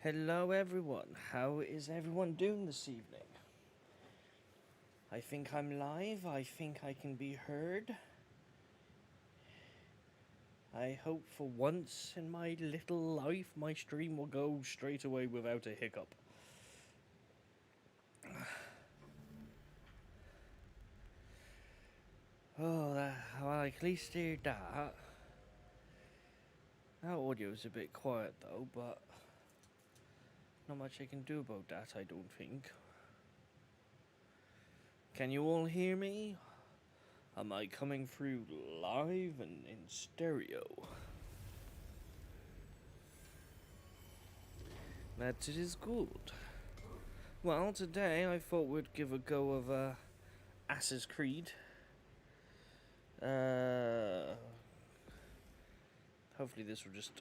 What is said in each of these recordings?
Hello, everyone. How is everyone doing this evening? I think I'm live. I think I can be heard. I hope for once in my little life my stream will go straight away without a hiccup. Oh, well, I at least hear that. That audio's a bit quiet though, but not much I can do about that, I don't think. Can you all hear me? Am I coming through live and in stereo? That it is good. Well, today I thought we'd give a go of Assassin's Creed. Hopefully this will just...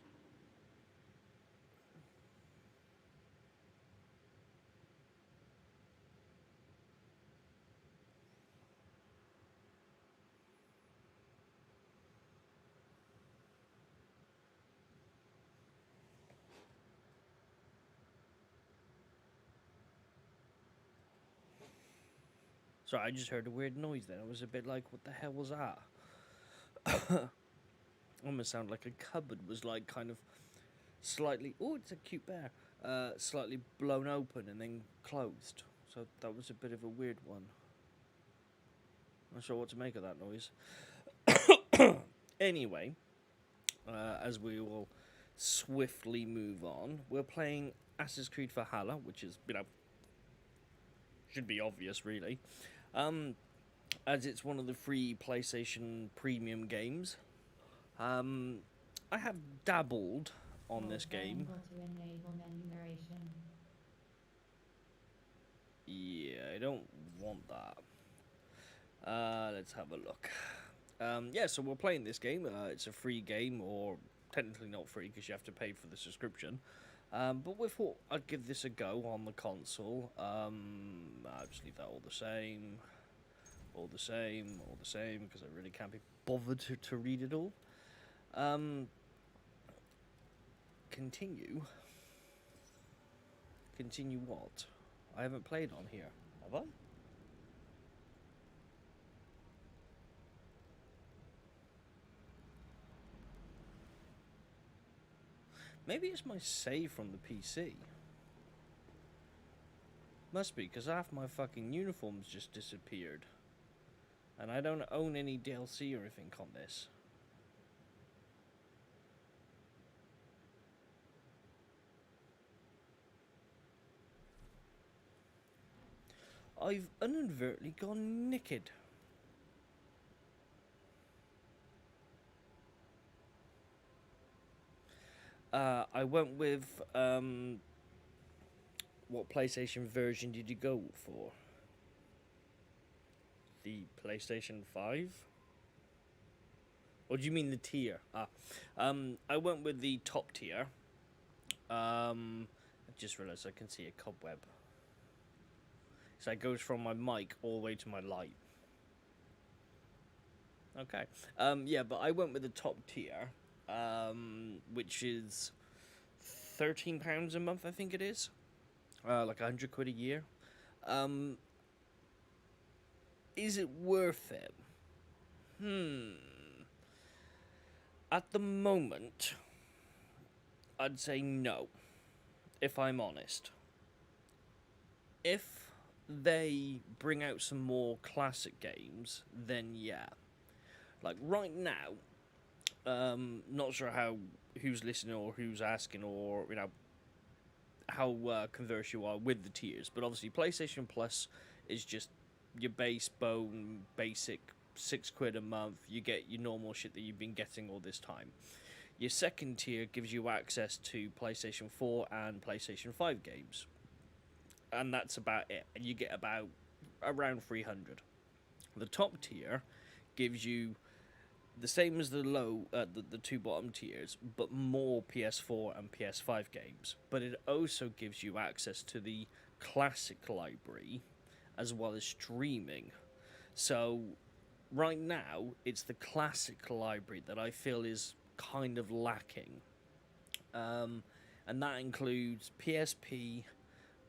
Sorry, I just heard a weird noise then. It was a bit like, what the hell was that? Almost sounded like a cupboard was like kind of slightly... Oh, it's a cute bear. Slightly blown open and then closed. So that was a bit of a weird one. Not sure what to make of that noise. Anyway, as we will swiftly move on, we're playing Assassin's Creed Valhalla, which is, should be obvious, really. As it's one of the free PlayStation Premium games. I have dabbled on this game. Yeah, I don't want that. Let's have a look. Yeah, so we're playing this game. It's a free game, or technically not free because you have to pay for the subscription. But we thought I'd give this a go on the console. I'll just leave that all the same. All the same, all the same, because I really can't be bothered to read it all. Continue. Continue what? I haven't played on here, have I? Maybe it's my save from the PC. Must be, because half my fucking uniforms just disappeared. And I don't own any DLC or anything on this. I've inadvertently gone naked. I went with, what PlayStation version did you go for? The PlayStation 5? Or do you mean the tier? I went with the top tier. I just realised I can see a cobweb. So it goes from my mic all the way to my light. Okay. Yeah, but I went with the top tier, which is £13 a month, I think it is. Like £100 a year. Is it worth it? At the moment, I'd say no, if I'm honest. If they bring out some more classic games, then yeah. Like right now, not sure who's listening or who's asking or how converse you are with the tiers, but obviously PlayStation Plus is just your basic £6 a month. You get your normal shit that you've been getting all this time. Your second tier gives you access to PlayStation 4 and PlayStation 5 games, and that's about it. And you get around 300. The top tier gives you the same as the two bottom tiers, but more PS4 and PS5 games. But it also gives you access to the classic library, as well as streaming. So, right now, it's the classic library that I feel is kind of lacking. and that includes PSP,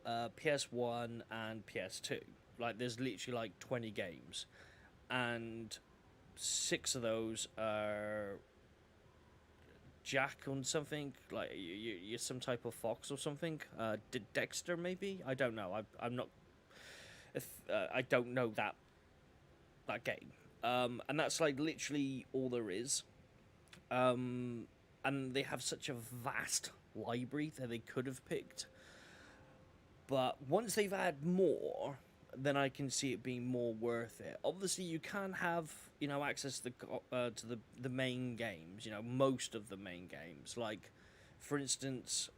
PS1, and PS2. Like, there's literally like 20 games, and six of those are Jack on something, like you're some type of fox or something. Dexter maybe, I don't know. I'm not. I don't know that game. And that's like literally all there is. And they have such a vast library that they could have picked. But once they've added more, then I can see it being more worth it. Obviously, you can have access to the main games. Most of the main games, like for instance,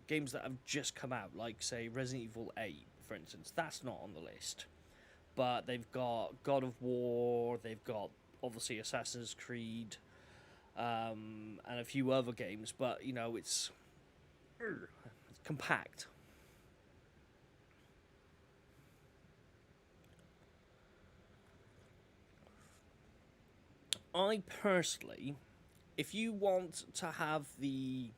games that have just come out, like say Resident Evil 8, for instance. That's not on the list, but they've got God of War. They've got obviously Assassin's Creed, and a few other games. But it's compact. I personally, if you want to have the,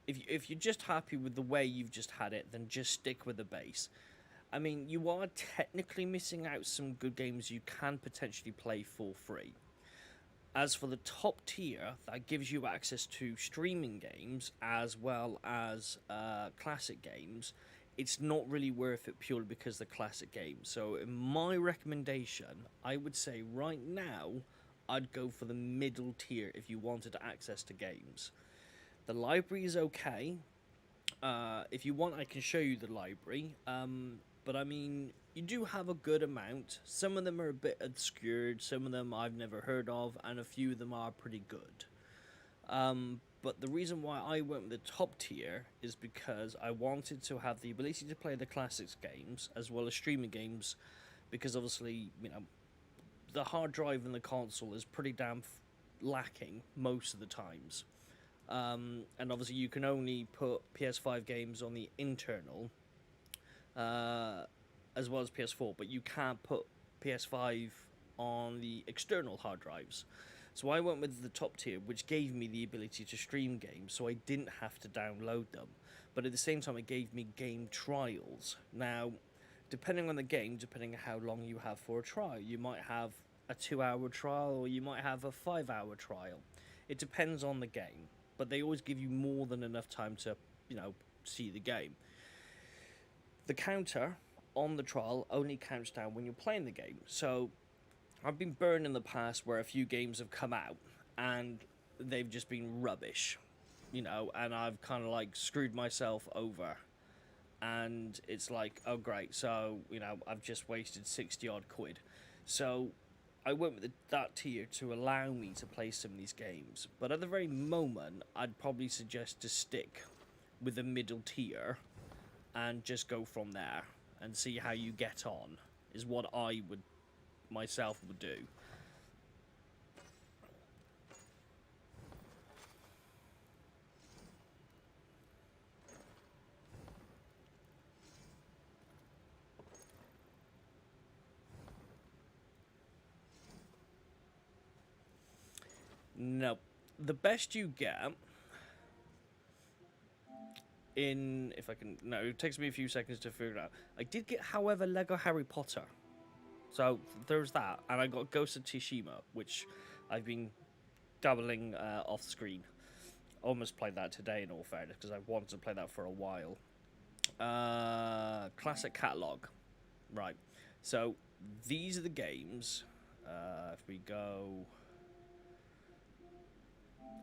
if you're just happy with the way you've just had it, then just stick with the base. I mean, you are technically missing out some good games you can potentially play for free. As for the top tier, that gives you access to streaming games as well as classic games. It's not really worth it purely because the classic games. So, in my recommendation, I would say right now, I'd go for the middle tier if you wanted access to games. The library is okay. If you want, I can show you the library. But I mean, you do have a good amount. Some of them are a bit obscured, some of them I've never heard of, and a few of them are pretty good. But the reason why I went with the top tier is because I wanted to have the ability to play the classics games as well as streaming games, because obviously, the hard drive in the console is pretty damn lacking most of the times. And obviously, you can only put PS5 games on the internal, as well as PS4, but you can't put PS5 on the external hard drives. So I went with the top tier, which gave me the ability to stream games, so I didn't have to download them. But at the same time, it gave me game trials. Now, depending on the game, depending on how long you have for a trial, you might have a 2-hour trial or you might have a 5-hour trial. It depends on the game, but they always give you more than enough time to, see the game. The counter on the trial only counts down when you're playing the game. So I've been burned in the past where a few games have come out and they've just been rubbish, and I've kind of like screwed myself over. And it's like, oh great, so I've just wasted 60 odd quid. So I went with that tier to allow me to play some of these games. But at the very moment, I'd probably suggest to stick with the middle tier and just go from there and see how you get on, is what I would myself would do. No, the best you get in, if I can, no, it takes me a few seconds to figure it out. I did get, however, Lego Harry Potter. So there's that, and I got Ghost of Tsushima, which I've been dabbling off screen. Almost played that today, in all fairness, because I wanted to play that for a while. Classic catalog, right? So these are the games. If we go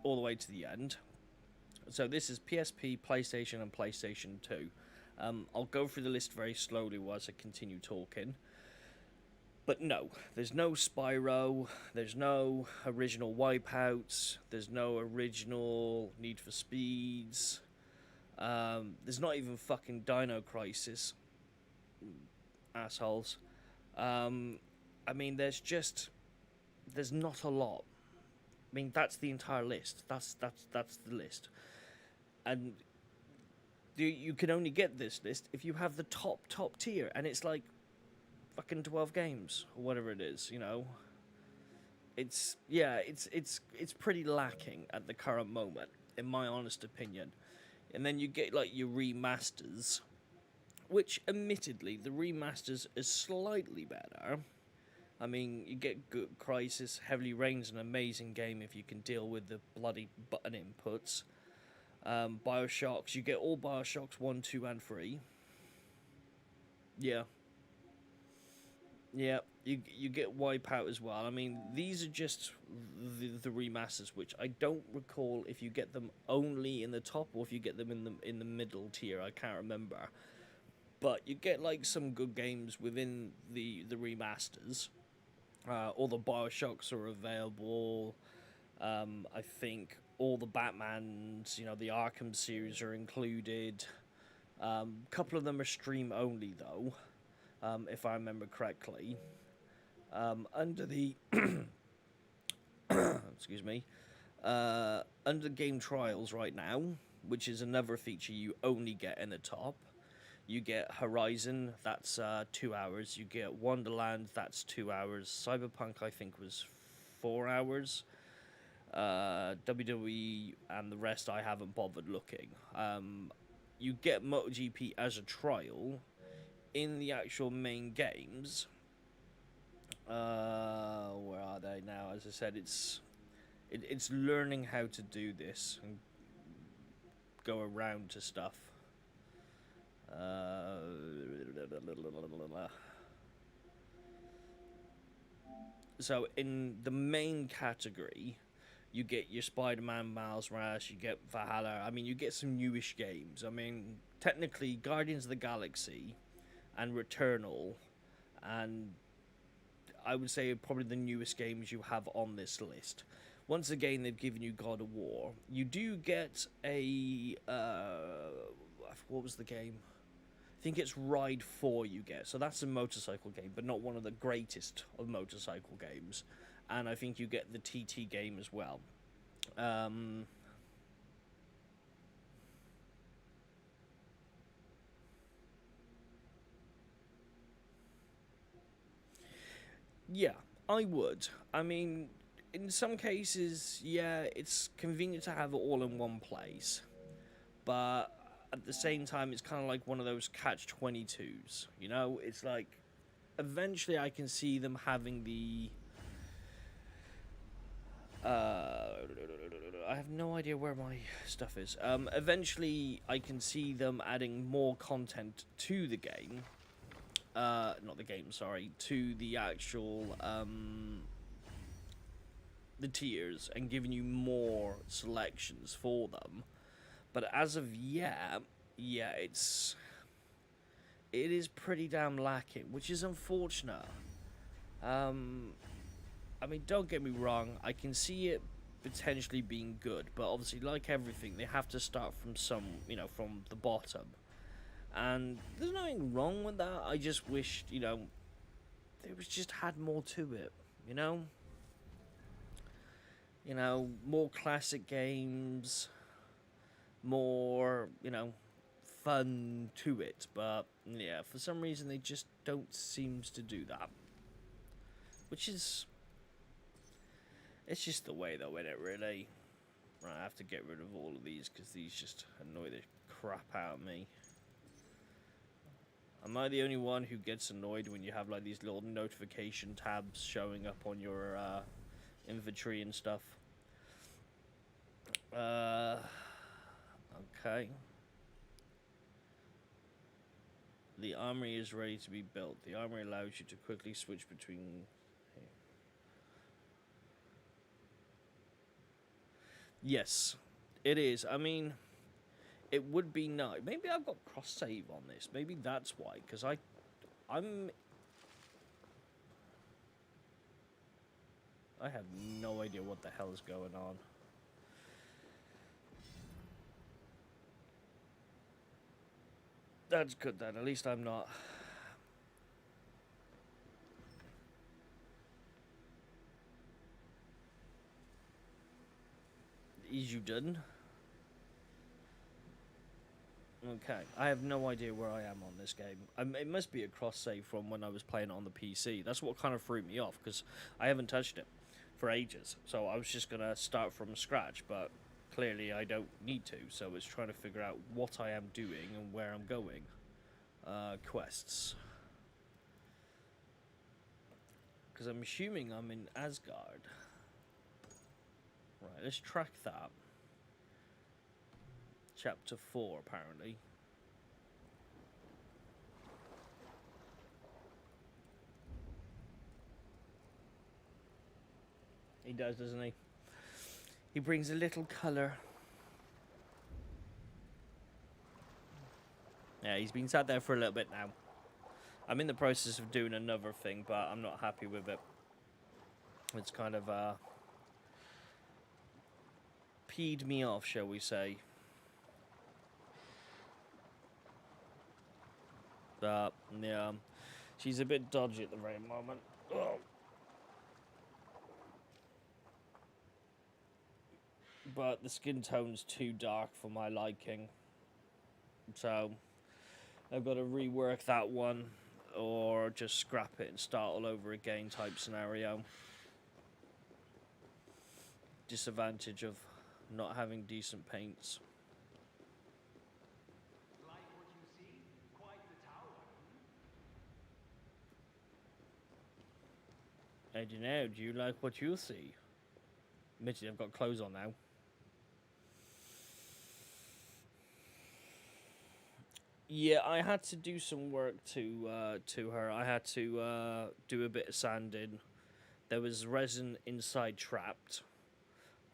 all the way to the end. So this is PSP, PlayStation, and PlayStation 2. I'll go through the list very slowly whilst I continue talking. But no, there's no Spyro, there's no original Wipeouts, there's no original Need for Speeds, there's not even fucking Dino Crisis. Assholes. I mean, there's not a lot. I mean, that's the entire list. That's the list. And you can only get this list if you have the top tier, and it's like fucking 12 games or whatever it is, It's pretty lacking at the current moment, in my honest opinion. And then you get like your remasters, which admittedly the remasters is slightly better. I mean, you get good Crisis. Heavily Rain's an amazing game if you can deal with the bloody button inputs. Bioshocks, you get all Bioshocks 1, 2, and 3. Yeah. Yeah, you get Wipeout as well. I mean, these are just the remasters, which I don't recall if you get them only in the top or if you get them in the middle tier. I can't remember, but you get like some good games within the remasters. All the Bioshocks are available. I think all the Batmans, the Arkham series are included. A couple of them are stream only though, if I remember correctly. Under the excuse me, under game trials right now, which is another feature you only get in the top. You get Horizon, that's 2 hours. You get Wonderland, that's 2 hours. Cyberpunk, I think, was 4 hours. WWE and the rest, I haven't bothered looking. You get MotoGP as a trial in the actual main games. Where are they now? As I said, it's learning how to do this and go around to stuff. So in the main category, you get your Spider-Man, Miles Morales, you get Valhalla. I mean, you get some newish games. I mean, technically, Guardians of the Galaxy and Returnal, and I would say probably the newest games you have on this list. Once again, they've given you God of War. You do get a what was the game? I think it's Ride 4 you get. So that's a motorcycle game, but not one of the greatest of motorcycle games. And I think you get the TT game as well. Yeah, I would. I mean, in some cases, yeah, it's convenient to have it all in one place. But at the same time, it's kind of like one of those catch-22s. It's like, eventually I can see them having the... I have no idea where my stuff is. Eventually, I can see them adding more content to the game. Not the game, sorry. To the actual... the tiers, and giving you more selections for them. But as of yet, yeah, it is pretty damn lacking, which is unfortunate. I mean, don't get me wrong, I can see it potentially being good, but obviously, like everything, they have to start from from the bottom. And there's nothing wrong with that. I just wished, there was just had more to it, more classic games, more, fun to it. But, yeah, for some reason, they just don't seem to do that. Which is... It's just the way, though, isn't it, really? Right, I have to get rid of all of these, because these just annoy the crap out of me. Am I the only one who gets annoyed when you have, like, these little notification tabs showing up on your, inventory and stuff? Okay. The armory is ready to be built. The armory allows you to quickly switch between... Yes, it is. I mean, it would be nice. Maybe I've got cross-save on this. Maybe that's why. Because I have no idea what the hell is going on. That's good then. At least I'm not. Is you done? Okay. I have no idea where I am on this game. It must be a cross-save from when I was playing it on the PC. That's what kind of threw me off, because I haven't touched it for ages. So I was just going to start from scratch, but clearly I don't need to, so it's trying to figure out what I am doing and where I'm going. Quests. Because I'm assuming I'm in Asgard. Right, let's track that. Chapter 4, apparently. He does, doesn't he? He brings a little colour. Yeah, he's been sat there for a little bit now. I'm in the process of doing another thing, but I'm not happy with it. It's kind of, peed me off, shall we say. But, yeah, she's a bit dodgy at the very moment. Oh. But the skin tone's too dark for my liking. So, I've got to rework that one, or just scrap it and start all over again type scenario. Disadvantage of not having decent paints. Like what you see? Quite the tower. I don't know, do you like what you see? Admittedly, I've got clothes on now. Yeah, I had to do some work to her. I had to do a bit of sanding. There was resin inside trapped.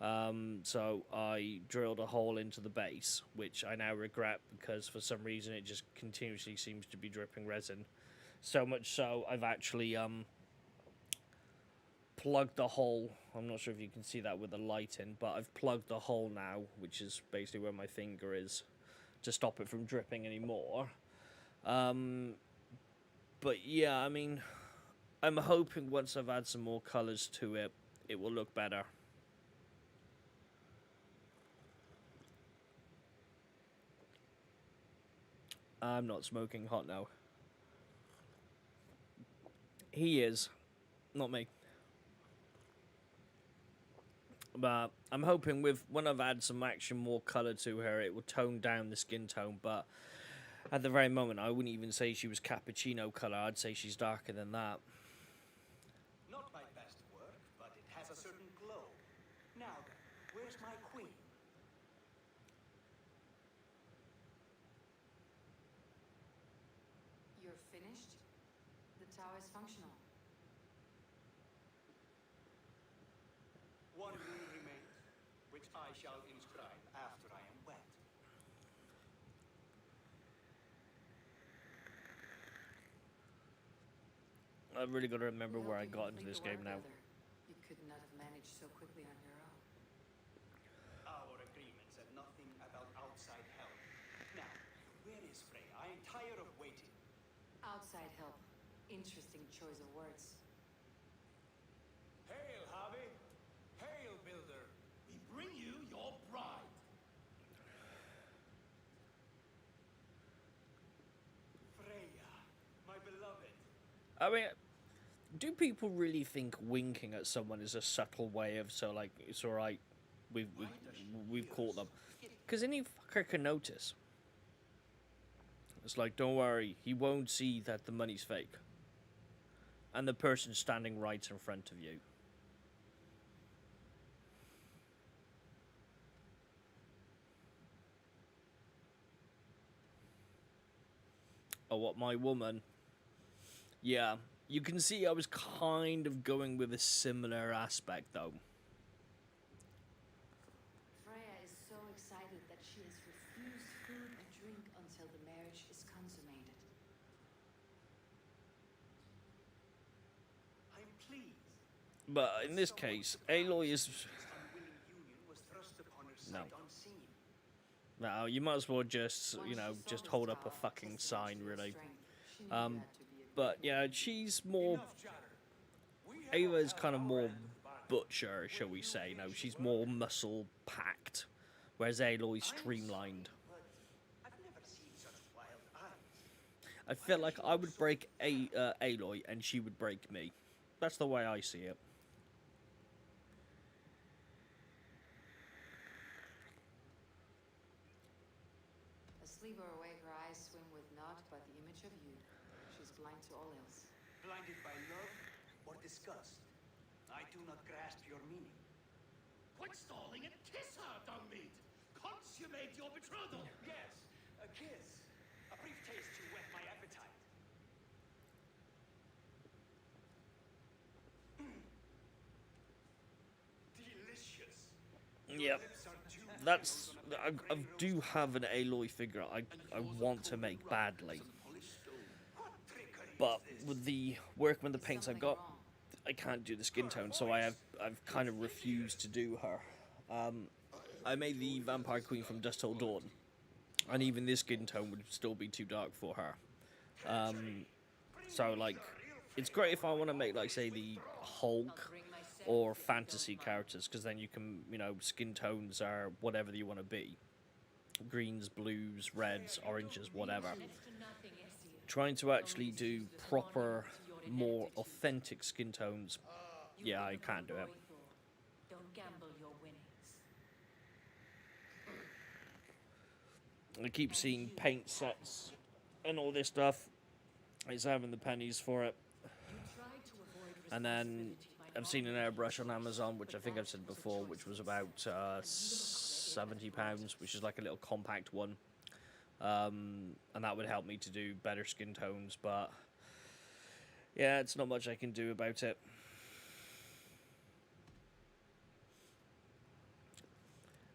So I drilled a hole into the base, which I now regret because for some reason it just continuously seems to be dripping resin. So much so I've actually plugged the hole. I'm not sure if you can see that with the light in, but I've plugged the hole now, which is basically where my finger is, to stop it from dripping anymore. But yeah, I mean, I'm hoping once I've added some more colours to it, it will look better. I'm not smoking hot now. He is, not me. But I'm hoping when I've added some action, more colour to her, it will tone down the skin tone. But at the very moment, I wouldn't even say she was cappuccino colour. I'd say she's darker than that. Not my best work, but it has a certain glow. Now then, where's my queen? You're finished? The tower is functional. One rune remains, which I shall inscribe after I am wet. I've really got to remember We where I hope you got into complete this the game work, now. Elder. You could not have managed so quickly on your own. Our agreement said nothing about outside help. Now, where is Freya? I am tired of waiting. Outside help. Interesting choice of words. Hail, Harvey! Hail, Builder! We bring you your bride! Freya, my beloved. I mean, do people really think winking at someone is a subtle way of like it's all right, we've caught them? Because any fucker can notice. It's like, don't worry, he won't see that the money's fake, and the person's standing right in front of you. Oh, what, my woman? Yeah, you can see I was kind of going with a similar aspect, though. Freya is so excited that she has refused food and drink until the marriage is consummated. I'm pleased. But in this case, Aloy is... This unwilling union was thrust upon her No. sight unseen. No, you might as well just, Once you know, she saw just this hold up a tower, fucking tested sign, Sheil's really. strength, she knew it had to be a But good yeah, she's more... Enough chatter. We have Ava is had kind of our more end of the bargain. butcher, shall we say. No, she's more muscle-packed, whereas Aloy's streamlined. But I've never seen such wild eyes. I feel like I would break Aloy, and she would break me. That's the way I see it. Sleep or awake, her eyes swim with naught but the image of you. She's blind to all else. Blinded by love or disgust? I do not grasp your meaning. Quit stalling and kiss her, Dungmeat! Consummate your betrothal! Yes, a kiss. A brief taste to whet my appetite. Delicious. Yep. Lips are too That's... I do have an Aloy figure I want to make badly. What trickery But is this? with the workman, the paints I've Something got, wrong. I can't do the skin tone, so I've kind of refused to do her. I made the Vampire Queen from Dusk Till Dawn, and even this skin tone would still be too dark for her. So like, it's great if I want to make like say the Hulk or fantasy characters, because then you can, you know, skin tones are whatever you want to be. Greens, blues, reds, oranges, whatever. Trying to actually do proper, more authentic skin tones, yeah, I can't do it. Don't gamble your winnings. I keep seeing paint sets and all this stuff. It's having the pennies for it. And then I've seen an airbrush on Amazon, which I think I've said before, which was about £70, which is like a little compact one. And that would help me to do better skin tones, but yeah, it's not much I can do about it.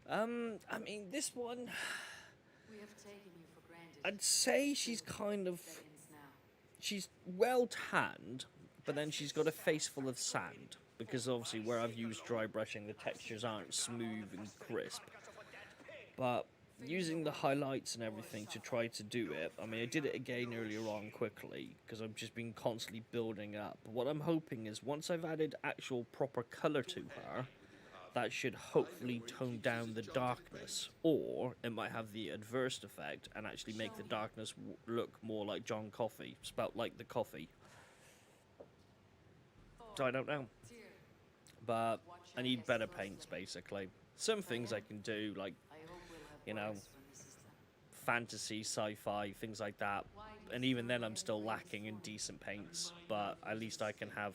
I mean, this one, We have taken you for granted. I'd say she's kind of, That ends now. she's well tanned, but then she's got a face full of sand, because obviously where I've used dry brushing, the textures aren't smooth and crisp. But using the highlights and everything to try to do it, I mean, I did it again earlier on quickly, because I've just been constantly building up. What I'm hoping is once I've added actual proper colour to her, that should hopefully tone down the darkness, or it might have the adverse effect and actually make the darkness look more like John Coffey, spelt like the coffee. So I don't know, Dear, but I need better paints basically. Some things I can do, like I hope we'll have You know, words when this is done. fantasy, sci-fi, things like that, and even then I'm still lacking in decent paints, but at least I can have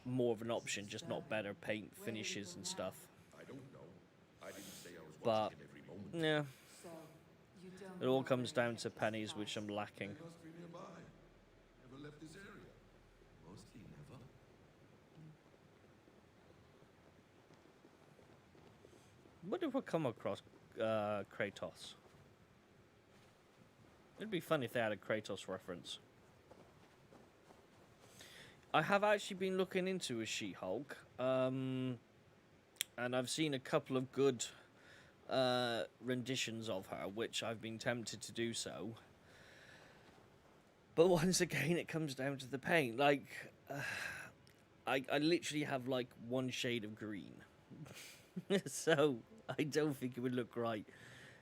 more of an option, just not better paint finishes and stuff. I don't know. I didn't say I was But watching it every moment. yeah, So, you don't it all know comes where down you to kept his pennies, file. which I'm lacking. Must be nearby. Never left this area. Mostly never. What if we come across Kratos? It'd be funny if they had a Kratos reference. I have actually been looking into a She-Hulk, and I've seen a couple of good renditions of her, which I've been tempted to do so. But once again, it comes down to the paint. Like, I literally have like one shade of green, so I don't think it would look right.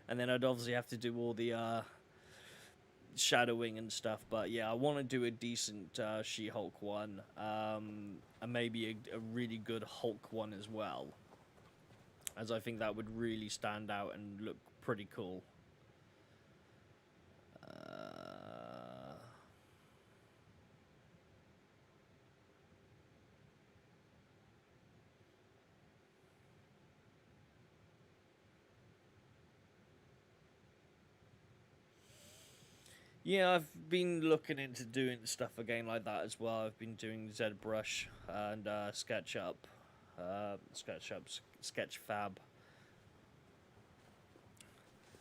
And then I'd obviously have to do all the shadowing and stuff. But yeah, I want to do a decent She-Hulk one, and maybe a really good Hulk one as well, as I think that would really stand out and look pretty cool. Yeah, I've been looking into doing stuff again like that as well. I've been doing ZBrush and SketchUp, Sketchfab.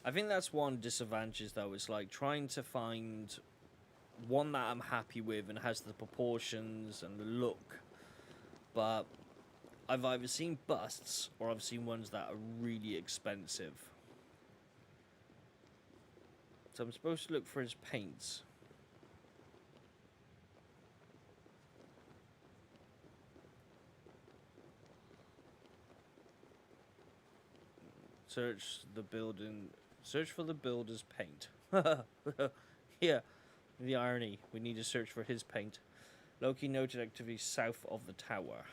I think that's one disadvantage though, is like trying to find one that I'm happy with and has the proportions and the look. But I've either seen busts or I've seen ones that are really expensive. So I'm supposed to look for his paints. Search for the builder's paint. Yeah, the irony. We need to search for his paint. Loki noted activity south of the tower.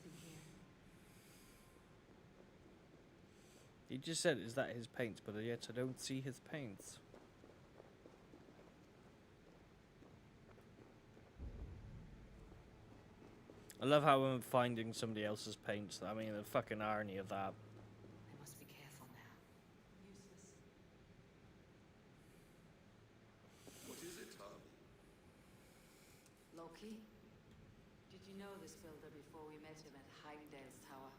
something here. He just said, is that his paints? But yet I don't see his paints. I love how I'm finding somebody else's paints. I mean, the fucking irony of that. I must be careful now. Useless. What is it, Harvey? Loki? Did you know this builder before we met him at Heimdall's Tower?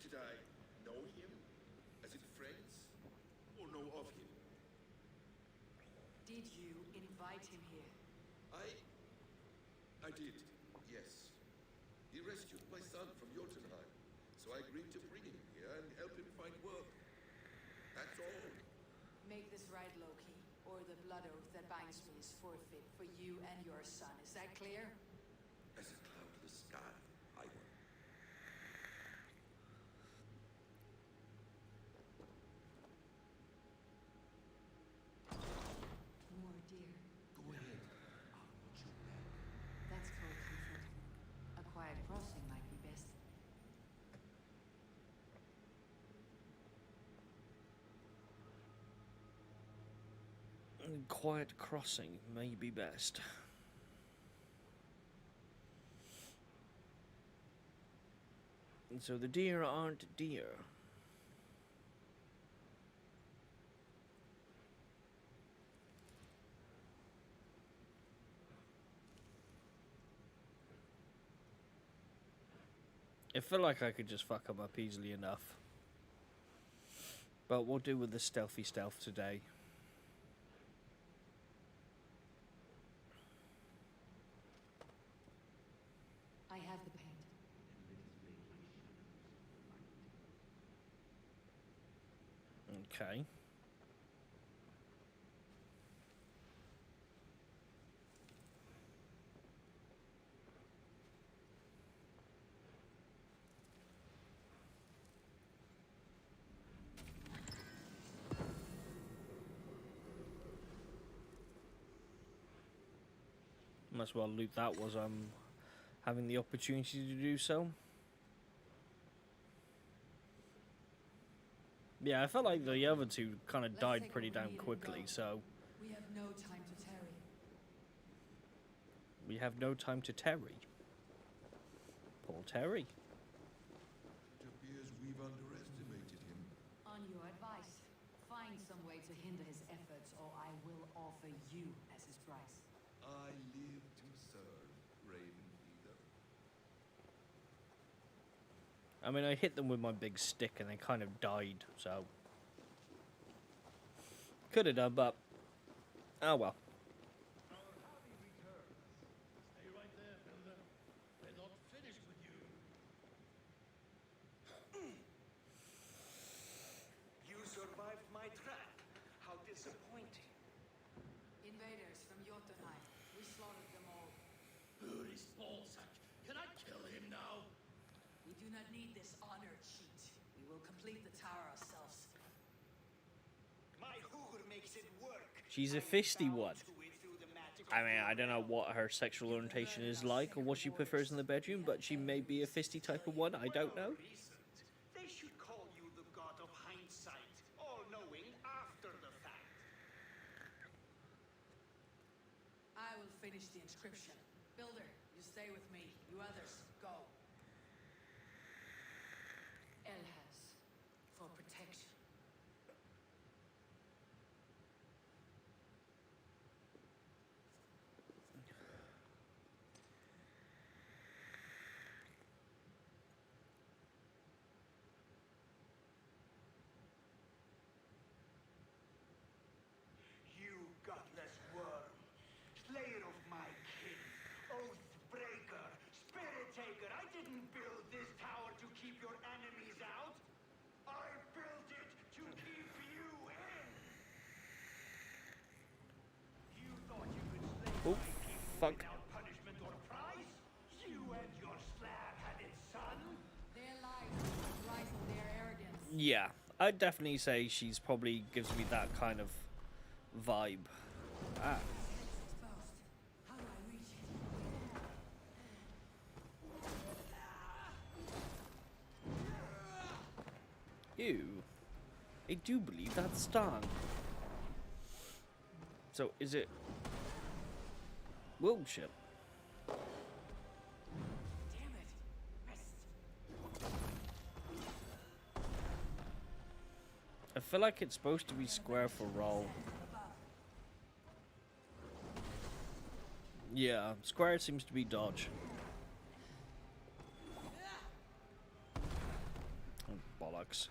Did I know him? As in friends? Or know of him? Did you invite him here? I did, yes. He rescued my son from Jotunheim, so I agreed to bring him here and help him find work. That's all. Make this right, Loki, or the blood oath that binds me is forfeit for you and your son. Is that clear? As a cloudless sky, I will. More dear. Go ahead. I'll watch your back. That's cold comfort. A quiet crossing might be best. Quiet crossing may be best. And so the deer aren't deer. I feel like I could just fuck them up easily enough. But we'll do with the stealthy stealth today. I have the paint. Okay. Might as well loot that was having the opportunity to do so. Yeah, I felt like the other two kind of Let's died take pretty what we damn need and quickly, go. so We have no time to tarry. we have no time to tarry. Poor Terry. It appears we've underestimated him. On your advice, find some way to hinder his efforts, or I will offer you as his price. I live to serve, Raven Feeder. I mean, I hit them with my big stick and they kind of died, so could have done, but oh well. Our Harvey returns. Stay right there, Builder. We're not finished with you. You survived my trap. How disappointing. Invaders from Jotunheim. We slaughtered them all. Uri's ballsack. Can I kill him now? We do not need this honored cheat. We will complete the tower ourselves. My hoover makes it work. She's a I fisty bow one. to it through the magic I of mean, I don't know realm. what her sexual orientation is like or what she prefers in the bedroom, but she may be a fisty type of one, I don't know. Well reasoned. They should call you the god of hindsight, all-knowing after the fact. I will finish the inscription. Builder, you stay with me. You others, go. Elhas, for protection. You godless worm, slayer of my kin, oath breaker, spirit taker. I didn't build this tower to keep your enemies out. I built it to keep you in. You thought you could slay Oh, my people fuck. without punishment or prize? You and your slab-headed son? Their lives will rise on their arrogance. Yeah, I'd definitely say she's probably gives me that kind of vibe. Ah, Exposed. How do I reach it? Ew. I do believe that's Stan. So, is it... World ship? Damn it! Rest. I feel like it's supposed to be square for roll. Yeah, square seems to be dodge. Oh, bollocks.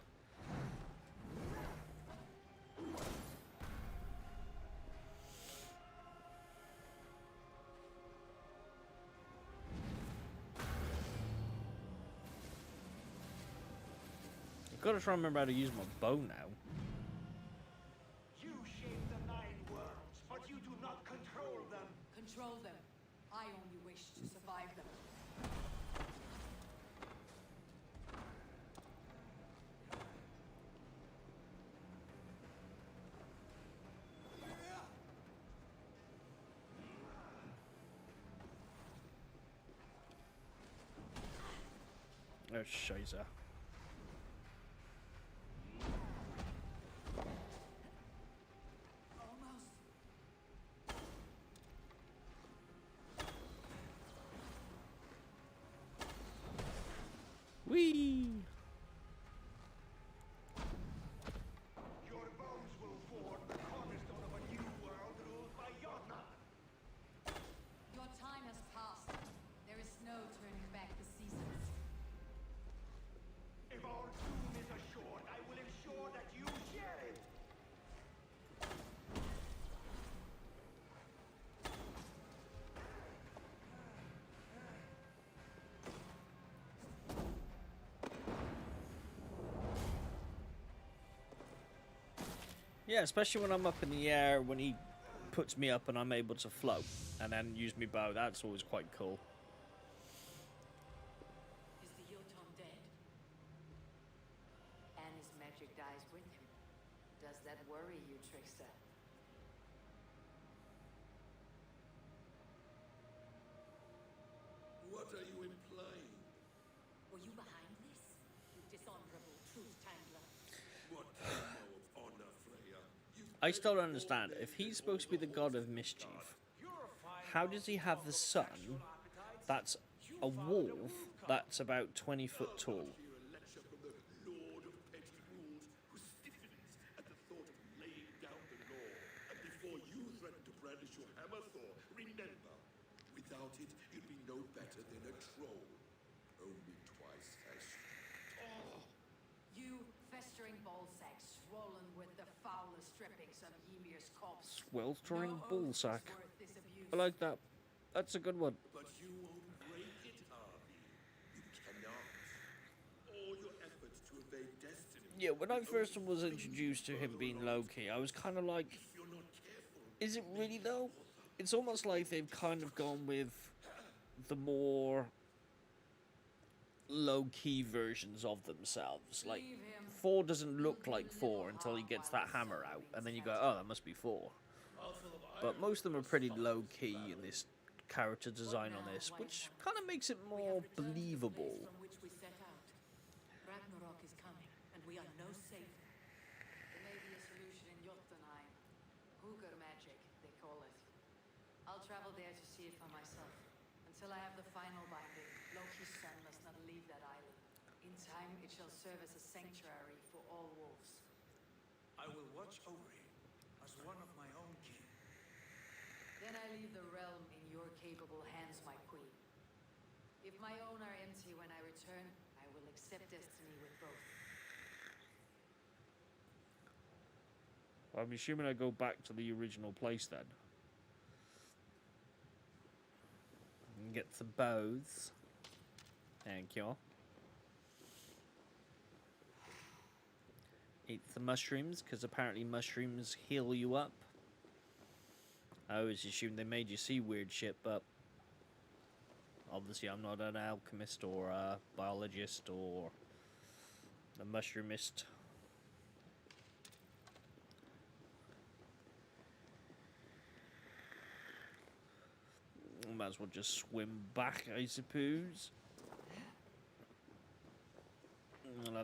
I've got to try and remember how to use my bow now. You shape the nine worlds, but you do not control them. Control them. I only wish to survive them. Oh, Shiza. Almost. Whee! Your bones will form the cornerstone of a new world ruled by Yotna. Your time has passed. There is no turning back the seasons. If our doom is assured, I will ensure that you share it. Yeah, especially when I'm up in the air, when he puts me up and I'm able to float and then use my bow. That's always quite cool. Is the Jotun dead? And his magic dies with him. Does that worry you, trickster? What are you implying? Were you behind this? You dishonorable truth tangler. What do you know of honor, Freya? I still don't understand. If he's supposed to be the god of mischief, how does he have the son that's a wolf that's about 20 foot tall? Hear a lecture from the Lord of Petty Rules, who stiffens at the thought of laying down the law. And before you threaten to brandish your hammer, Thor, remember, without it, you'd be no better than a troll. Only twice as... Oh! You festering ballsack, swollen with the foulest drippings of Ymir's corpse. Sweltering No oath ball is sack. worth this abuse. I like that. That's a good one. But you won't break it, Harvey. You cannot. All your efforts to evade destiny... Yeah, when I first was introduced to him being Loki, I was kind of like, If you're not careful... is it really though? It's almost like they've kind of gone with the more low-key versions of themselves. Like, Thor doesn't look like Thor until he gets that hammer out, and then you go, oh, that must be Thor. But most of them are pretty low-key in this character design on this, which kind of makes it more believable. From which we set out. Ragnarok is coming, and we are no safer. There may be a solution in Jotunheim. Hugr magic, they call it. I'll travel there to see it for myself. Until I have the final binding, Loki's son must not leave that island. In time, it shall serve as a sanctuary for all wolves. I will watch over him as one of my own kin. Then I leave the realm in your capable hands, my queen. If my own are empty when I return, I will accept destiny with both. I'm assuming I go back to the original place then. And get the bows. Thank you. Eat the mushrooms, because apparently mushrooms heal you up. I always assumed they made you see weird shit, but obviously I'm not an alchemist or a biologist or a mushroomist. Might as well just swim back, I suppose. I'll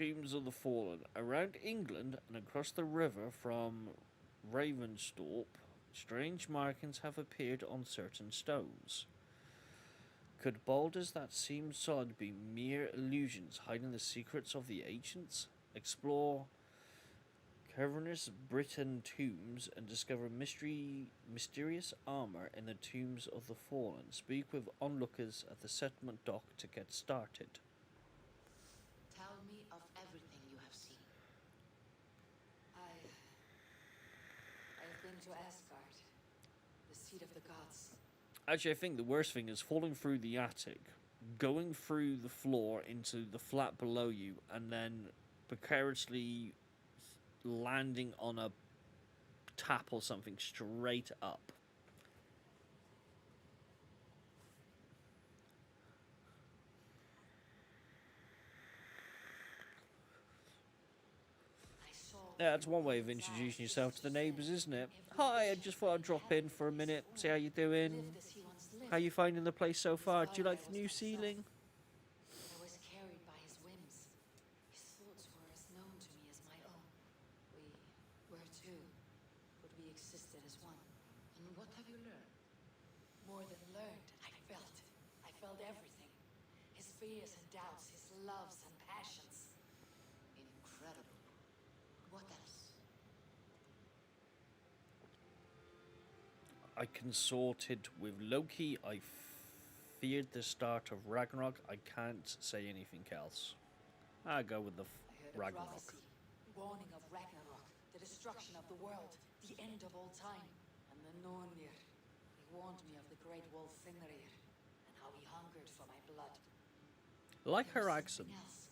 Tombs of the Fallen. Around England and across the river from Ravensthorpe, strange markings have appeared on certain stones. Could boulders that seem solid be mere illusions hiding the secrets of the ancients? Explore cavernous Britain tombs and discover mysterious armor in the tombs of the fallen. Speak with onlookers at the settlement dock to get started. Tell me of everything you have seen. I've been to Asgard, the seat of the gods. Actually, I think the worst thing is falling through the attic, going through the floor into the flat below you, and then precariously landing on a tap or something straight up. Yeah, that's one way of introducing yourself to the neighbours, isn't it? Hi, I just thought I'd drop in for a minute, see how you're doing. How you finding the place so far? Do you like the new ceiling? I was carried by his whims. His thoughts were as known to me as my own. We were two, but we existed as one. And what have you learned? More than learned, I felt. I felt everything. His fears and doubts, his loves and passions. Incredible. What else? I consorted with Loki. I feared the start of Ragnarok. I can't say anything else. I go with the I heard a Ragnarok. prophecy, warning of Ragnarok, the destruction of the world, the end of all time. And the Nornir, he warned me of the great wolf Fenrir, and how he hungered for my blood. Like There her was accent. something else.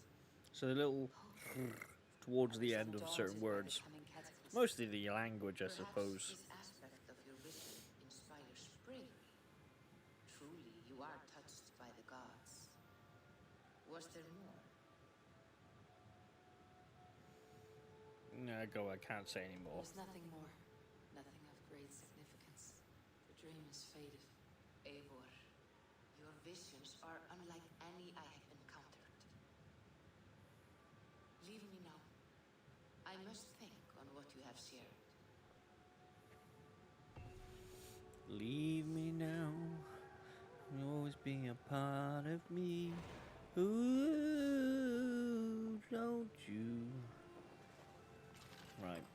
So the little towards the end of Daunted certain by the words. coming cataclysm. Mostly the language, I Perhaps suppose. this aspect of your vision inspires spring. Truly, you are touched by the gods. Was there more? No, go. I can't say There anymore. was nothing more. Nothing of great significance. The dream has faded. Eivor, your visions are unlike any I have encountered. Leave me now. I must think on what you have shared. Leave me now. You'll always be a part of me. Ooh, don't you? Right.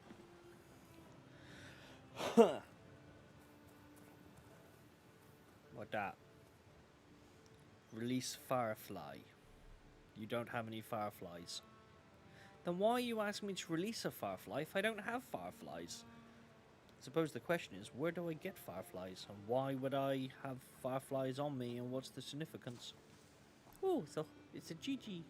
What that? Release Firefly. You don't have any fireflies. Then why are you asking me to release a firefly if I don't have fireflies? I suppose the question is, where do I get fireflies? And why would I have fireflies on me, and what's the significance? Oh, so it's a GG.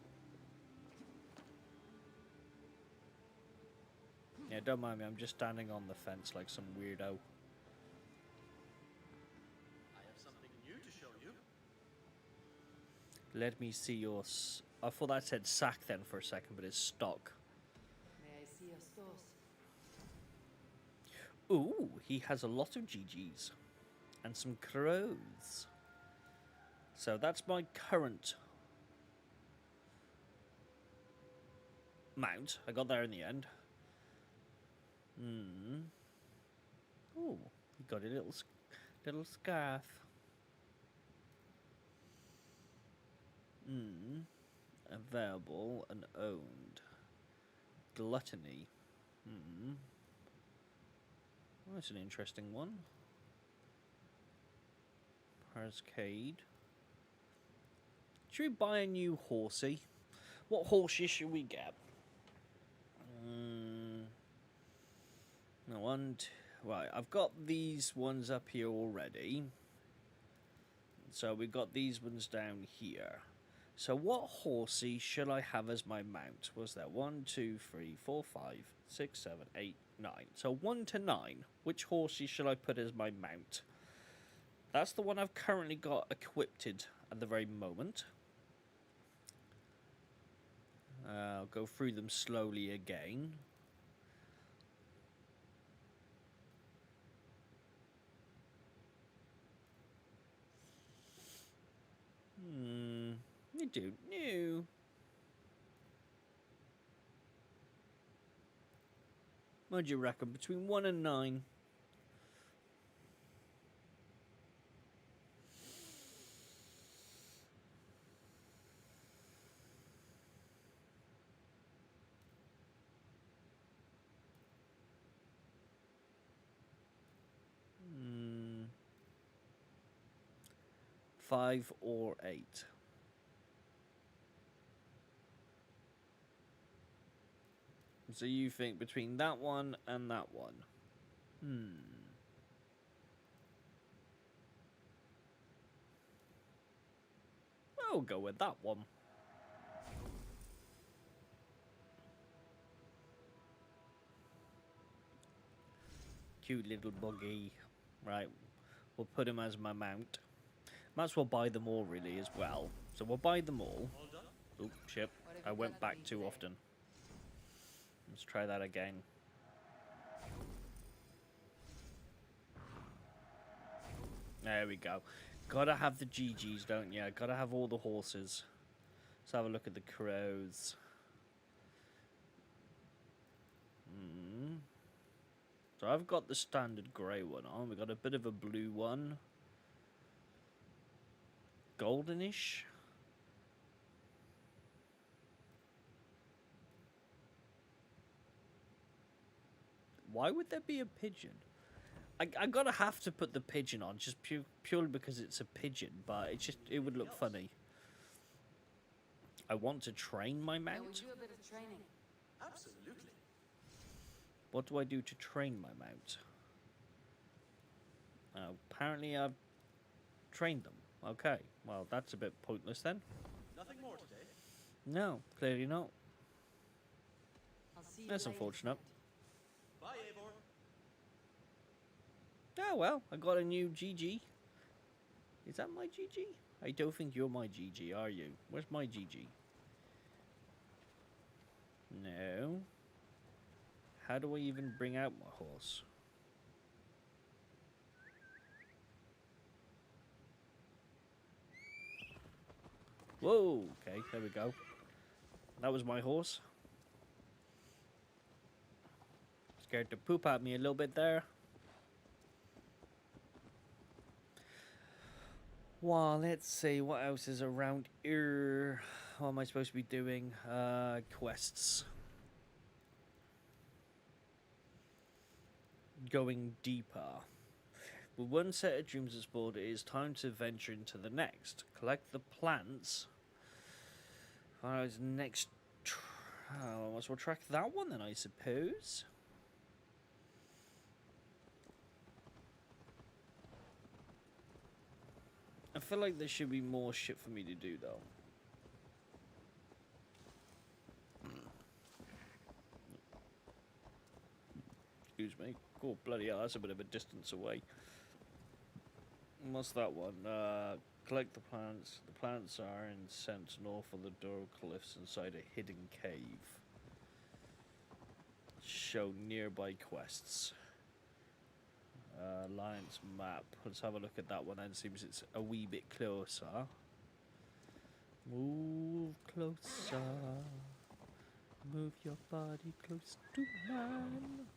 Yeah, don't mind me, I'm just standing on the fence like some weirdo. I have something new to show you. Let me see your... I thought that said sack then for a second, but it's stock. May I see your stores? Ooh, he has a lot of GGs. And some clothes. So that's my current mount. I got there in the end. Ooh, he got a little scarf. Available and owned. Gluttony. Well, that's an interesting one. Parascade. Should we buy a new horsey? What horsey should we get? No, right, I've got these ones up here already. So we've got these ones down here. So what horsey should I have as my mount? Was that 1, 2, 3, 4, 5, 6, 7, 8, 9? So 1 to 9. Which horsey should I put as my mount? That's the one I've currently got equipped at the very moment. I'll go through them slowly again. You don't know. What do you reckon? Between 1 and 9. Hmm. 5 or 8. So you think between that one and that one? I'll go with that one. Cute little buggy. Right, we'll put him as my mount. Might as well buy them all, really, as well. So we'll buy them all. Oh, shit. I went back too often. Let's try that again. There we go. Gotta have the GGs, don't you? Gotta have all the horses. Let's have a look at the crows. So I've got the standard grey one on. We've got a bit of a blue one. Goldenish. Why would there be a pigeon? I gotta have to put the pigeon on, just purely because it's a pigeon, but it would look funny. I want to train my Now we mount. do a bit of training. Absolutely. What do I do to train my mount? Apparently I've trained them. Okay, well that's a bit pointless then. Nothing more today. No, clearly not. I'll see you That's later, unfortunate. friend. Bye, Eivor. Oh well, I got a new GG. Is that my GG? I don't think you're my GG, are you? Where's my GG? No. How do I even bring out my horse? Whoa, okay, there we go. That was my horse. Scared to poop at me a little bit there. Well, let's see, what else is around here? What am I supposed to be doing? Quests. Going deeper. With one set of dreams explored, it is time to venture into the next. Collect the plants. Next. I might as well track that one then, I suppose. I feel like there should be more shit for me to do, though. Excuse me. Oh, bloody hell, that's a bit of a distance away. What's that one? Collect the plants. The plants are in sense north of the Doro Cliffs inside a hidden cave. Show nearby quests. Alliance map. Let's have a look at that one then. Seems it's a wee bit closer. Move closer. Move your body close to mine.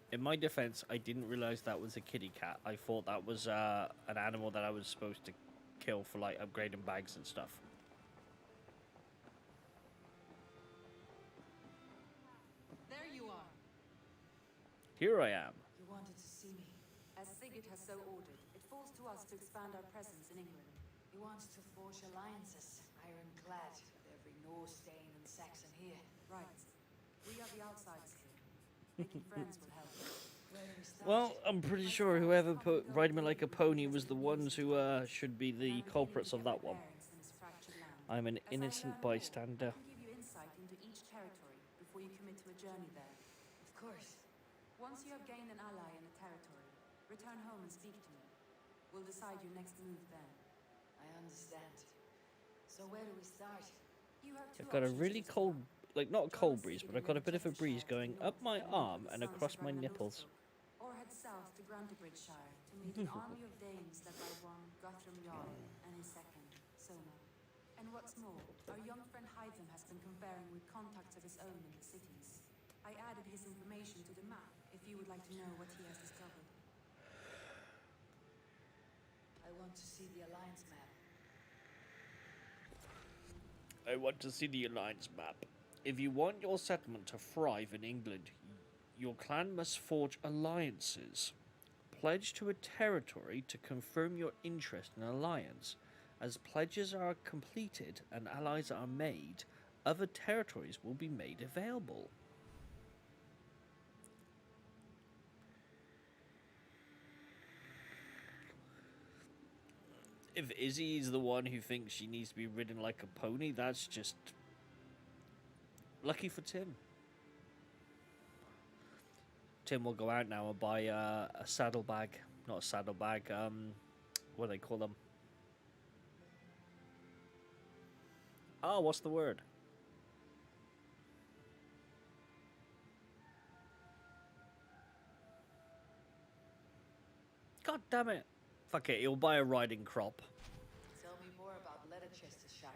In my defense, I didn't realize that was a kitty cat. I thought that was an animal that I was supposed to kill for like upgrading bags and stuff. There you are. Here I am. You wanted to see me. As Sigurd has so ordered, it falls to us to expand our presence in England. He wants to forge alliances, ironclad, with every Norse, Dane, and Saxon here. Right. We are the outsiders here. Making friends will help. Where do we start? Well, I'm pretty sure whoever put Ride Me Like a Pony was the ones who should be the culprits of that one. Bearings in this fractured land. I'm an As I innocent learn more, bystander. I can give you insight into each territory before you commit to a journey there. Of course. Once you have gained an ally in a territory, return home and speak to me. We'll decide your next move then. I understand. So where do we start? You have two I've got a options really to cold, explore. like not a Join cold the breeze, Sigurd but in I've got a bit of a breeze Manchestershire to going the up north my and arm meet and the sons across of my Ragnar nipples. Lothbrok. Or head south to Grantebridgeshire to meet an army of Danes led by one Guthrum Jarl and his second, Sona. And what's more, our young friend Hytham has been comparing with contacts of his own in the cities. I added his information to the map if you would like to know what he has discovered. I want to see the Alliance map. I want to see the Alliance map. If you want your settlement to thrive in England, your clan must forge alliances. Pledge to a territory to confirm your interest in alliance. As pledges are completed and allies are made, other territories will be made available. If Izzy is the one who thinks she needs to be ridden like a pony, that's just lucky for Tim. Tim will go out now and buy a saddlebag. Not a saddlebag, what do they call them? Oh, what's the word? God damn it. Fuck it, he'll buy a riding crop. Tell me more about Leicestershire.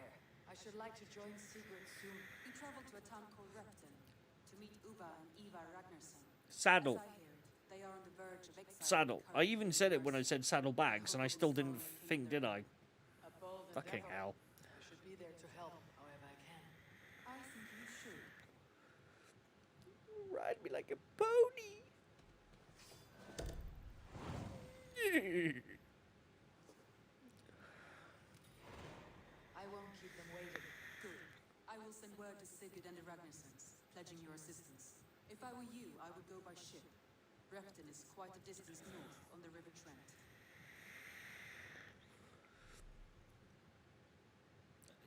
I should like to join Sigurd soon. You travel to a town called Repton to meet Uba and Eva Ragnarsson. Saddle. As I hear it, they are on the verge of exile. Saddle. I even said it when I said saddlebags, and I still didn't think, did I? A bold Fucking endeavor. hell. I should be there to help however I can. I think you should. Ride me like a pony. I won't keep them waiting. Good. I will send word to Sigurd and the Ragnarssons, pledging your assistance. If I were you, I would go by ship. Repton is quite a distance north on the River Trent.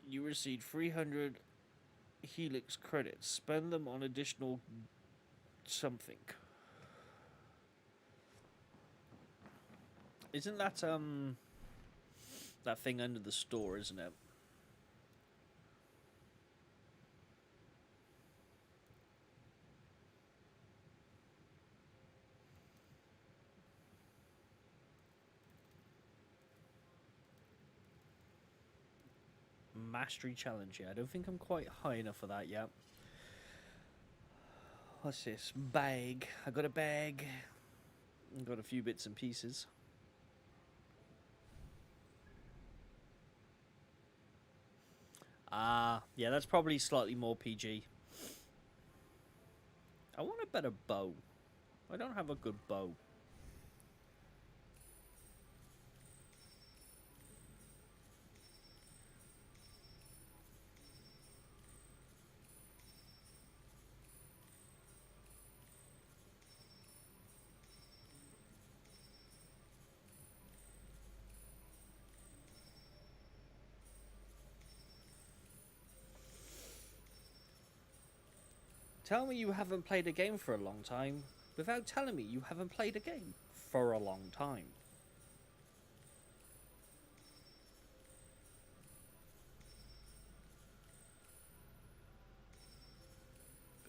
You received 300 Helix credits. Spend them on additional something. Isn't that that thing under the store, isn't it? Mastery challenge, yeah. I don't think I'm quite high enough for that yet. What's this? Bag. I got a bag. Got a few bits and pieces. Yeah, that's probably slightly more PG. I want a better bow. I don't have a good bow. Tell me you haven't played a game for a long time without telling me you haven't played a game for a long time.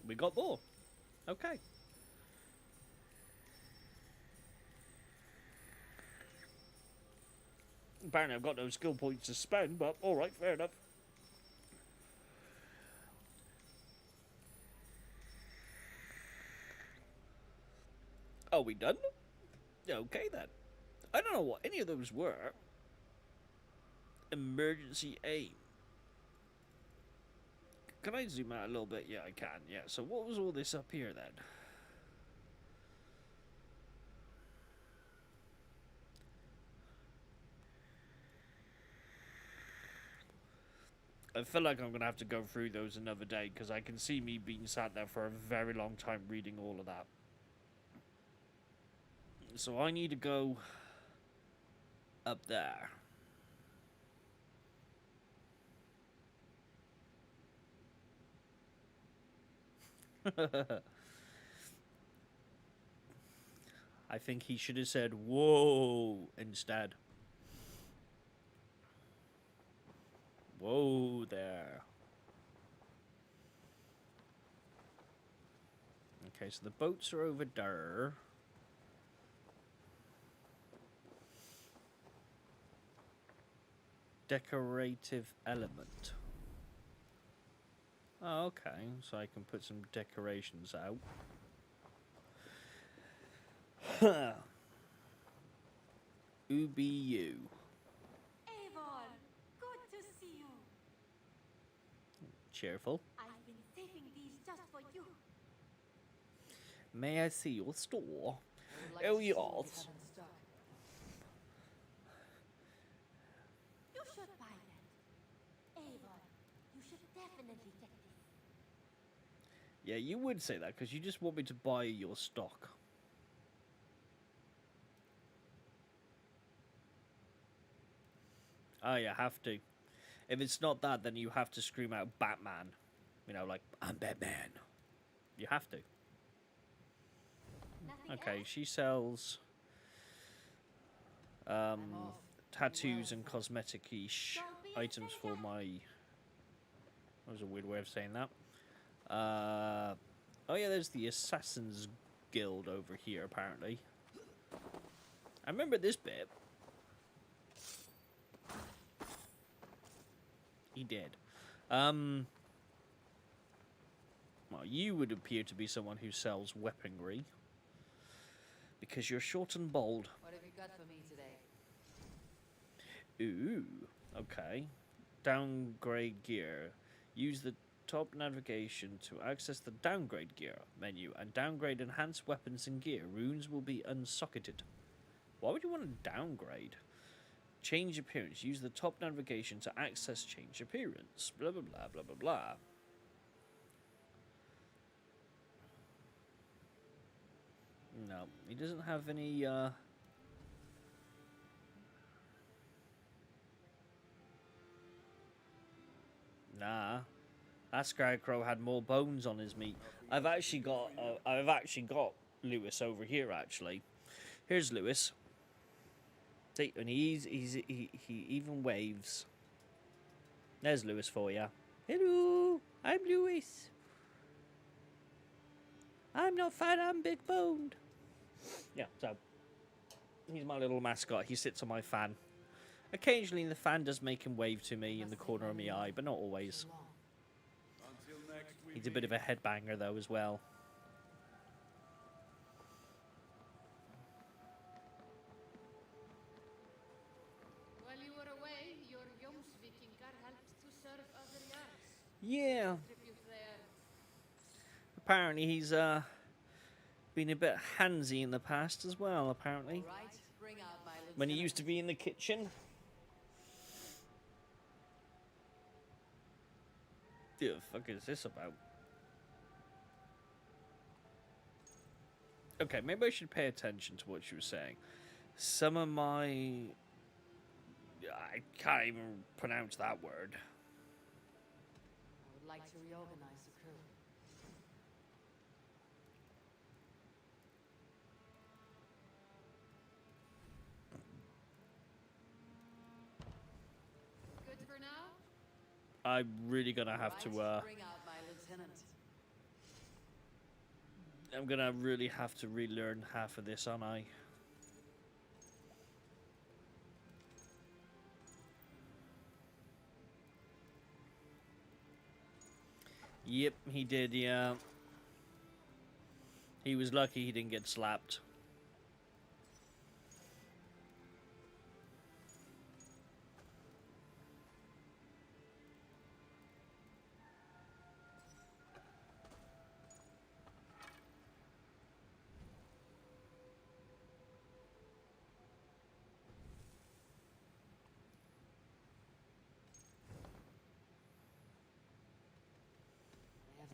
We got more. Okay. Apparently I've got no skill points to spend, but alright, fair enough. Are we done? Okay then. I don't know what any of those were. Emergency aim. Can I zoom out a little bit? Yeah, I can. Yeah, so what was all this up here then? I feel like I'm going to have to go through those another day because I can see me being sat there for a very long time reading all of that. So I need to go up there. I think he should have said "whoa" instead. Whoa there. Okay, so the boats are over there. Decorative element. Oh, okay, so I can put some decorations out. UBU. Avon, good to see you. Cheerful. I've been saving these just for you. May I see your store? I would like Oh, to see what you yes. have in stock. You should buy that. Avon, you should definitely check this. Yeah, you would say that because you just want me to buy your stock. Oh, you have to. If it's not that, then you have to scream out Batman. You know, like, I'm Batman. You have to. Nothing Okay, else? she sells off. tattoos Well, and cosmetic-y Don't be a items for silly guy. my... That was a weird way of saying that. Oh yeah, there's the Assassin's Guild over here, apparently. I remember this bit. He did. Well, you would appear to be someone who sells weaponry. Because you're short and bold. What have you got for me today? Ooh, okay. Downgrade gear. Use the top navigation to access the downgrade gear menu and downgrade enhanced weapons and gear. Runes will be unsocketed. Why would you want to downgrade? Change appearance. Use the top navigation to access change appearance. Blah, blah, blah, blah, blah, blah. No, he doesn't have any, Nah. That scarecrow had more bones on his meat. I've actually got Lewis over here, actually. Here's Lewis. See, and he even waves. There's Lewis for you. Hello, I'm Lewis. I'm not fat, I'm big boned. Yeah, so he's my little mascot. He sits on my fan. Occasionally the fan does make him wave to me in the corner of my eye, but not always. So long. Until next we He's a bit of a headbanger though as well. While you were away, your Jomsvikingar helped to serve other yards. Yeah, Tribute there. apparently he's been a bit handsy in the past as well, apparently. All right, bring out my lieutenant. When he used to be in the kitchen. The fuck is this about? Okay, maybe I should pay attention to what she was saying. Some of my... I can't even pronounce that word. I would like to reorganize the crew. Good for now? I'm really gonna have Right, to, bring out my lieutenant. I'm gonna really have to relearn half of this, aren't I? Yep, he did, yeah. He was lucky he didn't get slapped.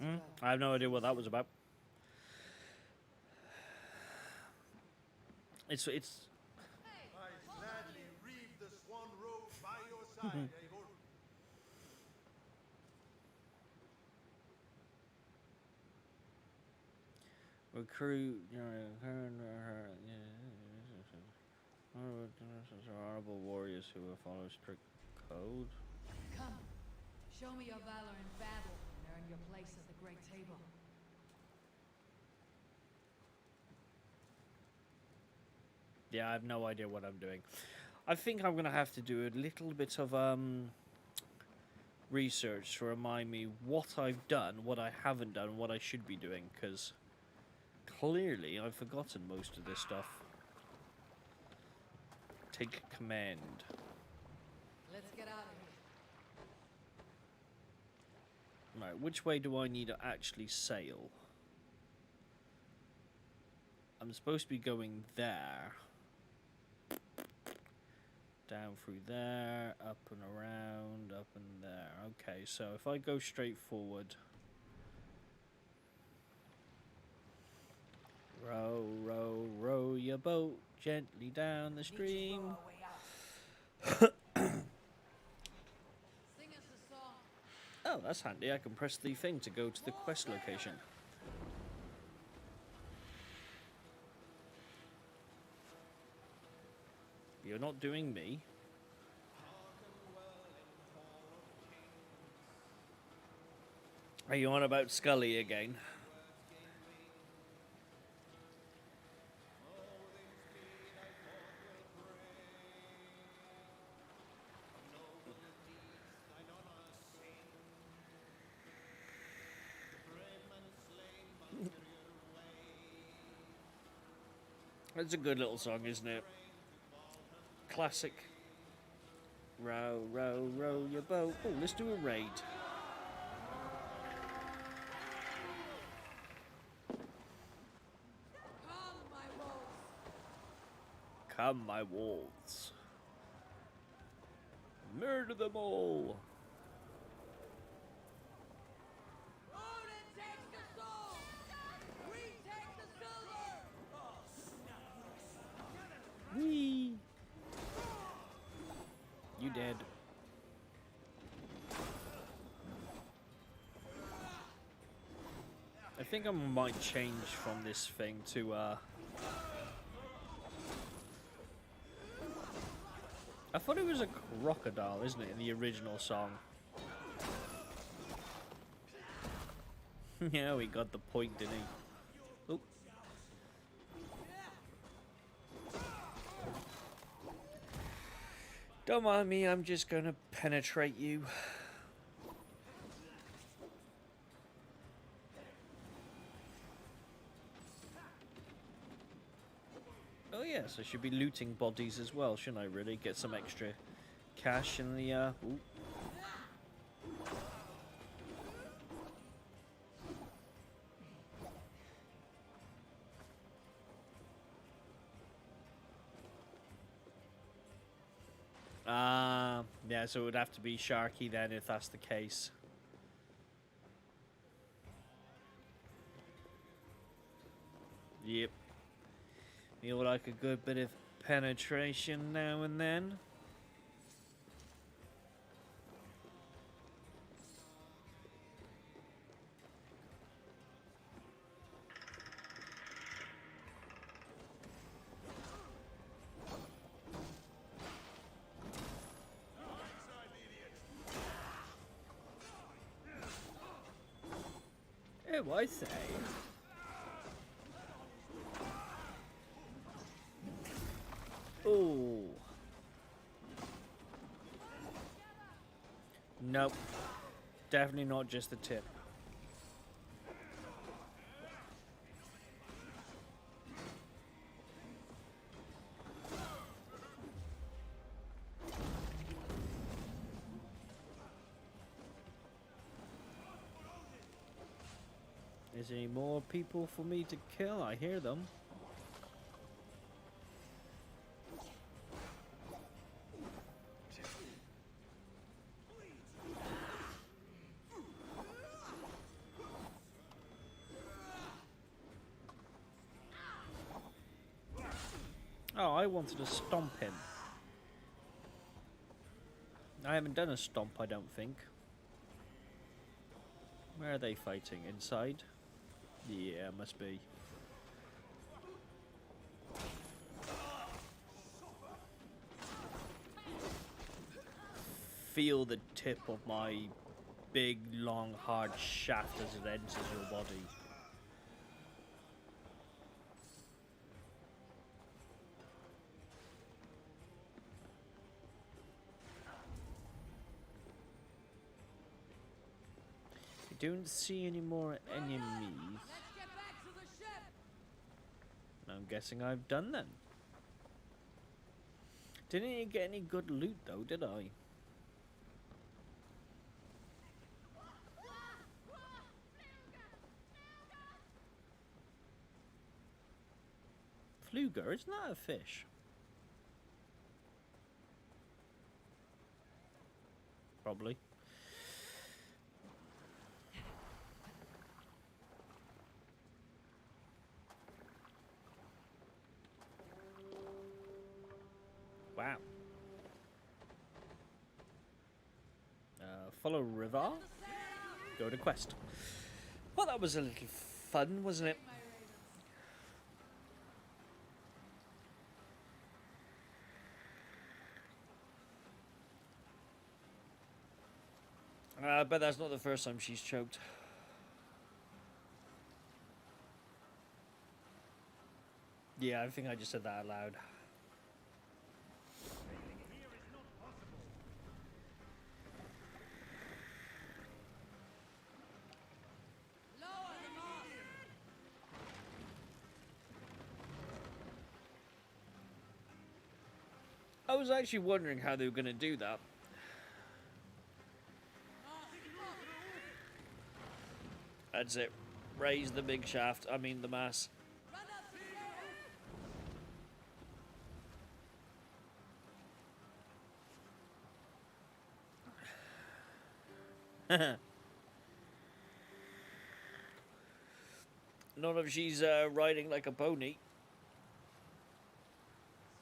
I have to go. I have no idea what that was about. It's I gladly read the swan robe by your side, Eivor. Recruit. Honorable warriors who will follow strict code. Come, show me your valor in battle and earn your place at the great table. Yeah, I have no idea what I'm doing. I think I'm gonna have to do a little bit of research to remind me what I've done, what I haven't done, what I should be doing, because clearly I've forgotten most of this stuff. Take command. Let's get out of here. Right, which way do I need to actually sail? I'm supposed to be going there. Down through there, up and around, up and there. Okay, so if I go straight forward. Row, row, row your boat gently down the stream. Sing us a song. Oh, that's handy. I can press the thing to go to the quest location. You're not doing me. Are you on about Scully again? It's a good little song, isn't it? Classic. Row, row, row your boat. Oh, let's do a raid. Come, my wolves. Come, my wolves. Murder them all. Odin takes the soul. We take the silver. Whee! You dead. I think I might change from this thing to I thought it was a crocodile, isn't it, in the original song? Yeah, we got the point, didn't he? Oh. Don't mind me, I'm just gonna penetrate you. Oh yes, I should be looting bodies as well, shouldn't I really? Get some extra cash in the, ooh. Yeah, so it would have to be Sharky then if that's the case. Yep. Feel like a good bit of penetration now and then. Oh, I say. Oh. Nope. Definitely not just the tip. Is there any more people for me to kill? I hear them. Oh, I wanted to stomp him. I haven't done a stomp, I don't think. Where are they fighting? Inside? Yeah, must be. feel the tip of my big, long, hard shaft as it enters your body. I don't see any more enemies. Let's get back to the ship. I'm guessing I've done then. Didn't you get any good loot though, did I? Fluger, isn't that a fish? Probably. Wow. Follow river. Go to quest. Well, that was a little fun, wasn't it? But that's not the first time she's choked. Yeah, I think I just said that out loud. Lower the mast. I was actually wondering how they were going to do that. That's it. Raise the big shaft. I mean the mass. Run up the rail. Not if she's riding like a pony.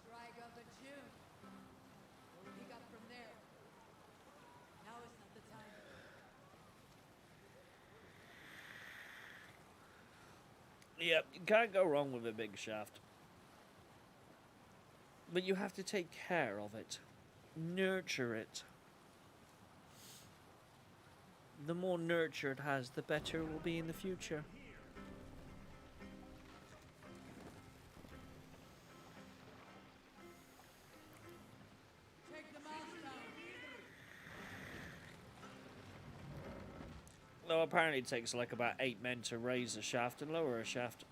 Strike up a tune. We'll pick up from there. Now is not the time. Yep, you can't go wrong with a big shaft. But you have to take care of it. Nurture it. The more nurture it has, the better it will be in the future. Take the mast down. Though apparently it takes like about 8 men to raise a shaft and lower a shaft.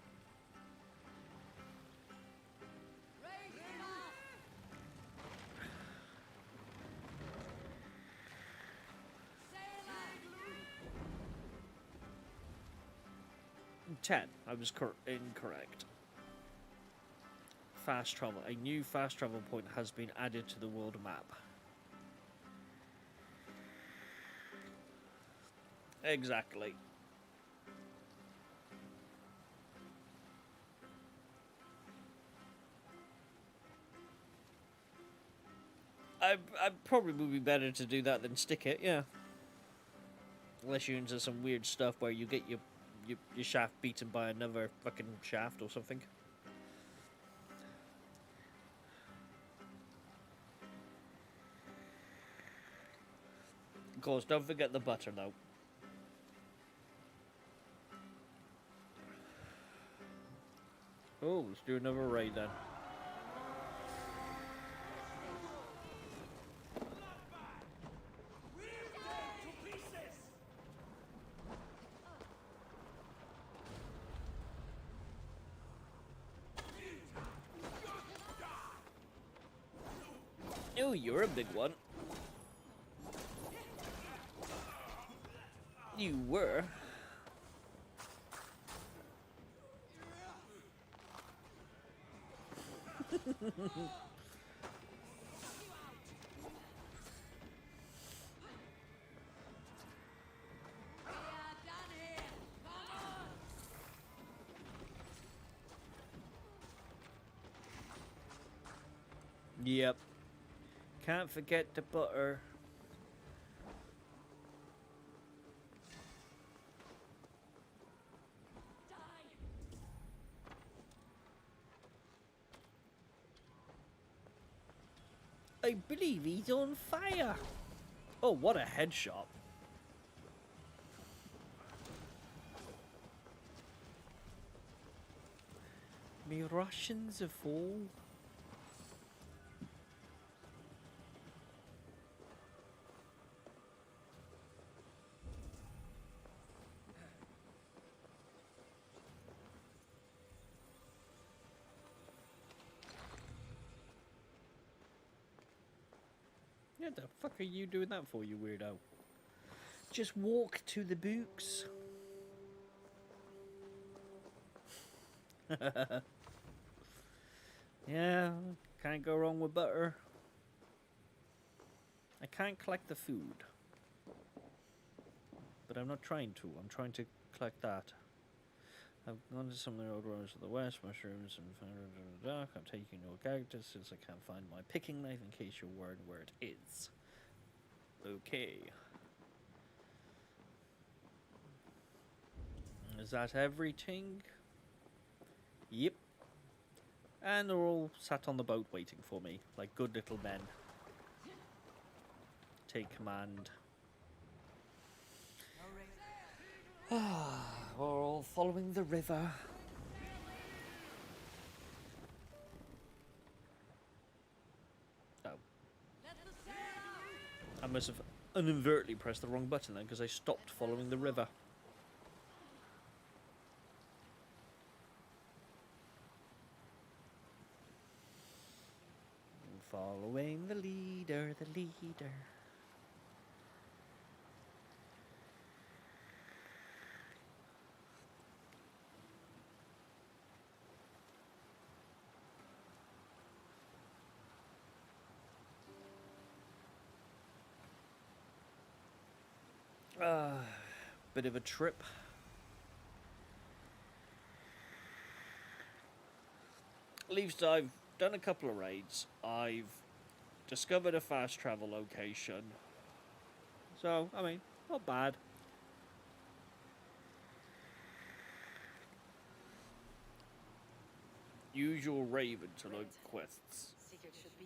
Raise the mast. 10. I was incorrect. Fast travel. A new fast travel point has been added to the world map. Exactly. I probably would be better to do that than stick it, yeah. Unless you're into some weird stuff where you get your shaft beaten by another fucking shaft or something. Of course, don't forget the butter though. Oh, let's do another raid then. Oh, you're a big one. You were. We are done here. Come on. Yep. Can't forget the butter. I believe he's on fire. Oh, what a headshot. Me Russians are full. Yeah, the fuck are you doing that for, you weirdo? Just walk to the books. Yeah, can't go wrong with butter. I can't collect the food. But I'm not trying to. I'm trying to collect that. I've gone to some of the old roads to the west, mushrooms and dark. I'm taking no characters since I can't find my picking knife in case you're worried where it is. Okay. Is that everything? Yep. And they're all sat on the boat waiting for me, like good little men. Take command. No race. We're all following the river. Oh. I must have inadvertently pressed the wrong button then because I stopped following the river. Following the leader, the leader. Bit of a trip. At least I've done a couple of raids. I've discovered a fast travel location. So, I mean, not bad. Use your raven to load quests. Secret should be.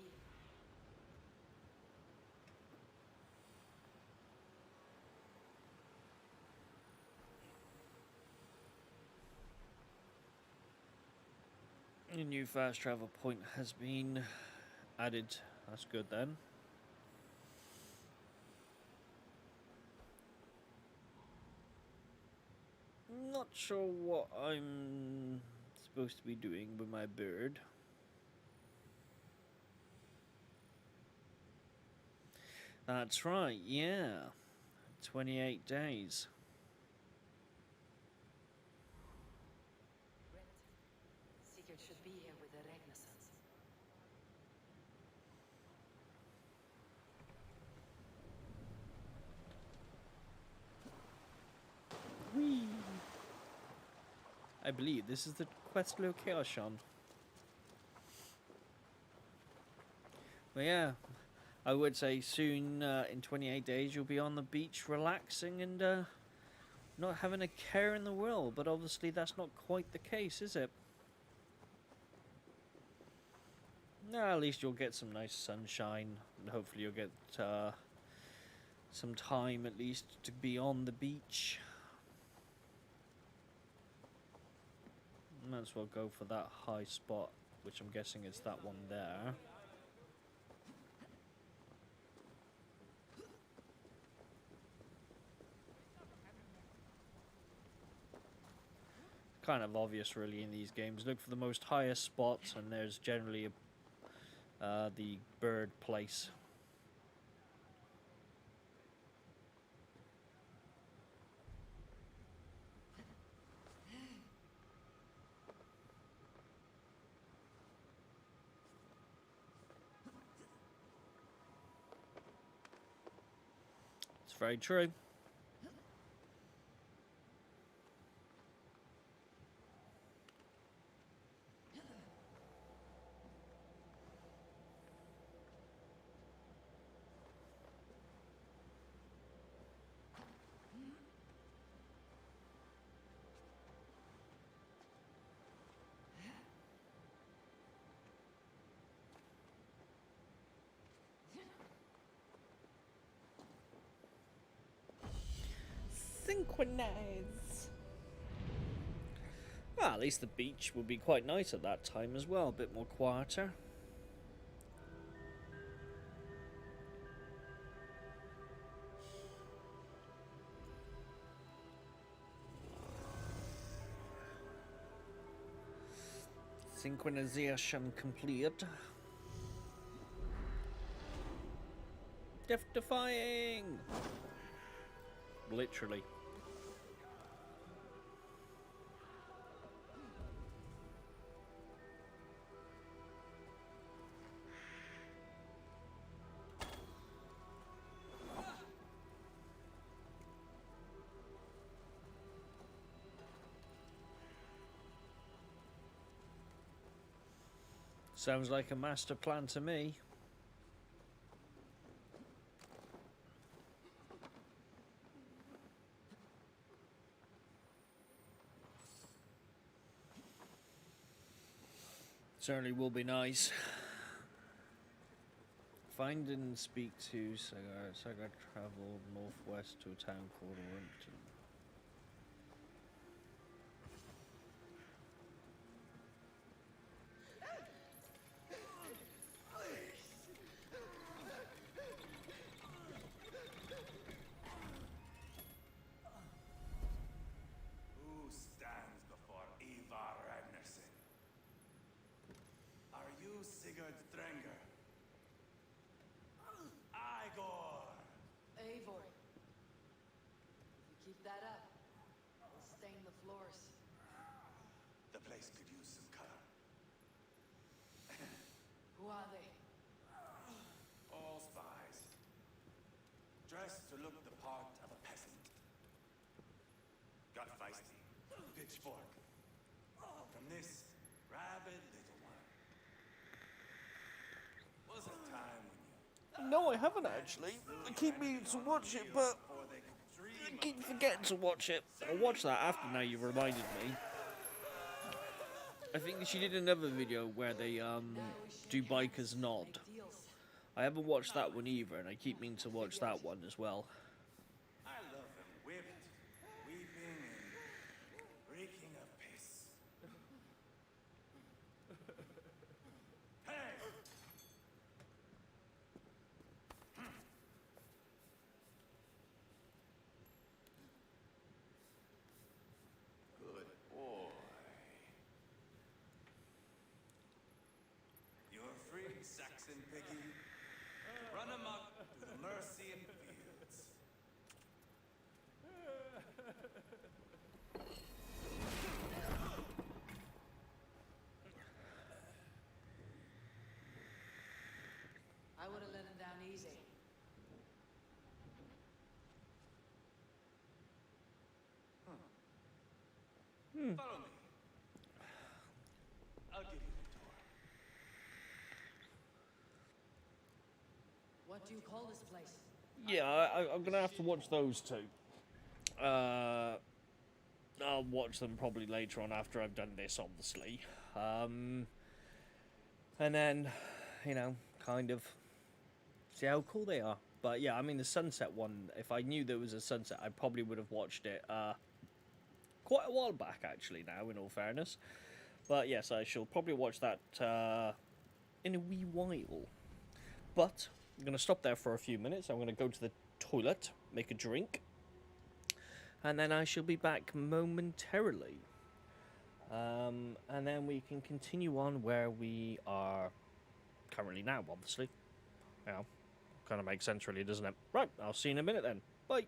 A new fast travel point has been added. That's good then. Not sure what I'm supposed to be doing with my bird. That's right, yeah. 28 days. Red. Secret should be here with the Renaissance. Whee! I believe this is the quest location. But yeah, I would say soon, in 28 days, you'll be on the beach relaxing and not having a care in the world. But obviously, that's not quite the case, is it? No, at least you'll get some nice sunshine, and hopefully you'll get some time at least to be on the beach. Might as well go for that high spot, which I'm guessing is that one there. Kind of obvious really in these games. Look for the most highest spots and there's generally the bird place. It's very true. synchronize. Well, at least the beach would be quite nice at that time as well, a bit more quieter. Synchronization complete. Death defying! Literally. Sounds like a master plan to me. Certainly will be nice. Find and speak to Sagar. Sagar traveled northwest to a town called Orimpton. Who stands before Ivar Ragnarsson? Are you Sigurd Drenger? Igor! Eivor. If you keep that up, we'll stain the floors. The place could use some color. Who are they? All spies. Dressed to look the part of a peasant. Got feisty. Pitchfork. From this rabid little one. Was a time when you No, I haven't actually. I keep meaning to watch it, but before they could I dream keep forgetting to watch it. I'll watch that after now you reminded me. I think she did another video where they do Biker's Nod. Deals. I haven't watched that one either, and I keep meaning to watch that one as well. I love him whipped, weeping, and reeking of piss. Hey! Good boy. You're free, Saxon piggy. Run amok to the Mercian fields. I would have let him down easy. Follow me. I'll give you the tour. What do you call this place? Yeah, I'm gonna have to watch those two. I'll watch them probably later on after I've done this, obviously. And then, you know, kind of see how cool they are. But yeah, I mean the sunset one. If I knew there was a sunset, I probably would have watched it quite a while back, actually. Now, in all fairness, but yes, I shall probably watch that in a wee while. But I'm going to stop there for a few minutes. I'm going to go to the toilet, make a drink, and then I shall be back momentarily. And then we can continue on where we are currently now, obviously. You know, kind of makes sense, really, doesn't it? Right, I'll see you in a minute then. Bye.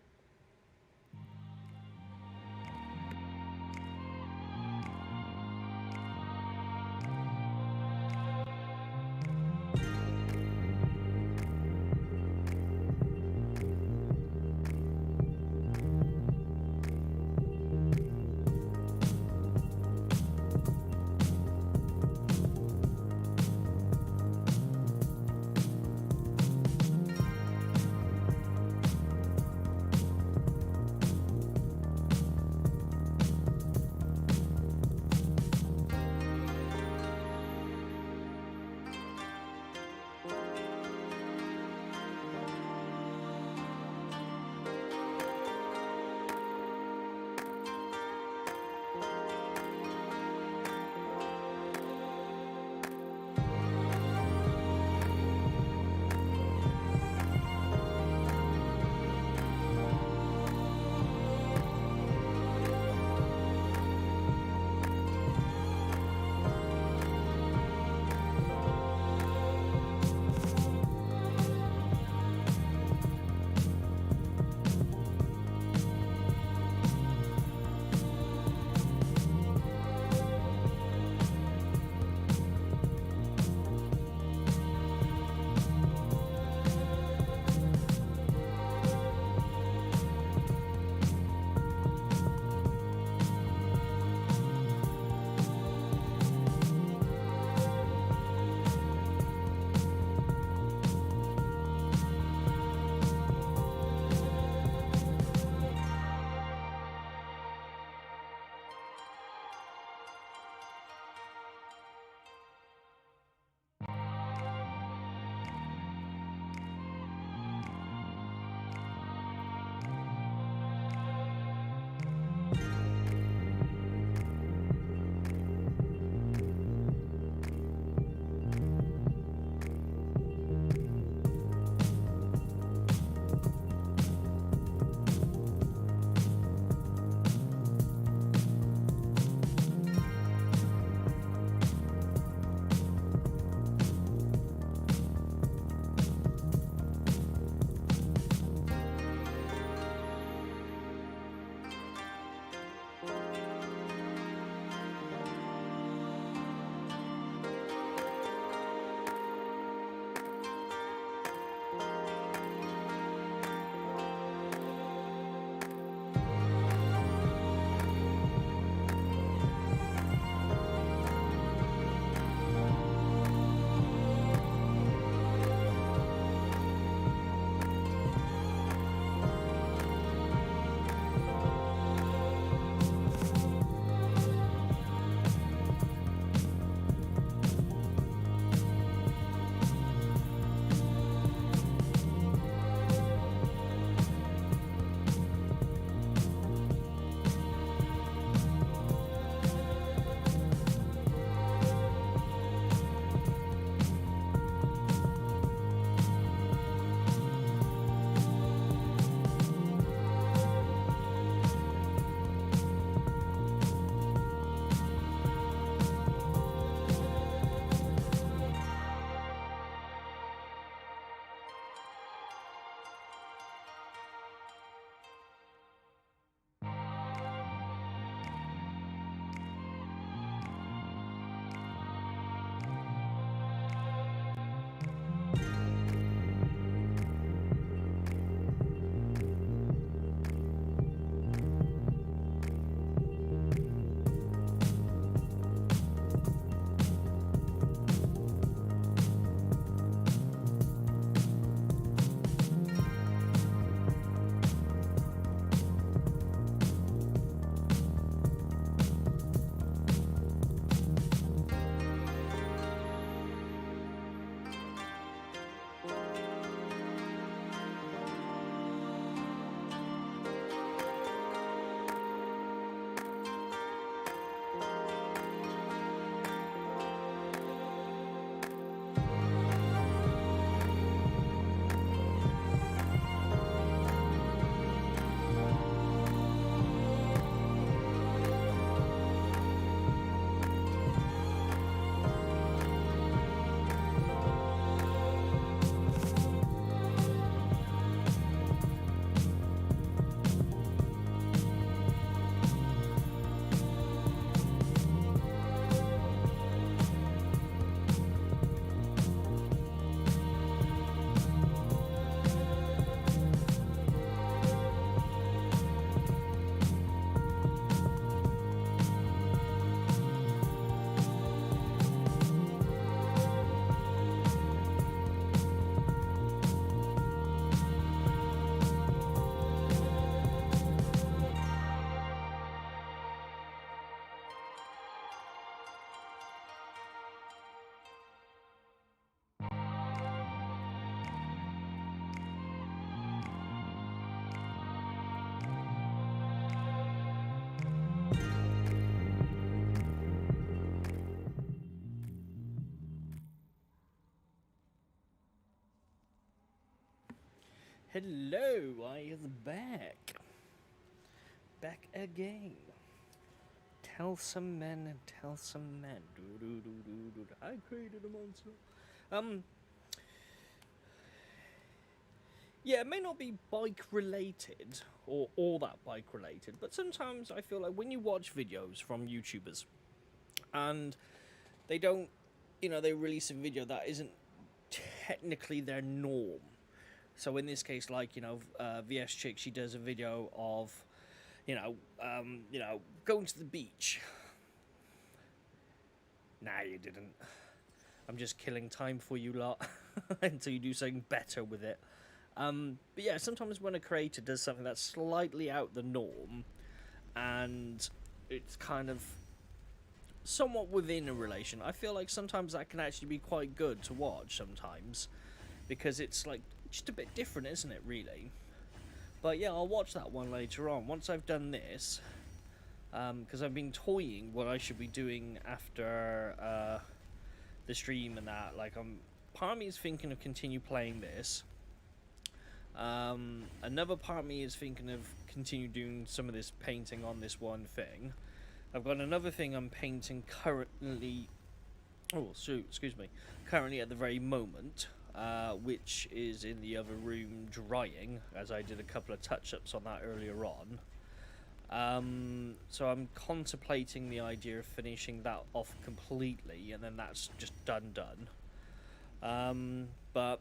Hello, I is back. Back again. Tell some men and tell some men. I created a monster. Yeah, it may not be bike related or all that bike related, but sometimes I feel like when you watch videos from YouTubers and they don't, they release a video that isn't technically their norm. So in this case, like, VS Chick, she does a video of, going to the beach. Nah, you didn't. I'm just killing time for you lot until you do something better with it. But yeah, sometimes when a creator does something that's slightly out the norm, and it's kind of somewhat within a relation, I feel like sometimes that can actually be quite good to watch sometimes, because it's like just a bit different, isn't it, really? But yeah, I'll watch that one later on once I've done this, because I've been toying what I should be doing after the stream and that. Like, part of me is thinking of continue playing this. Another part of me is thinking of continue doing some of this painting on this one thing. I've got another thing I'm painting currently. Oh, excuse me. Currently at the very moment, which is in the other room drying, as I did a couple of touch-ups on that earlier on. So I'm contemplating the idea of finishing that off completely, and then that's just done. But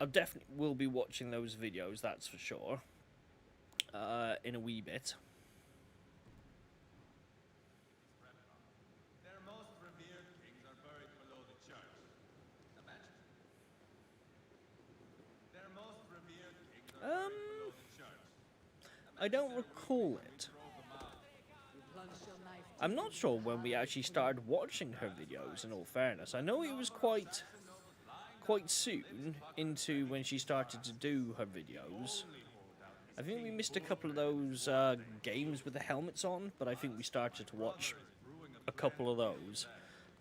I definitely will be watching those videos, that's for sure, in a wee bit. Their most revered kings are buried below the church. Imagine. Their most revered kings are buried below the church. I don't recall it. I'm not sure when we actually started watching her videos, in all fairness. I know it was quite soon into when she started to do her videos. I think we missed a couple of those games with the helmets on, but I think we started to watch a couple of those.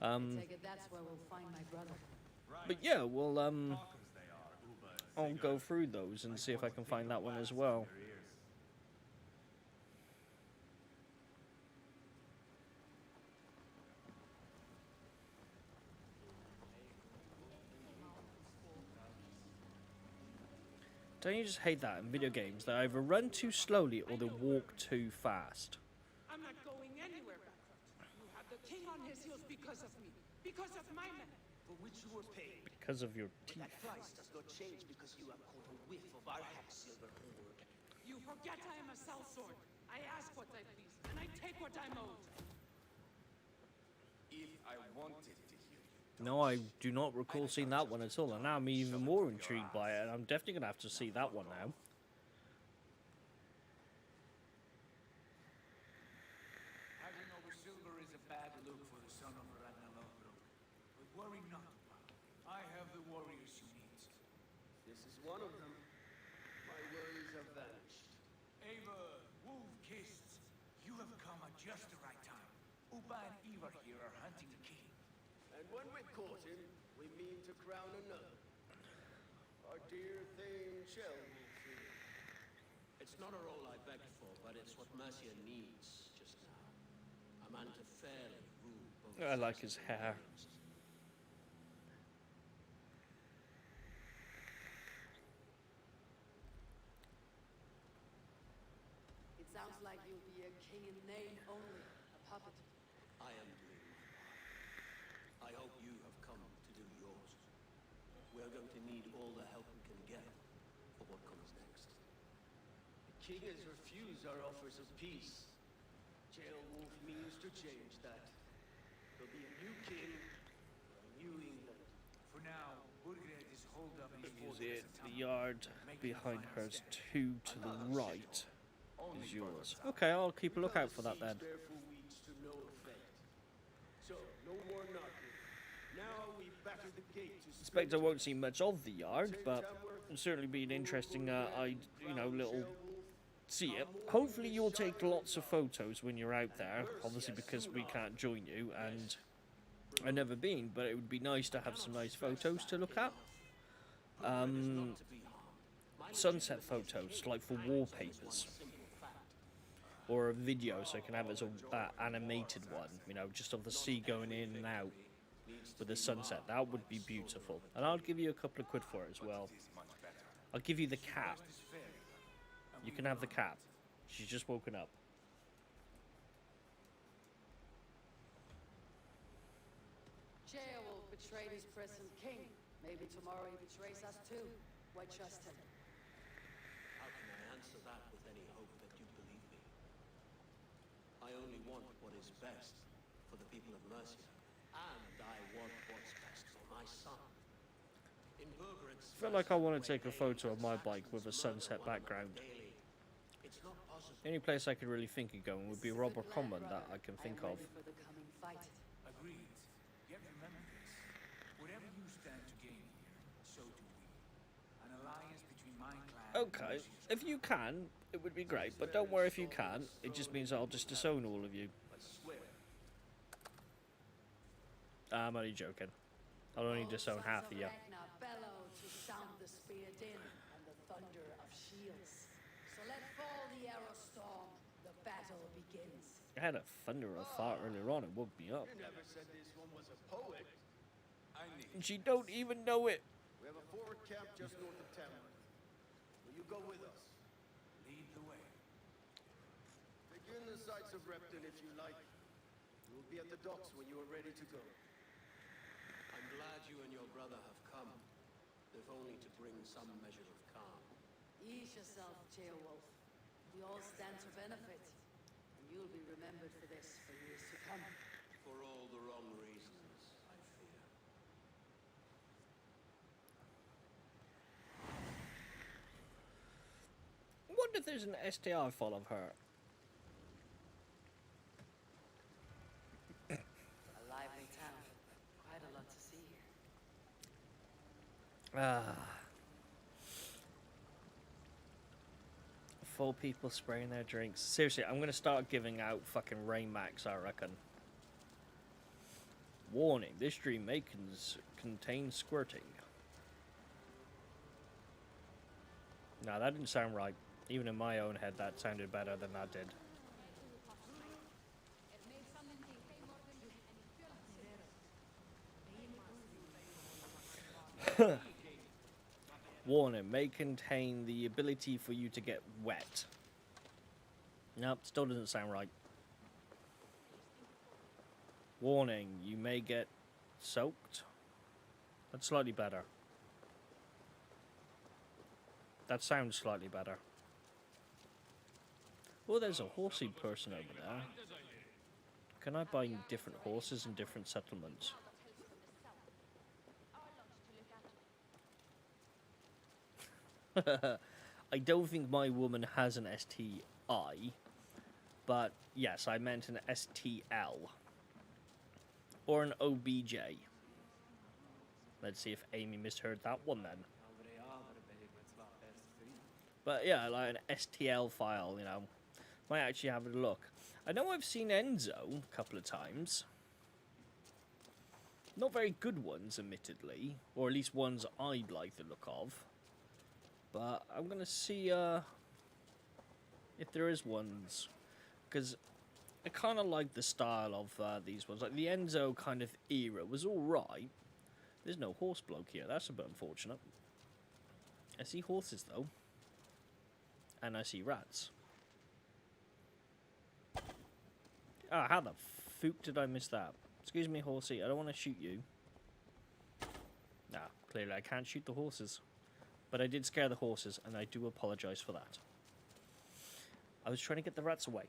Take it that's where we'll find my brother. But yeah, I'll go through those and see if I can find that one as well. Don't you just hate that in video games? They either run too slowly or they walk too fast. I'm not going anywhere backward. You have the king on his heels because of me. Because of my men. For which you were paid. Because of your teeth. That price does not change because you have caught a whiff of our half-silver hoard. You forget I am a sellsword. I ask what I please, and I take what I'm owed. If I wanted to hear you. No, I do not recall seeing that one at all, and now I'm even more intrigued by it, and I'm definitely going to have to see that one now. Handing over silver is a bad look for the son of Ragnarok. But worry not. I have the warriors you need. This is one of them. My worries have vanished. Eivor, wolf-kissed, you have come at just the right time. Upa and Ivar here are hunting the king. And when we've caught him, we mean to crown another. Our dear Thane shall rule free. It's not a role I begged for, but it's what Mercia needs just now. A man to fairly rule both I like sides his of the hair. alliance. It sounds like you'll be a king in name only, a puppet. I am doing my part. I hope you have come to do yours. We're going to need all the help we can get for what comes next. The king has refused our offers of peace. Jailwolf means to change that. There'll be a new king, a new England. For now, Burgred is holed up in his Is fortress it at the Town. yard Making behind the her final stand. two to the right is yours? Okay, I'll keep a lookout for that then. Siege there for weeks to no effect. So, no more knocking. Now we batter the gate to Expect I won't see much of the yard, but it'll certainly be an interesting, little see it. Hopefully you'll take lots of photos when you're out there, obviously because we can't join you, and I've never been, but it would be nice to have some nice photos to look at. Not to be harmed. My sunset photos, like for wallpapers, or a video, so I can have it as a animated one, you know, just of the sea going in and out with the sunset. That would be beautiful, and I'll give you a couple of quid for it as well. I'll give you the cap. You can have the cap. She's just woken up. Beowulf betrayed his present king. Maybe tomorrow he betrays us too. Why trust him? How can I answer that with any hope that you believe me? I only want what is best for the people of Mercia, and I want what's best for my son. In Berberit's I feel like I want to take a photo of my bike with a sunset background. it's not possible. The only place I could really think of going would be Robert Common that I can think of. Ready for the coming fight. Agreed. Yet remember this. Whatever you stand to gain here, so do we. An alliance between my clan Okay, if you can, it would be great, but don't worry if you can't. It just means I'll just disown all of you. I'm only joking. I'll only disown half of you. Ragnar bellow to sound the spear din and the thunder of shields. So let fall the arrow storm. The battle begins. I had a thunder of fart earlier on, it woke me up. You never said this one was a poet. I need. And she don't even know it. We have a forward camp just north of Tamworth. Will you go with us? lead the way. Begin the sights of Repton if you like. We will be at the docks when you are ready to go. I'm glad you and your brother have come, if only to bring some measure of calm. Ease yourself, Beowulf. We all stand to benefit. And you'll be remembered for this for years to come. For all the wrong reasons, I fear. I wonder if there's an STI file of her. A lively town. Quite a lot to see here. Full people spraying their drinks. Seriously, I'm gonna start giving out fucking Rain Max, I reckon. Warning, this stream may contain squirting. No, that didn't sound right. Even in my own head, that sounded better than that did. Warning, may contain the ability for you to get wet. Nope, still doesn't sound right. Warning, you may get soaked. That's slightly better. That sounds slightly better. Oh, there's a horsey person over there. Can I buy different horses in different settlements? I don't think my woman has an STI, but yes, I meant an STL. Or an OBJ. Let's see if Amy misheard that one then. But yeah, like an STL file, you know. Might actually have a look. I know I've seen Enzo a couple of times. Not very good ones, admittedly. Or at least ones I'd like the look of. But I'm going to see if there is ones. Because I kind of like the style of these ones. Like the Enzo kind of era was alright. There's no horse bloke here. That's a bit unfortunate. I see horses though. And I see rats. Ah, how the fuck did I miss that? Excuse me, horsey. I don't want to shoot you. Nah, clearly I can't shoot the horses. But I did scare the horses, and I do apologise for that. I was trying to get the rats away.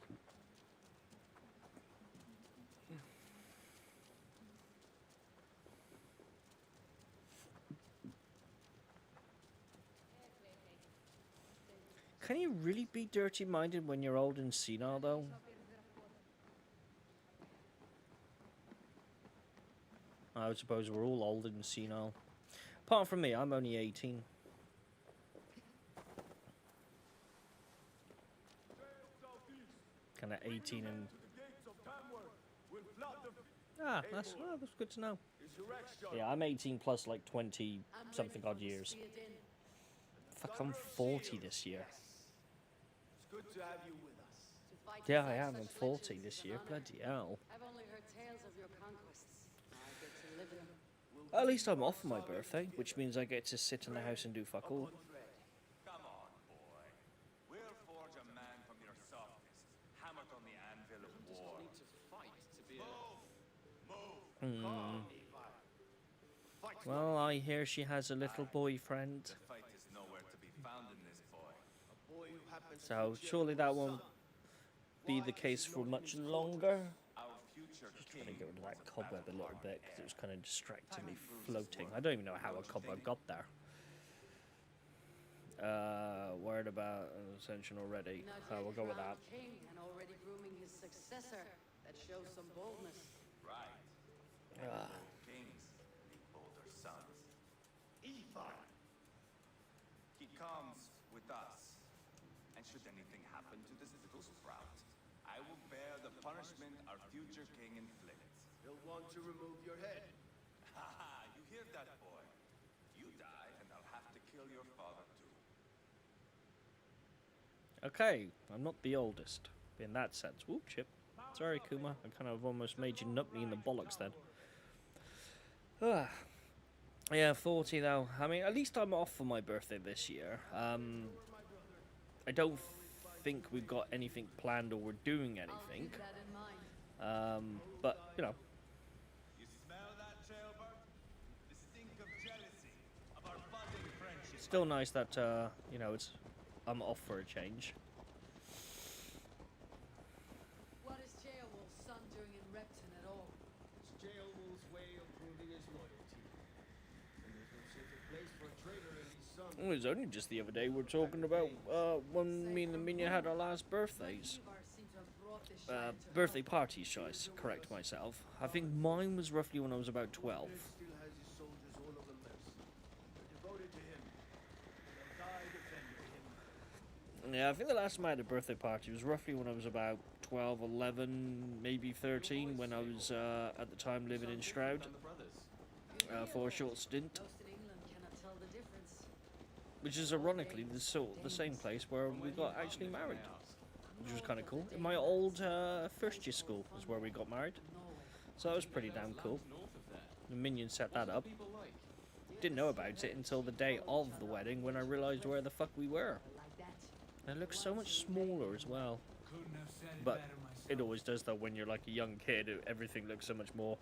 Can you really be dirty-minded when you're old and senile, though? I would suppose we're all old and senile. Apart from me, I'm only 18. Kind of 18 and... Ah, that's good to know. Yeah, I'm 18 plus like 20 something odd years. Fuck, I'm 40 this year. It's good to have you with us. To fight Yeah, I beside am. such I'm 40 legends this is an year. honor. Bloody hell. I've only heard tales of your conquests. I get to live in them. At least I'm off for my birthday, which means I get to sit in the house and do fuck all. Come on, boy. We'll forge a man from your softness, hammered on the anvil of war. Need to fight to be a... Well, I hear she has a little boyfriend, The fight is nowhere to be found in this boy. boy who happens to so be surely that General won't be the case for much longer. Our future Trying to king get rid of that was a cobweb a little battle-worn bit because it heir. was kind of distracting me Time improves floating. his I don't even know how a cobweb got there. Worried about ascension already. Not We'll yet go with that. crowned king and already grooming his successor. That shows some boldness. Right. Ah. Kings need bolder sons. Ethan. He comes with us. And should anything happen to this little sprout, I will bear the punishment our future king inflicts. He'll want to remove your head. Ha ha, you hear that, boy? You die, and I'll have to kill your father too. Okay, I'm not the oldest in that sense. Whoop, chip. Sorry, Kuma. I kind of almost made you nut me in the bollocks then. Ah. Yeah, 40 though. I mean, at least I'm off for my birthday this year. I don't think we've got anything planned or we're doing I'll anything. keep that in mind. But, you know, You smell that, jailbird? The stink of jealousy, of our budding friendship. still nice that, you know, I'm off for a change. What is Ceolwulf's son doing in Repton at all? It's Jailwolf's way of proving his loyalty. And there's no safer place for a traitor in these suns. It was only just the other day we were talking about when me and the Minya had our last birthdays. Ivar seems to have brought this shire to Birthday parties, shall I correct myself. I think mine was roughly when I was about 12. Still has his soldiers all over Mercy. They're devoted to him. And they'll die defending him. Yeah, I think the last time I had a birthday party was roughly when I was about 12, 11, maybe 13, when I was at the time living in Stroud for a short stint. Most in England cannot tell the difference. Which is ironically the same place where we got actually married, which was kind of cool. In my old first year school was where we got married, so that was pretty damn cool. The minion set that up. Didn't know about it until the day of the wedding when I realised where the fuck we were. Like that. And it looks so much smaller as well. But it always does though when you're like a young kid. Everything looks so much more,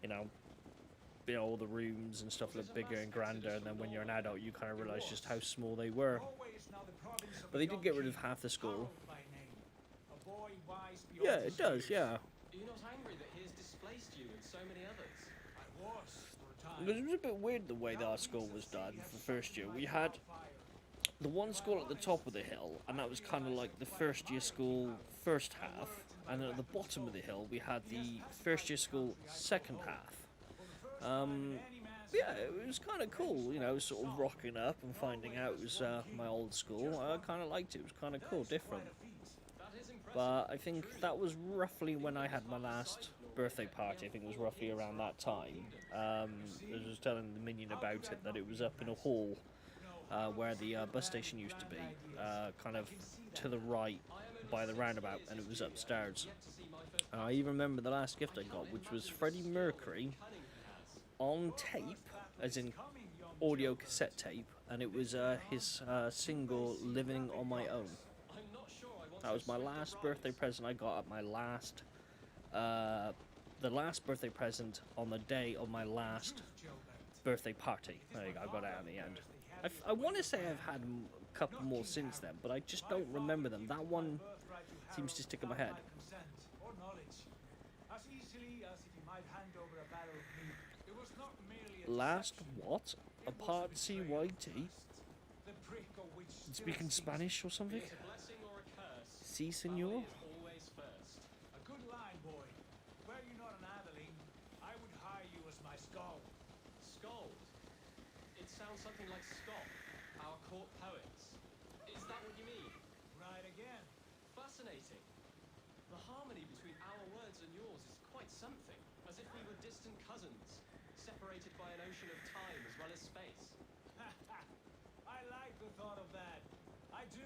you know, all the rooms and stuff look bigger and grander, and then when you're an adult you kind of realise just how small they were. But they did get rid of half the school. Yeah, it does, yeah. Are you not angry that he has displaced you and so many others? It was a bit weird the way that our school was done for first year. We had the one school at the top of the hill, and that was kind of like the first year school first half, and then at the bottom of the hill we had the first year school second half. Yeah, it was kind of cool, you know, sort of rocking up and finding out it was my old school. I kind of liked it. It was kind of cool, different. But I think that was roughly when I had my last birthday party. I think it was roughly around that time. I was telling the minion about it, that it was up in a hall where the bus station used to be, kind of to the right by the roundabout, and it was upstairs. I even remember the last gift I got, which was Freddie Mercury on tape, as in audio cassette tape, and it was his single "Living on My Own." That was my last birthday present I got at my last, the last birthday present on the day of my last birthday party. There you go, I got it at the end. I want to say I've had a couple more since then, but I just don't remember them. That one seems to stick in my head. Last what? A part CYT? Speaking Spanish or something? Si, senor? A good line, boy. Were you not an Adeline, I would hire you as my skald. Scold? It sounds something like Scott, our court poets. Is that what you mean? Right again. Fascinating. The harmony between our words and yours is quite something, as if we were distant cousins, separated by an ocean of time as well as space. I like the thought of do?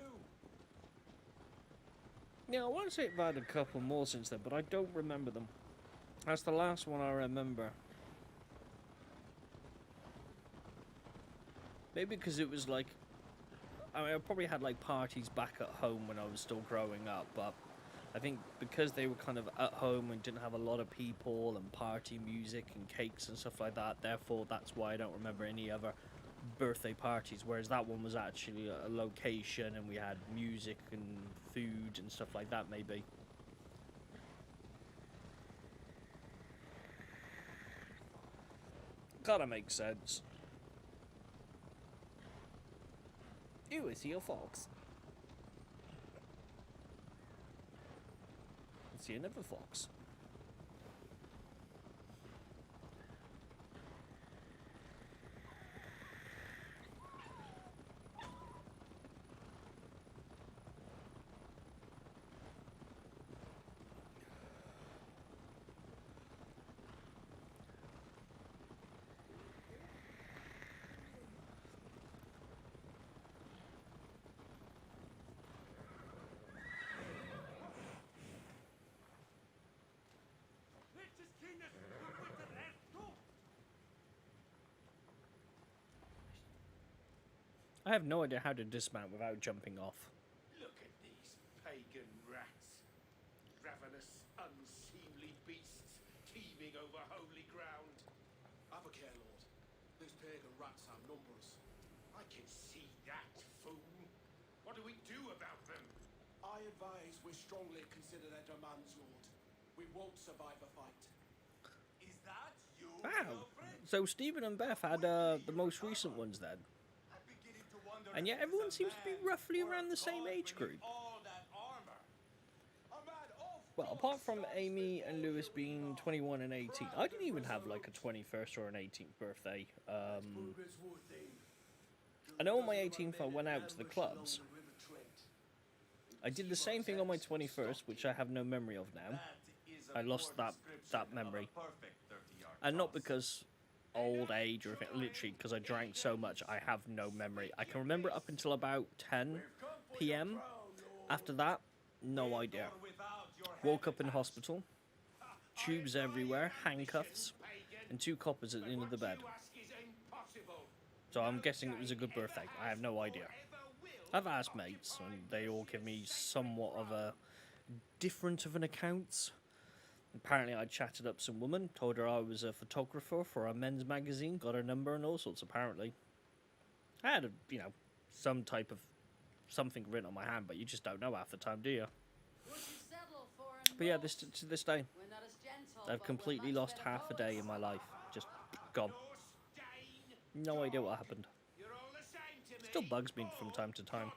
Yeah, I want to say I've had a couple more since then, but I don't remember them. That's the last one I remember. Maybe because it was like, I mean, I probably had like parties back at home when I was still growing up, but I think because they were kind of at home and didn't have a lot of people and party music and cakes and stuff like that, therefore that's why I don't remember any other birthday parties, whereas that one was actually a location and we had music and food and stuff like that, maybe. Gotta make sense. Ew, I see a fox. I see another fox. I have no idea how to dismount without jumping off. Look at these pagan rats. Ravenous, unseemly beasts teeming over holy ground. Have a care, Lord. These pagan rats are numerous. I can see that, fool. What do we do about them? I advise we strongly consider their demands, Lord. We won't survive a fight. Is that you, Wow. girlfriend? So Stephen and Beth had the most recent ones then. I'm beginning to wonder And yet if everyone it's a seems to be man roughly or a around the same god age beneath group. all that armor. A man of Well, God apart from stands Amy before and Lewis you, being Lord. 21 and 18, I didn't even have like a Resolute. 21st or an 18th birthday. Burgers would they. I know on my Doesn't 18th I men went in out to the ambush along clubs. the River Trent. I did the same thing on my 21st, which I have no memory of now. That is a I lost poor that description memory. of a perfect 30-yard And not toss. because old age or anything, literally because I drank so much, I have no memory. I can remember up until about 10 p.m. After that, no idea. Woke up in hospital, tubes everywhere, handcuffs, and 2 coppers at the end of the bed. You ask is impossible. So I'm guessing it was a good birthday. I have no idea. I've asked mates, and they all give me somewhat of a different of an account. Apparently, I chatted up some woman, told her I was a photographer for a men's magazine, got her number and all sorts. Apparently, I had some type of something written on my hand, but you just don't know half the time, do you? Would you settle for an But yeah, roast? to this day, We're not as gentle, I've but we're completely much lost better half a day in my poets. life. Just gone. No idea what happened. You're all the same to me. Still bugs me from time to time.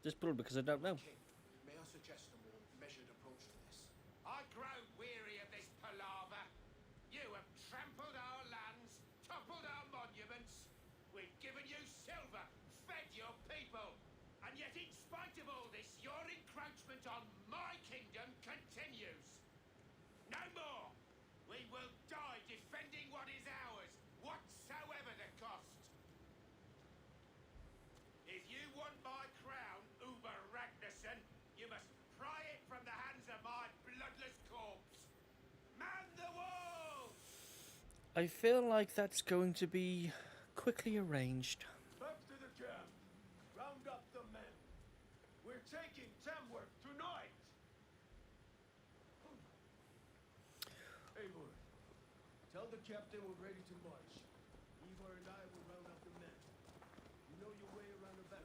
Just probably because I don't know. King, may I suggest a more measured approach to this? I grow weary of this palaver. You have trampled our lands, toppled our monuments. We've given you silver, fed your people. And yet, in spite of all this, your encroachment on my kingdom continues. No more! We will die defending what is ours, whatsoever the cost. If you want my crown, Uber Ragnarsson, you must pry it from the hands of my bloodless corpse. Man the walls! I feel like that's going to be quickly arranged. Back to the camp. Round up the men. We're taking Tamworth tonight. Eivor, tell the captain we're ready to march. Eivor and I will round up the men. You know your way around the back.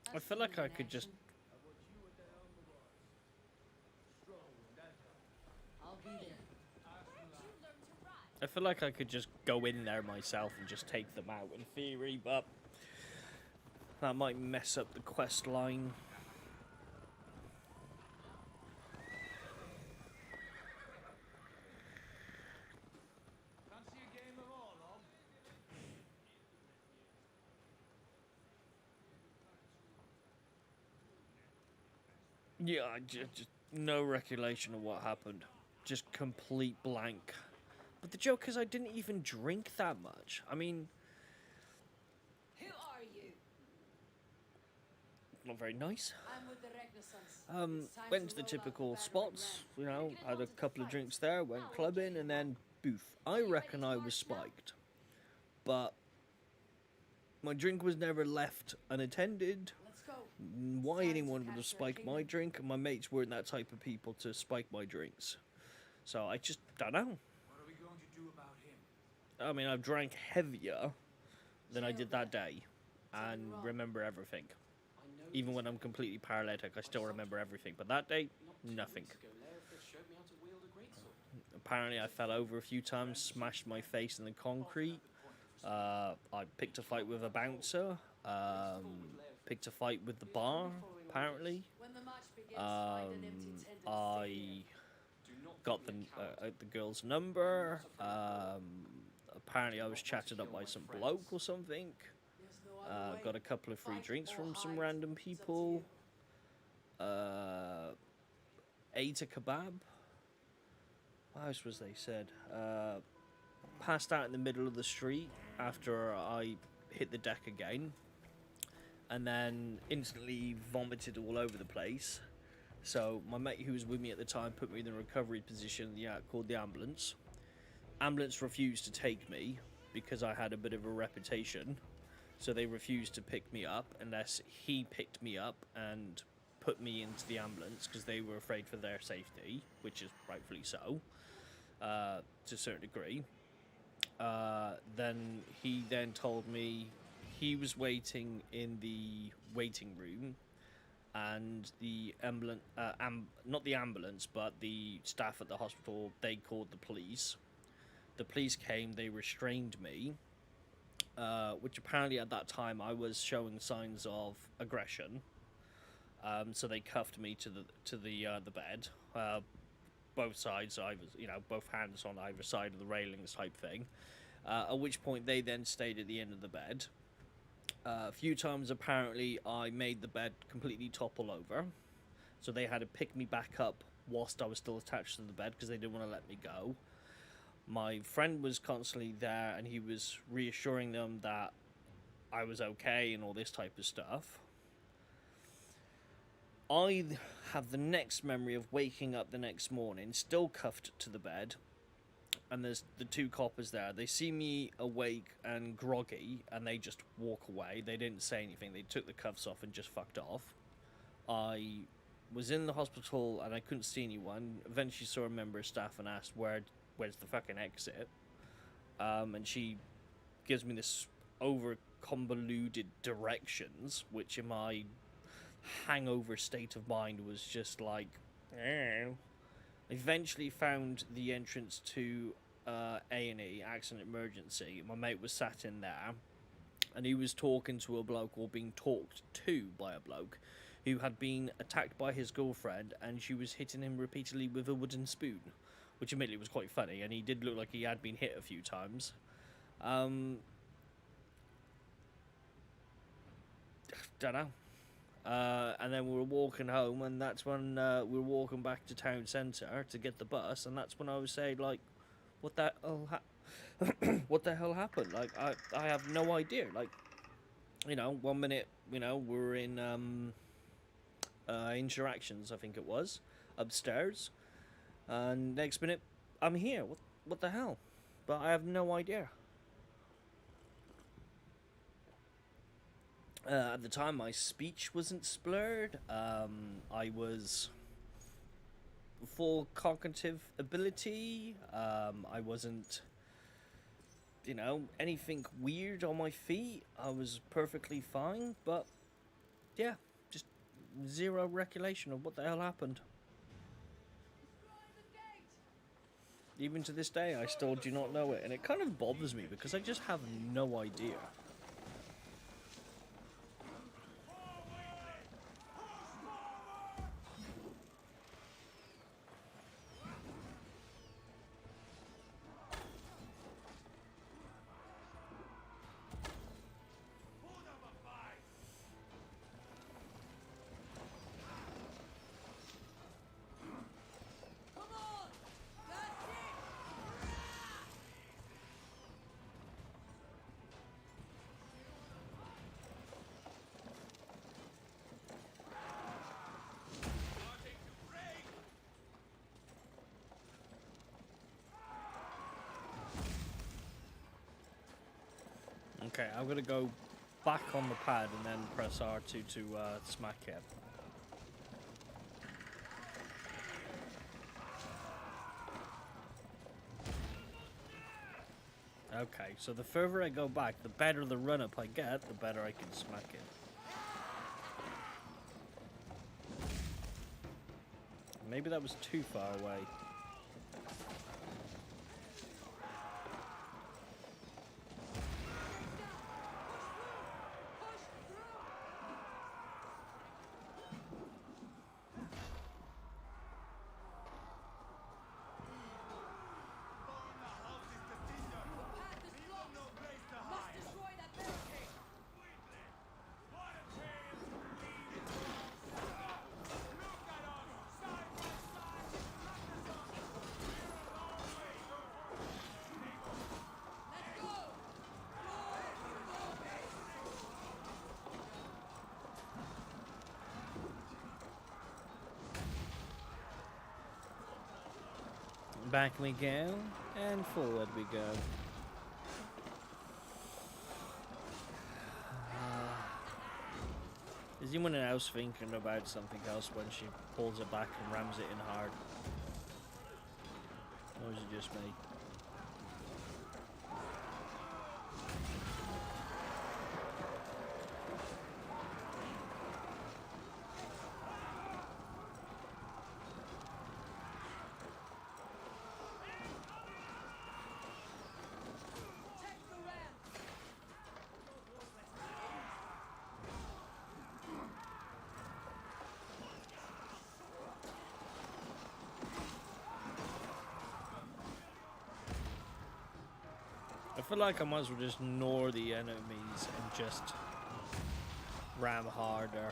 I feel like I could just. I want you at the helm of ours. Strong and agile. I'll be there. I feel like I could just go in there myself and just take them out in theory, but that might mess up the quest line. Fancy a game of all, Rob? Yeah, just no recollection of what happened. Just complete blank. But the joke is I didn't even drink that much. I mean, Who are you? not very nice. I'm with the Renaissance. It's time Went to to the roll out typical the battering spots, ram. you know, Making it had a onto the couple of fight. drinks there, went Now, clubbing, and then boof. I reckon I was spiked. But my drink was never left unattended. Let's go. Why anyone would have spiked my drink, and my mates weren't that type of people to spike my drinks. So I just don't know. What are we going to do about him? I mean, I've drank heavier than I did that day, and remember everything. Even when I'm completely paralytic, I still remember everything. But that day, nothing. Apparently, I fell over a few times, smashed my face in the concrete. I picked a fight with a bouncer. Picked a fight with the bar, apparently. When the match begins, find an empty tent and I stay got the girl's number. Apparently, I was chatted up by some bloke or something. There's no other way. Got a couple of free Fight drinks or from some hide. random It's up to people. you. Ate a kebab. What else was they said? Passed out in the middle of the street after I hit the deck again. And then instantly vomited all over the place. So my mate who was with me at the time put me in the recovery position, called the ambulance. Ambulance refused to take me because I had a bit of a reputation. So they refused to pick me up unless he picked me up and put me into the ambulance because they were afraid for their safety, which is rightfully so, to a certain degree. Then he then told me he was waiting in the waiting room, and the ambulance, not the ambulance, but the staff at the hospital, they called the police. The police came, they restrained me, which apparently at that time I was showing signs of aggression. So they cuffed me to the bed, both sides, both hands on either side of the railings type thing. At which point they then stayed at the end of the bed. A few times apparently I made the bed completely topple over, so they had to pick me back up whilst I was still attached to the bed because they didn't want to let me go. My friend was constantly there and he was reassuring them that I was okay and all this type of stuff. I have the next memory of waking up the next morning, still cuffed to the bed, and there's the two coppers there. They see me awake and groggy, and they just walk away. They didn't say anything. They took the cuffs off and just fucked off. I was in the hospital, and I couldn't see anyone. Eventually saw a member of staff and asked, where's the fucking exit? And she gives me this over-convoluted directions, which in my hangover state of mind was just like, Eventually found the entrance to A&E, accident emergency. My mate was sat in there, and he was talking to a bloke, or being talked to by a bloke, who had been attacked by his girlfriend, and she was hitting him repeatedly with a wooden spoon, which admittedly was quite funny, and he did look like he had been hit a few times. Don't know. And then we were walking home, and that's when we were walking back to town centre to get the bus, and that's when I was saying, like, what the hell what the hell happened? Like, I have no idea. Like, 1 minute, we were in interactions, I think it was, upstairs, and next minute I'm here. What the hell? But I have no idea. At the time, my speech wasn't slurred. I was full cognitive ability. I wasn't, anything weird on my feet. I was perfectly fine, but yeah, just zero recollection of what the hell happened. Even to this day, I still do not know it, and it kind of bothers me because I just have no idea. Okay, I'm gonna go back on the pad and then press R2 to smack it. Okay, so the further I go back, the better the run-up I get, the better I can smack it. Maybe that was too far away. Back we go, and forward we go. Is anyone else thinking about something else when she pulls it back and rams it in hard? Or is it just me? I feel like I might as well just ignore the enemies and just ram harder.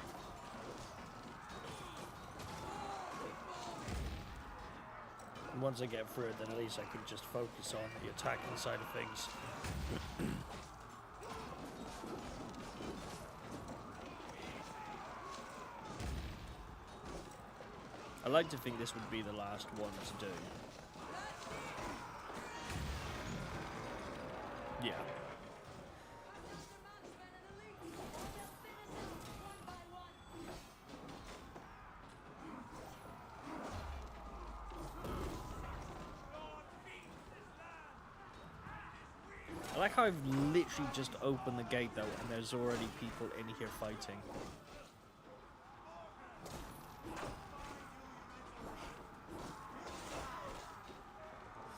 And once I get through it, then at least I can just focus on the attacking side of things. I like to think this would be the last one to do. Yeah. I like how I've literally just opened the gate though, and there's already people in here fighting.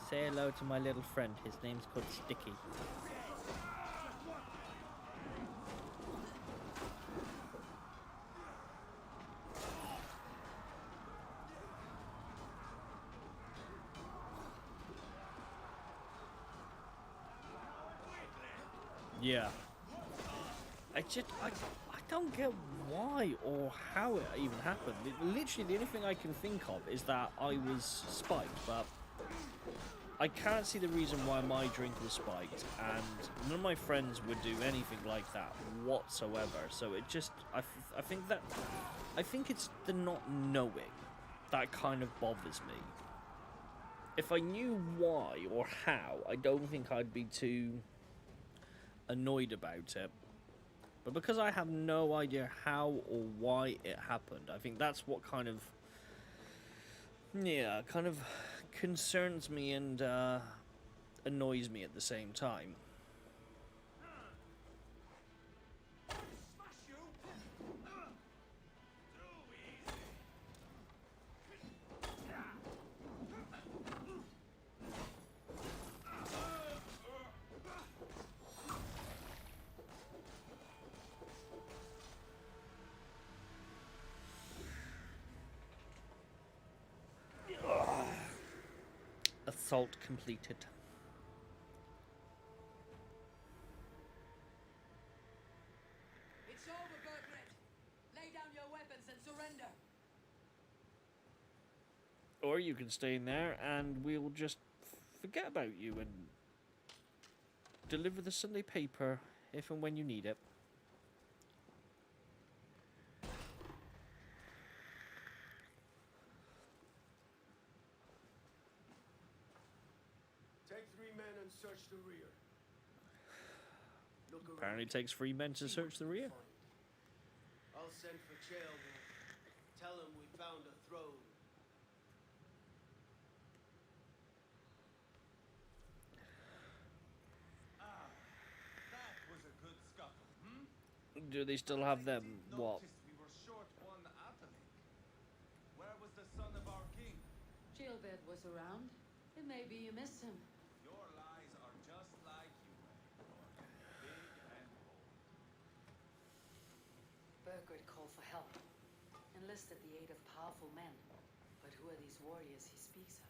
Say hello to my little friend. His name's called Sticky. Yeah. I don't get why or how it even happened. Literally, the only thing I can think of is that I was spiked, but I can't see the reason why my drink was spiked, and none of my friends would do anything like that whatsoever. So it just, I think it's the not knowing that kind of bothers me. If I knew why or how, I don't think I'd be too annoyed about it. But because I have no idea how or why it happened, I think that's what kind of concerns me and annoys me at the same time. Assault completed. It's over, Bergret. Lay down your weapons and surrender. Or you can stay in there and we'll just forget about you and deliver the Sunday paper if and when you need it. Take 3 men and search the rear. Look around. Apparently it takes 3 men to See search the what you rear. find. I'll send for Chaelwolf. Tell him we found a throne. Ah, that was a good scuffle, hmm? Do they still have them? What? Noticed we were short one athelink. Where was the son of our king? Gilbert was around. It may be you missed him. Your lies are just like you, Eivor. Big and bold. Burgred called for help. Enlisted the aid of powerful men. But who are these warriors he speaks of?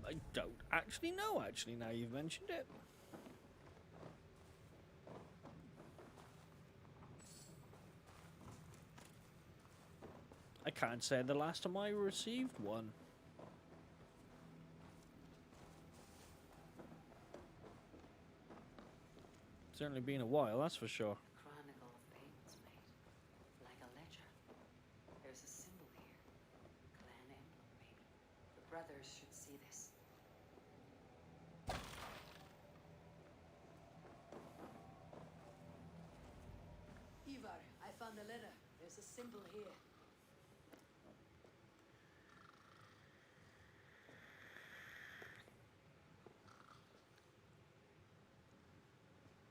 I don't actually know, actually, now you've mentioned it. I can't say the last time I received one. Certainly been a while, that's for sure. Chronicle of payments made. Like a ledger. There's a symbol here. Clan emblem, maybe. The brothers should see this. Ivar, I found a letter. There's a symbol here.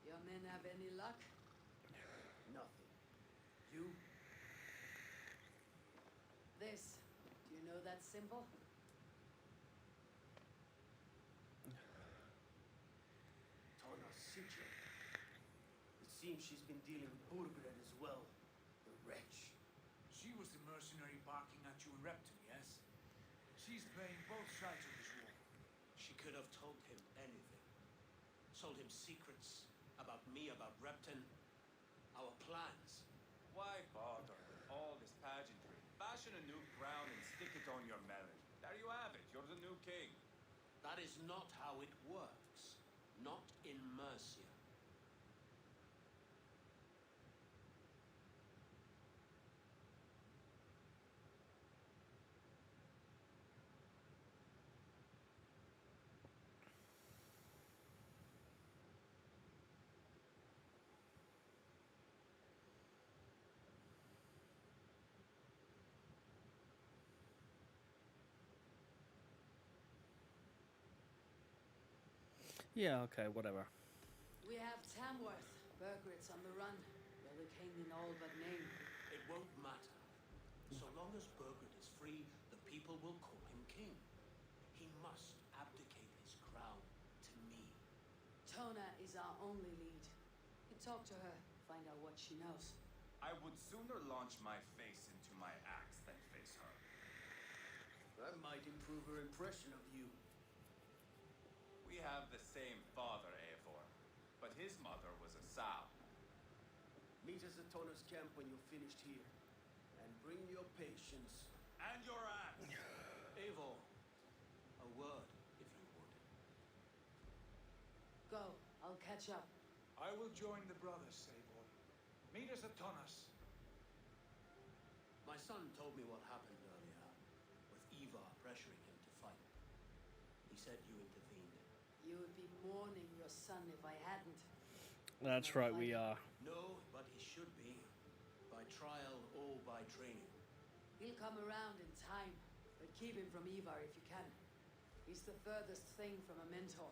Your men have any luck? Nothing. You? This. Do you know that symbol? Tana Sigil. It seems she's been dealing with Burgred as well. The wretch. She was the mercenary barking at you in Repton, yes? She's playing both sides of this war. She could have told him anything. Told him secrets about me, about Repton, our plans. Why bother with all this pageantry? Fashion a new crown and stick it on your melon. There you have it. You're the new king. That is not how it works. Not in Mercia. Yeah, okay, whatever. We have Tamworth. Burgred's on the run. You're the king in all but name. It won't matter. So long as Burgred is free, the people will call him king. He must abdicate his crown to me. Tona is our only lead. You talk to her, find out what she knows. I would sooner launch my face into my axe than face her. That might improve her impression of you. We have the same father, Eivor, but his mother was a sow. Meet us at Tona's camp when you're finished here. And bring your patience. And your axe! Eivor, a word, if you would. Go, I'll catch up. I will join the brothers, Sabor. Meet us at Tonas. My son told me what happened earlier, with Ivar pressuring him to fight. He said you intervened. You would be mourning your son if I hadn't. That's right, we are. No, but he should be. By trial or by training. He'll come around in time, but keep him from Ivar if you can. He's the furthest thing from a mentor.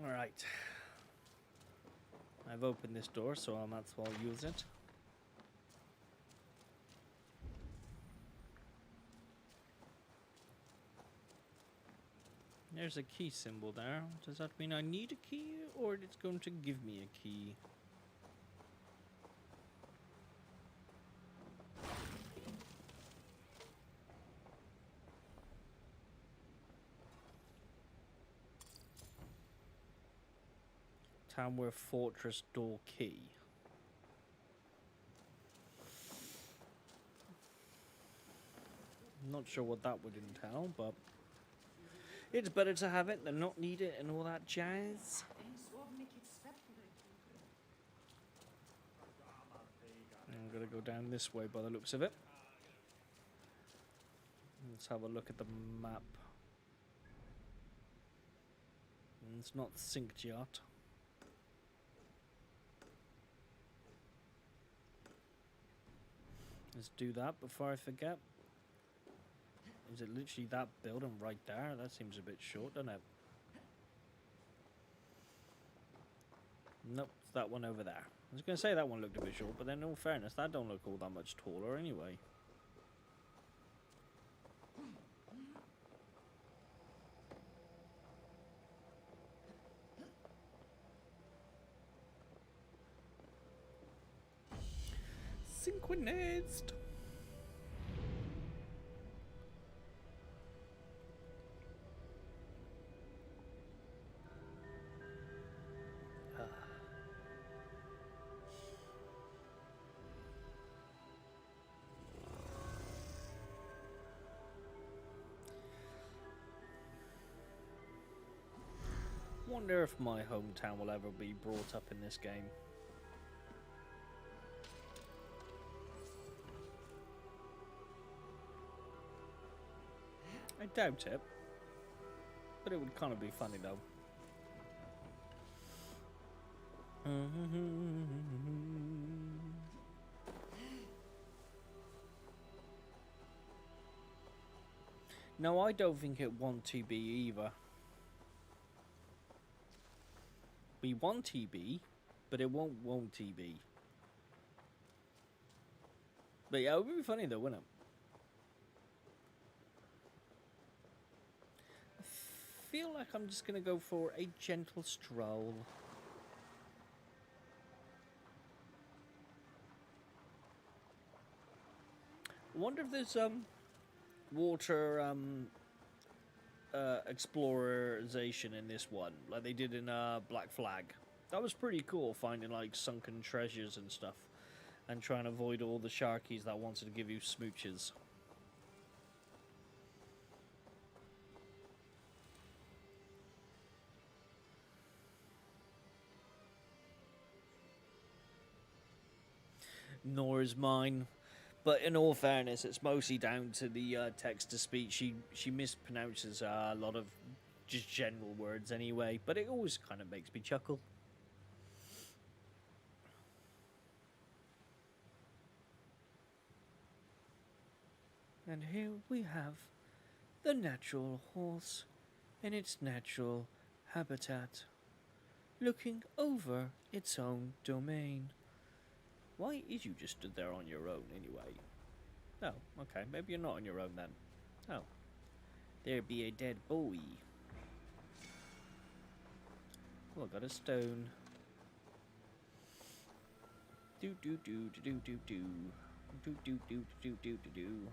Alright. I've opened this door, so I might as well use it. There's a key symbol there. Does that mean I need a key, or it's going to give me a key? Tamworth Fortress door key. Not sure what that would entail, but it's better to have it than not need it and all that jazz. I'm gonna go down this way by the looks of it. Let's have a look at the map. It's not synced yet. Let's do that before I forget. Is it literally that building right there? That seems a bit short, doesn't it? Nope, it's that one over there. I was going to say that one looked a bit short, but then in all fairness, that don't look all that much taller anyway. Synchronized! Wonder if my hometown will ever be brought up in this game. I doubt it, but it would kind of be funny though. No, I don't think it want to be either. We want TB, but it won't TB. But yeah, it would be funny though, wouldn't it? I feel like I'm just gonna go for a gentle stroll. I wonder if there's water exploration in this one, like they did in Black Flag. That was pretty cool, finding like sunken treasures and stuff, and trying to avoid all the sharkies that wanted to give you smooches. Nor is mine. But in all fairness, it's mostly down to the text-to-speech. She mispronounces a lot of just general words anyway, but it always kind of makes me chuckle. And here we have the natural horse in its natural habitat, looking over its own domain. Why is you just stood there on your own anyway? Oh, okay, maybe you're not on your own then. Oh. There be a dead boy. Oh, I got a stone. Do do do do do do do. Do do do do do do do.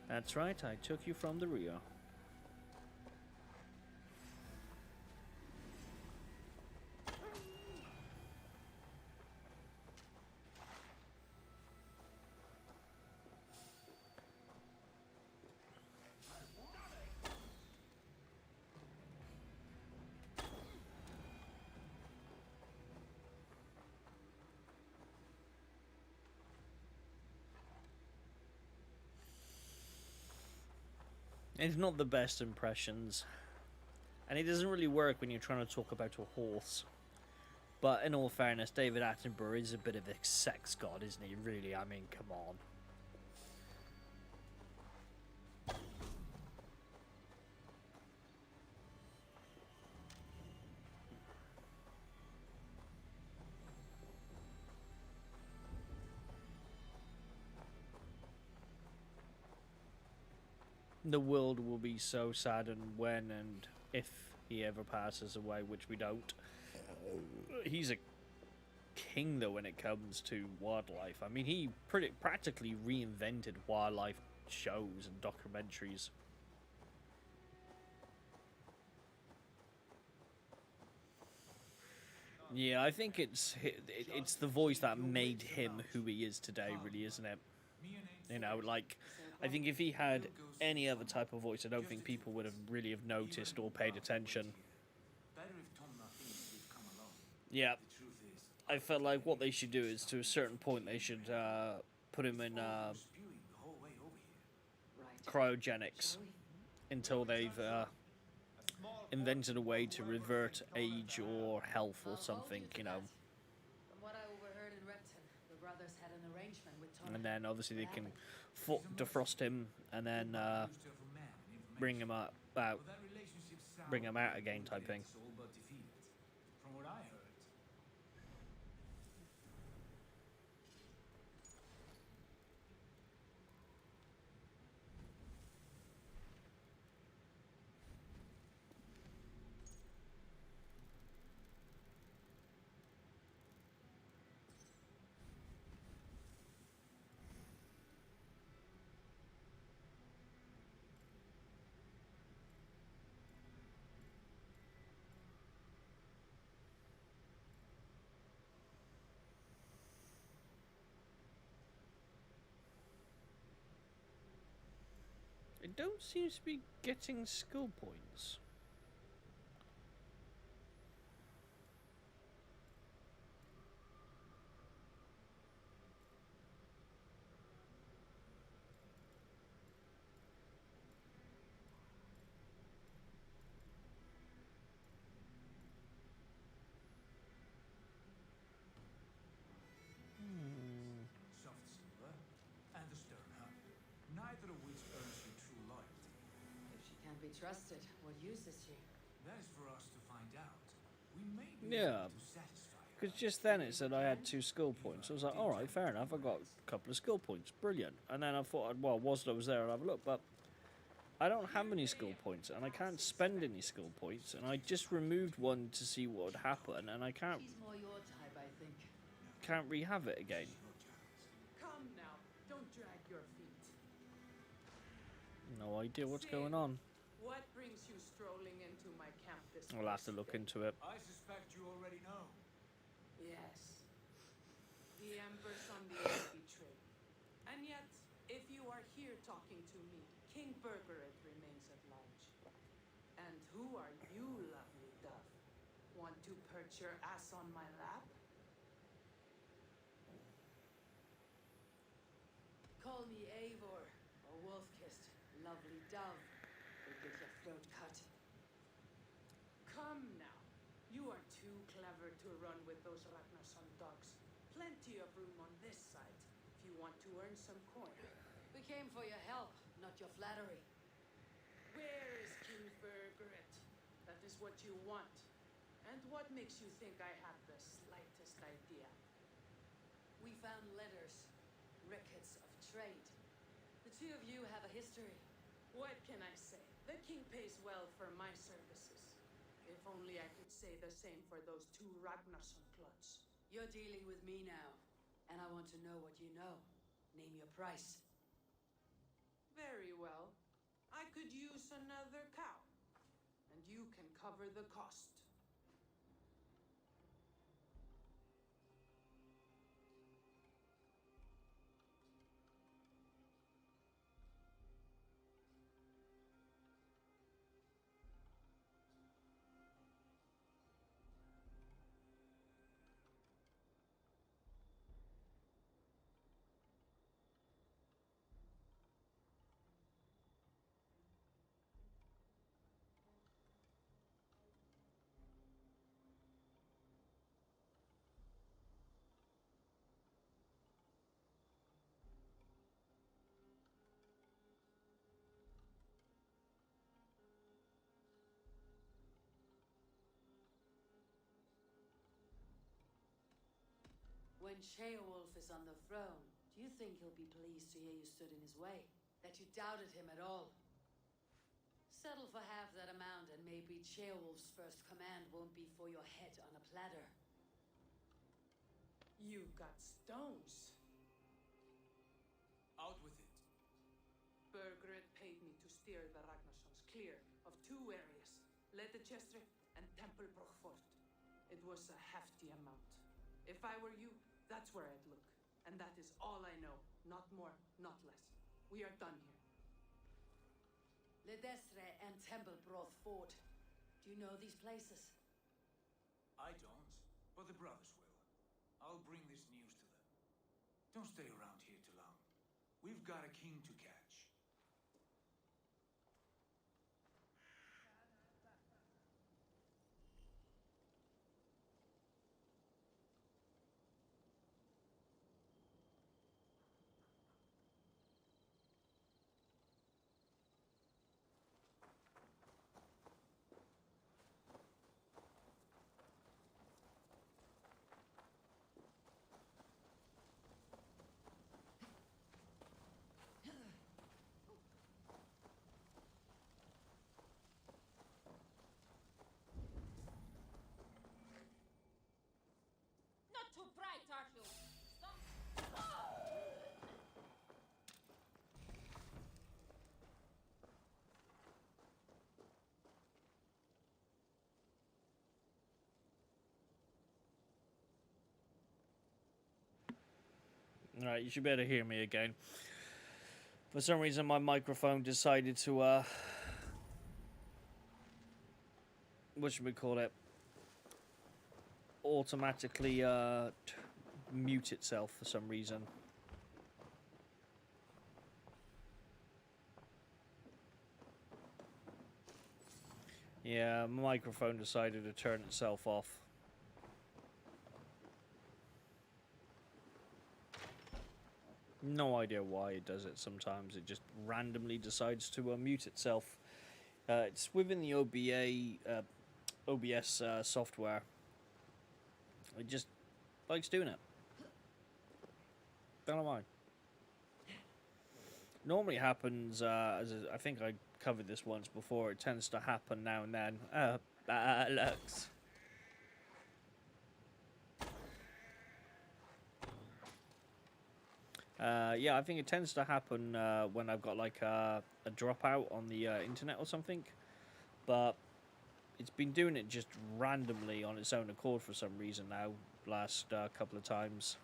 That's right, I took you from the rear. It's not the best impressions. And it doesn't really work when you're trying to talk about a horse. But in all fairness, David Attenborough is a bit of a sex god, isn't he? Really, I mean, come on. The world will be so saddened when and if he ever passes away, which we don't. He's a king, though, when it comes to wildlife. I mean, he practically reinvented wildlife shows and documentaries. Yeah, I think it's the voice that made him who he is today, really, isn't it? You know, like, I think if he had any other type of voice, I don't think people would have really have noticed or paid attention. Yeah, I felt like what they should do is, to a certain point, they should put him in cryogenics until they've invented a way to revert age or health or something, you know. From what I overheard in Repton, the brothers had an arrangement with Tom. And then obviously they can defrost him and then bring him out, bring him out again, type thing. From what I heard. It don't seem to be getting skill points. Soft silver and the stern hub. Neither of which earns you true loyalty. If she can't be trusted, what use is she? That is for us to find out. We may be Yeah, able to satisfy her. because just then it said I had 2 skill points. I was like, all right, fair enough. I got a couple of skill points, brilliant. And then I thought, well, whilst I was there, I'd have a look, but I don't have any skill points, and I can't spend any skill points. And I just removed one to see what would happen, and I can't She's more your type, I think. re-have it again. Come now, don't drag your feet. No idea what's Say, going on. What brings you strolling into my camp this I'll have to look into it. I suspect you already know. Yes. The Emperor's on the enemy trail. And yet, if you are here talking to me, King Bergeret remains at large. And who are you, lovely dove? Want to perch your ass on my lap? Call me Eivor, or Wolf-Kissed, lovely dove. Or get your throat cut. Come now. You are too clever to run with those Ragnarsson dogs. Plenty of room on this side, if you want to earn some coin. We came for your help, not your flattery. Where is King Bergeret? That is what you want. And what makes you think I have the slightest idea? We found letters, records of trade. The two of you have a history. What can I say? The king pays well for my services. If only I could say the same for those 2 Ragnarsson clots. You're dealing with me now, and I want to know what you know. Name your price. Very well. I could use another cow. And you can cover the cost. When Sheolwulf is on the throne, do you think he'll be pleased to hear you stood in his way? That you doubted him at all? Settle for half that amount and maybe Sheolwulf's first command won't be for your head on a platter. You got stones. Out with it. Bergeret paid me to steer the Ragnarssons clear of 2 areas, Ledechestre and Temple Brochfort. It was a hefty amount. If I were you, that's where I'd look. And that is all I know. Not more, not less. We are done here. Ledestre and Templebroth Fort. Do you know these places? I don't, but the brothers will. I'll bring this news to them. Don't stay around here too long. We've got a king to catch. Not too bright, aren't you? Stop. Alright, you should be able to hear me again. For some reason, my microphone decided to, what should we call it? Automatically, mute itself for some reason. Yeah, my microphone decided to turn itself off. No idea why it does it sometimes. It just randomly decides to mute itself. It's within the OBS software. It just likes doing it. Don't know why. Normally happens, as I think I covered this once before, it tends to happen now and then. Lux. Yeah, I think it tends to happen when I've got like a dropout on the internet or something. But it's been doing it just randomly on its own accord for some reason now, last couple of times.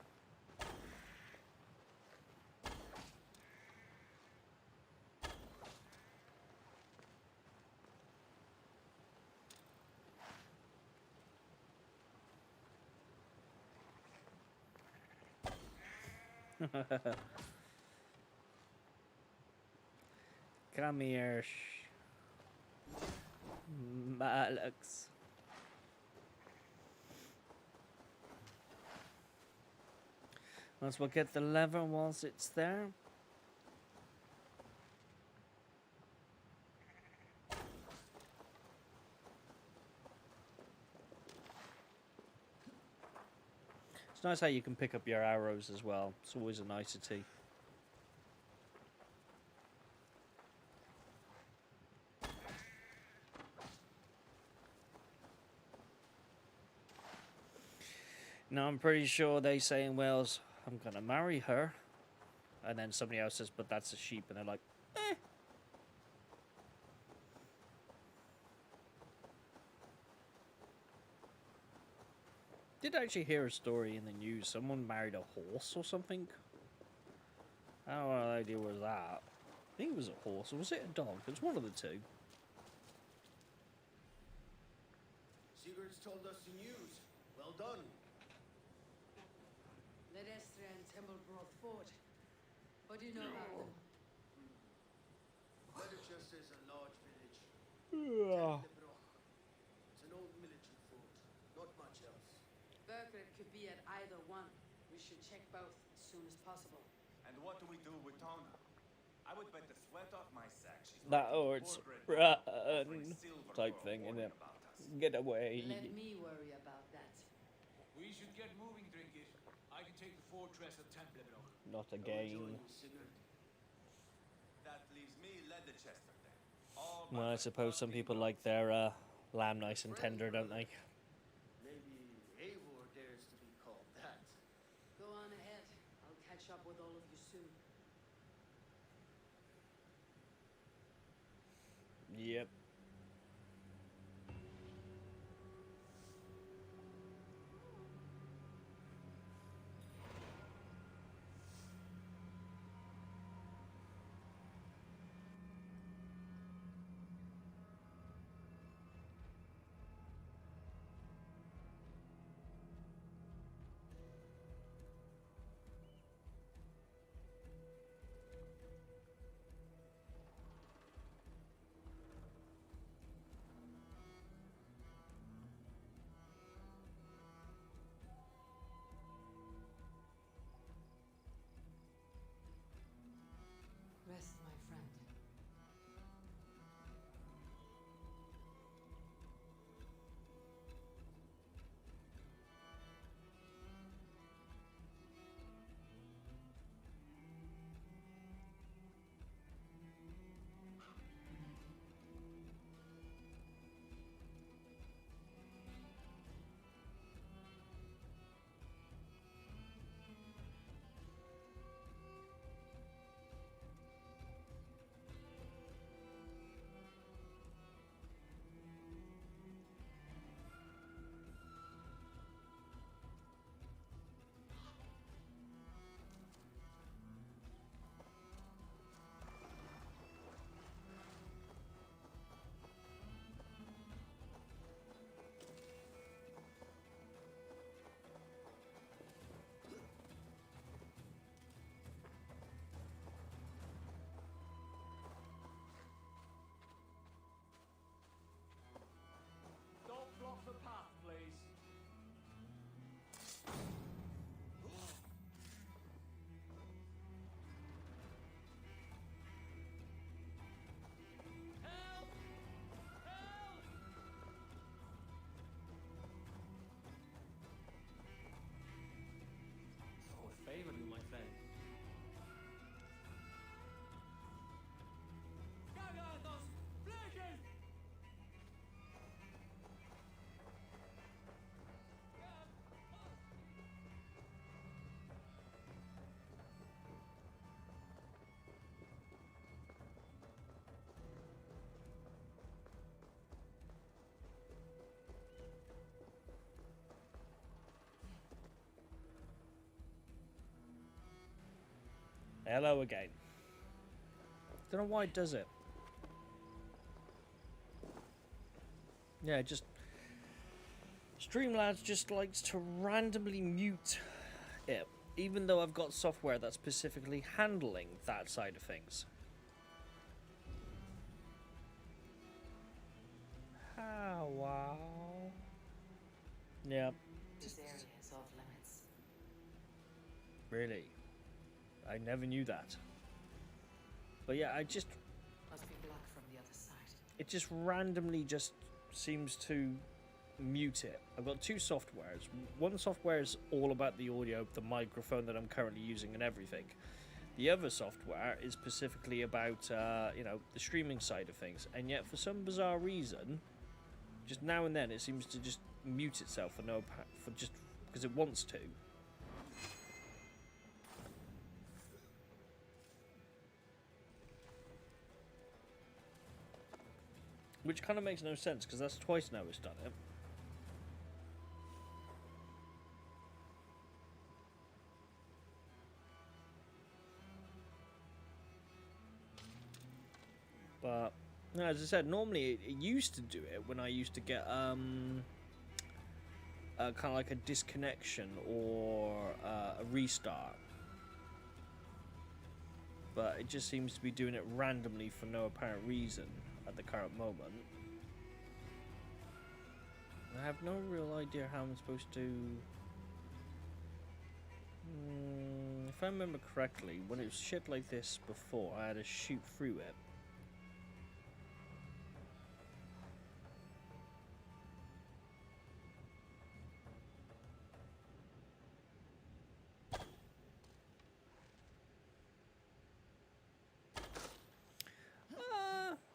Come here, Alex. Let's we'll get the lever whilst it's there. It's nice how you can pick up your arrows as well. It's always a nicety. Now I'm pretty sure they say in Wales, I'm gonna marry her. And then somebody else says, but that's a sheep. And they're like, eh. Did actually hear a story in the news. Someone married a horse or something. I don't know what idea was that. I think it was a horse, or was it a dog? It was one of the two. Sigurd's told us the news. Well done. Ledestre and Templebroth Fort. What do you know about them? Weatherchester is a large village. Yeah. It's an old military fort. Not much else. Berkert could be at either one. We should check both as soon as possible. And what do we do with Tona? I would bet the sweat off my sack she's That or it's type thing, isn't it? Get away. Let me worry about that. We should get moving, Drinkit. I can take the fortress of Templebroch. Not again. That leaves me Leicester then. All Well, I but suppose some people like their lamb nice and tender, don't they? Maybe Eivor dares to be called that. Go on ahead. I'll catch up with all of you soon. Yep. Hello again. Don't know why it does it. Yeah, just Streamlabs just likes to randomly mute it, even though I've got software that's specifically handling that side of things. Oh, wow. Yeah. This area is off limits. Really? I never knew that. But yeah, Must be blocked from the other side. it just randomly just seems to mute it. I've got two softwares. One software is all about the audio, the microphone that I'm currently using and everything. The other software is specifically about, you know, the streaming side of things. And yet, for some bizarre reason, just now and then, it seems to just mute itself for just because it wants to. Which kind of makes no sense, because that's twice now it's done it. But, no, as I said, normally it used to do it when I used to get kind of like a disconnection or a restart. But it just seems to be doing it randomly for no apparent reason at the current moment. I have no real idea how I'm supposed to... if I remember correctly, when it was shit like this before, I had to shoot through it.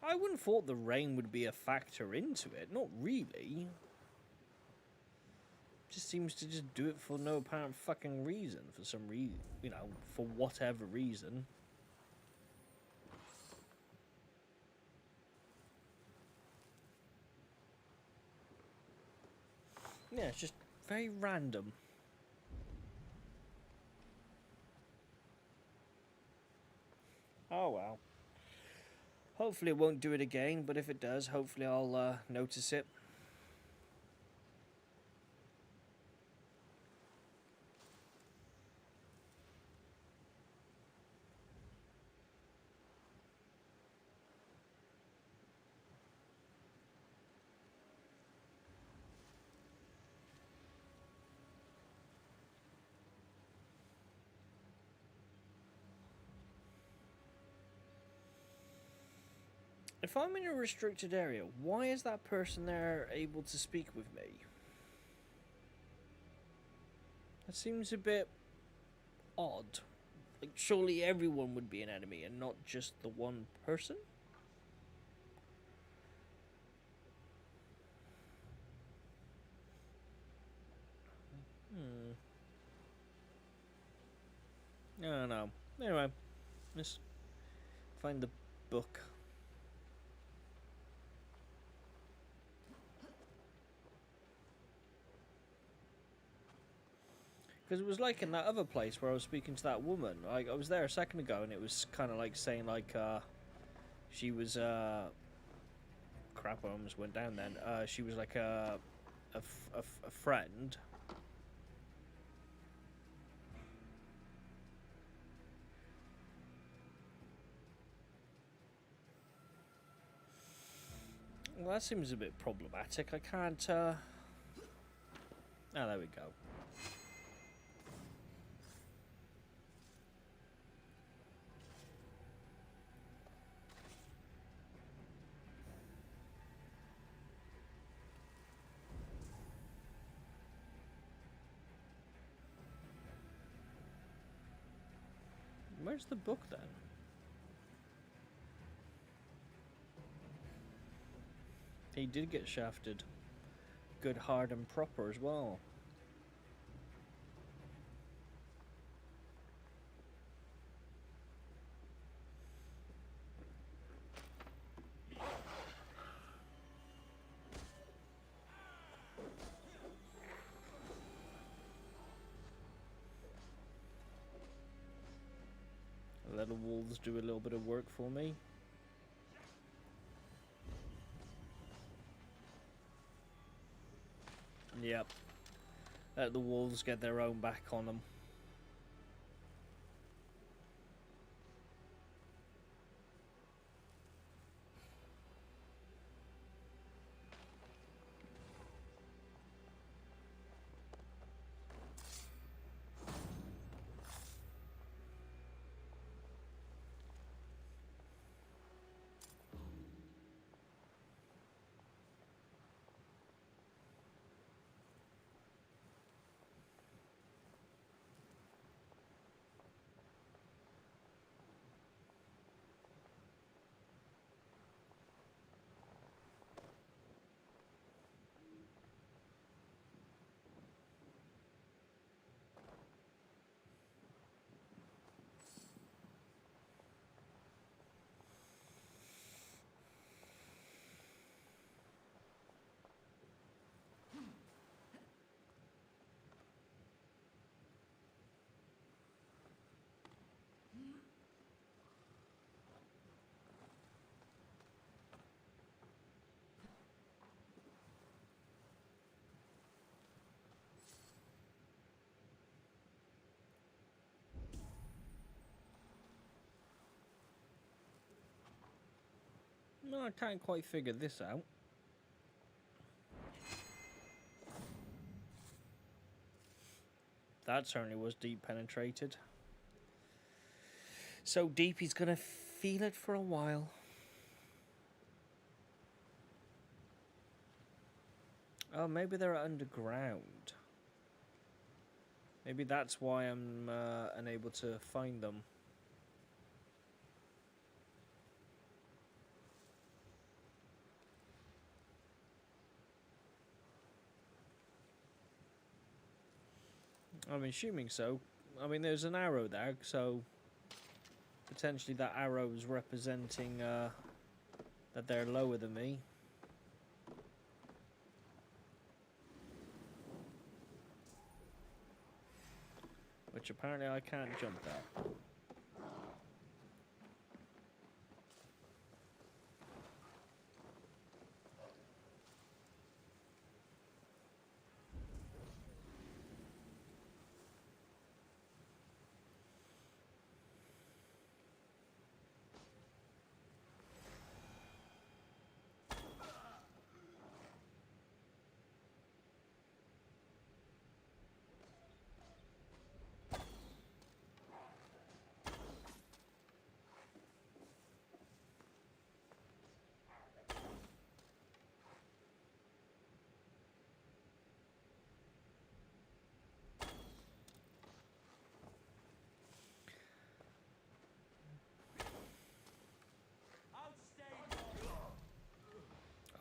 I wouldn't have thought the rain would be a factor into it. Not really. Just seems to just do it for no apparent fucking reason. For some reason, you know, for whatever reason. Yeah, it's just very random. Oh well. Hopefully it won't do it again, but if it does, hopefully I'll notice it. If I'm in a restricted area, why is that person there able to speak with me? That seems a bit odd. Like, surely everyone would be an enemy and not just the one person? I don't know. Anyway, let's find the book. Because it was like in that other place where I was speaking to that woman. Like, I was there a second ago and it was kind of like saying like she was crap, I almost went down then. She was like a friend. Well, that seems a bit problematic. I can't oh, there we go. Where's the book then? He did get shafted. Good, hard and proper as well. Let the wolves do a little bit of work for me. Yep. Let the wolves get their own back on them. No, I can't quite figure this out. That certainly was deep penetrated. So deep he's gonna feel it for a while. Oh, maybe they're underground. Maybe that's why I'm unable to find them. I'm assuming so. I mean, there's an arrow there, so potentially that arrow is representing that they're lower than me. Which apparently I can't jump that.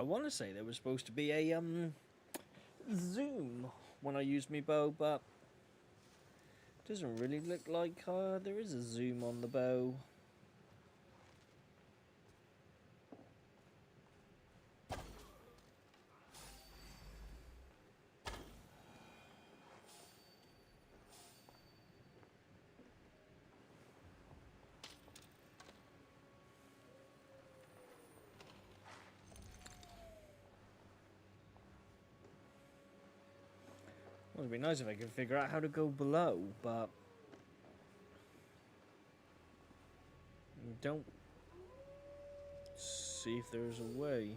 I want to say there was supposed to be a zoom when I use my bow, but it doesn't really look like there is a zoom on the bow. Well, it'd be nice if I could figure out how to go below, but I don't see if there's a way.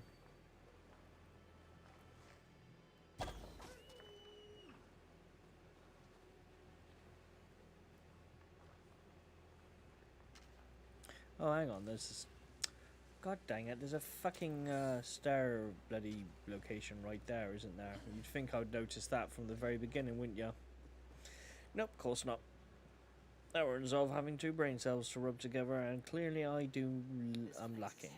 Oh, hang on, there's this... God dang it, there's a fucking star bloody location right there, isn't there? You'd think I'd notice that from the very beginning, wouldn't you? Nope, of course not. That would involve having two brain cells to rub together, and clearly I'm lacking.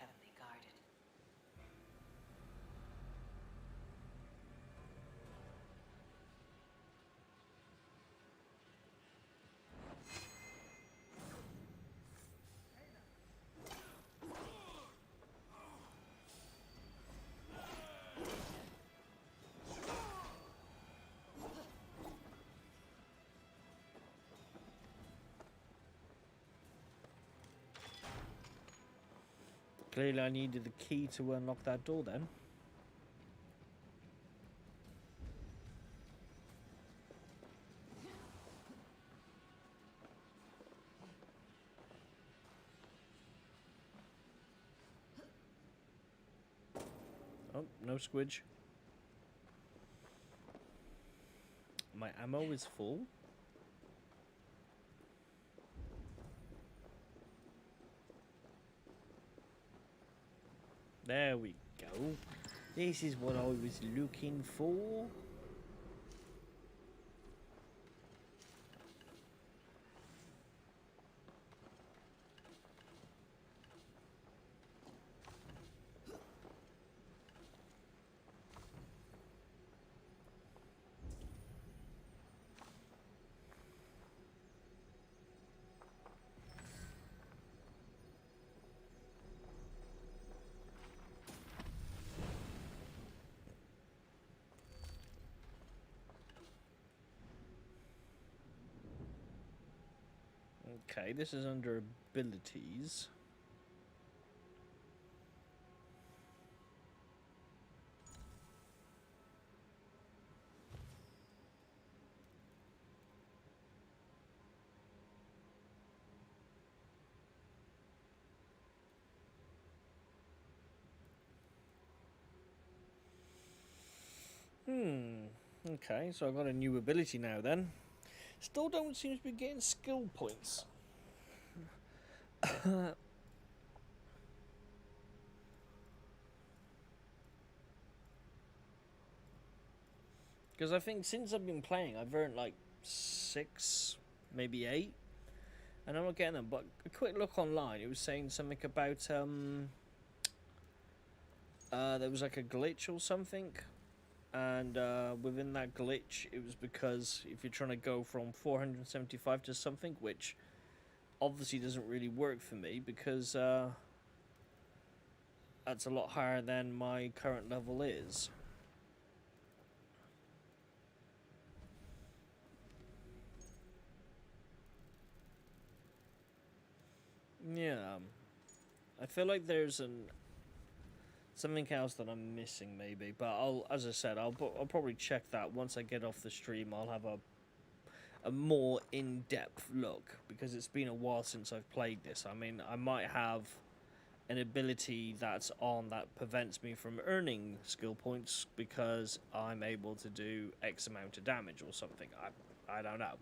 Clearly I needed the key to unlock that door then. Oh, no squidge. My ammo is full. There we go. This is what I was looking for. Okay, this is under abilities. Okay, so I've got a new ability now then. Still don't seem to be getting skill points. Because I think since I've been playing, I've earned like 6, maybe 8. And I'm not getting them, but a quick look online, it was saying something about, there was like a glitch or something. And within that glitch, it was because if you're trying to go from 475 to something, which obviously doesn't really work for me because that's a lot higher than my current level is. Yeah, I feel like there's something else that I'm missing maybe, but as I said, I'll probably check that once I get off the stream. I'll have a more in-depth look because it's been a while since I've played this. I mean, I might have an ability that's on that prevents me from earning skill points because I'm able to do X amount of damage or something. I don't know.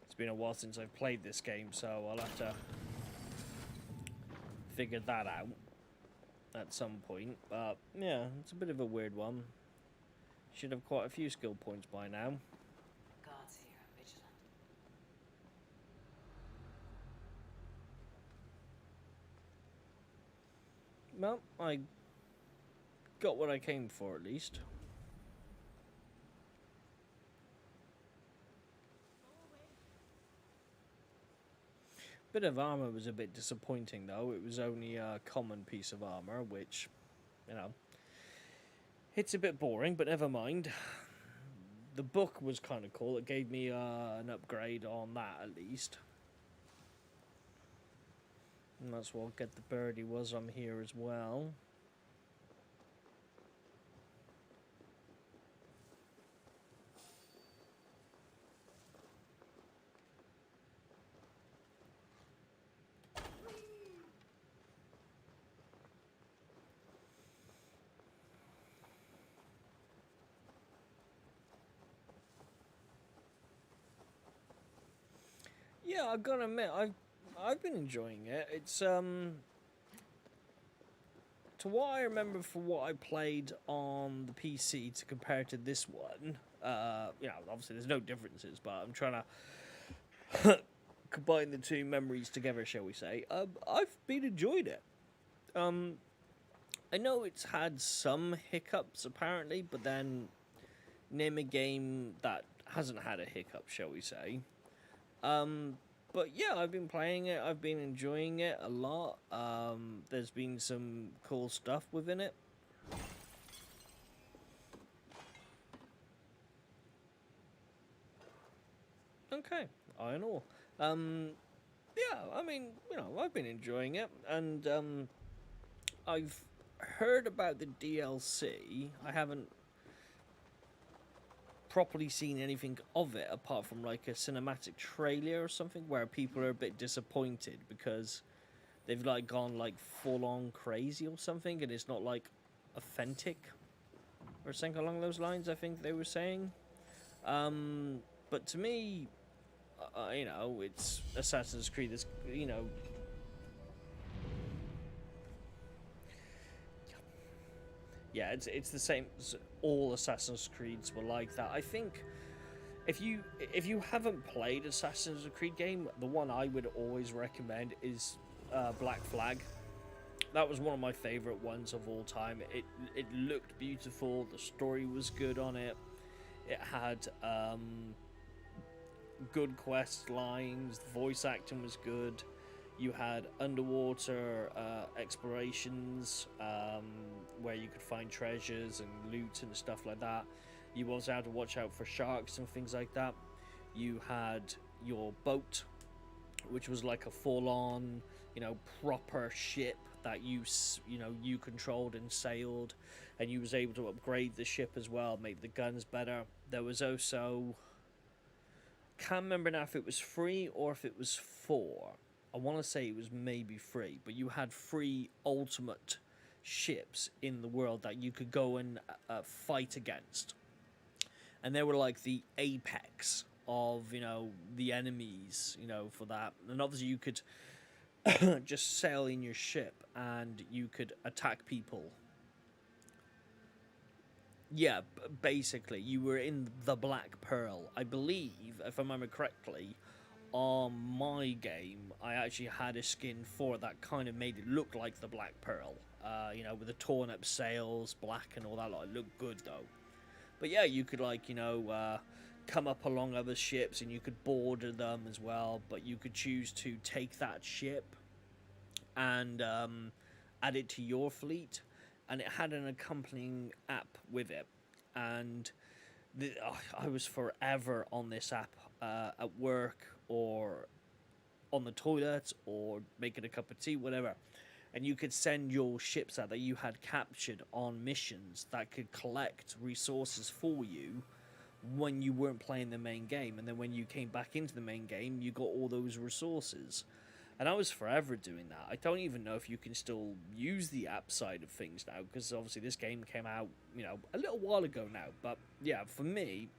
It's been a while since I've played this game, so I'll have to figure that out at some point. But yeah, it's a bit of a weird one. Should have quite a few skill points by now. Guards here, vigilant. Well, I got what I came for at least. Bit of armor was a bit disappointing though. It was only a common piece of armor, which, you know, it's a bit boring, but never mind. The book was kind of cool. It gave me an upgrade on that at least. And that's what Get the Birdie was on here as well. Yeah, I've got to admit, I've been enjoying it. It's to what I remember for what I played on the PC to compare to this one. You know, obviously there's no differences, but I'm trying to combine the two memories together, shall we say. I've been enjoying it. I know it's had some hiccups apparently, but then name a game that hasn't had a hiccup, shall we say. But yeah, I've been playing it. I've been enjoying it a lot. There's been some cool stuff within it. Okay, iron ore. Yeah, I mean, you know, I've been enjoying it, and I've heard about the DLC. I haven't properly seen anything of it apart from like a cinematic trailer or something where people are a bit disappointed because they've like gone like full on crazy or something and it's not like authentic or something along those lines. I think they were saying. But to me, you know, it's Assassin's Creed. It's, you know, yeah, it's the same. All Assassin's Creeds were like that. I think if you haven't played Assassin's Creed game, the one I would always recommend is Black Flag. That was one of my favorite ones of all time. It looked beautiful. The story was good on it. It had good quest lines. The voice acting was good. You had underwater explorations where you could find treasures and loot and stuff like that. You also had to watch out for sharks and things like that. You had your boat, which was like a full-on, you know, proper ship that you controlled and sailed, and you was able to upgrade the ship as well, make the guns better. There was also, can't remember now if it was free or if it was 4. I want to say it was maybe free, but you had 3 ultimate ships in the world that you could go and fight against, and they were like the apex of, you know, the enemies, you know, for that. And obviously you could just sail in your ship and you could attack people. Yeah, basically you were in the Black Pearl. I believe, if I remember correctly, on my game I actually had a skin for it that kind of made it look like the Black Pearl, you know, with the torn up sails, black and all that lot. It looked good though. But yeah, you could, like, you know, come up along other ships and you could border them as well, but you could choose to take that ship and add it to your fleet, and it had an accompanying app with it. And I was forever on this app at work or on the toilet or making a cup of tea, whatever. And you could send your ships out that you had captured on missions that could collect resources for you when you weren't playing the main game. And then when you came back into the main game, you got all those resources. And I was forever doing that. I don't even know if you can still use the app side of things now, because obviously this game came out, you know, a little while ago now. But yeah, for me,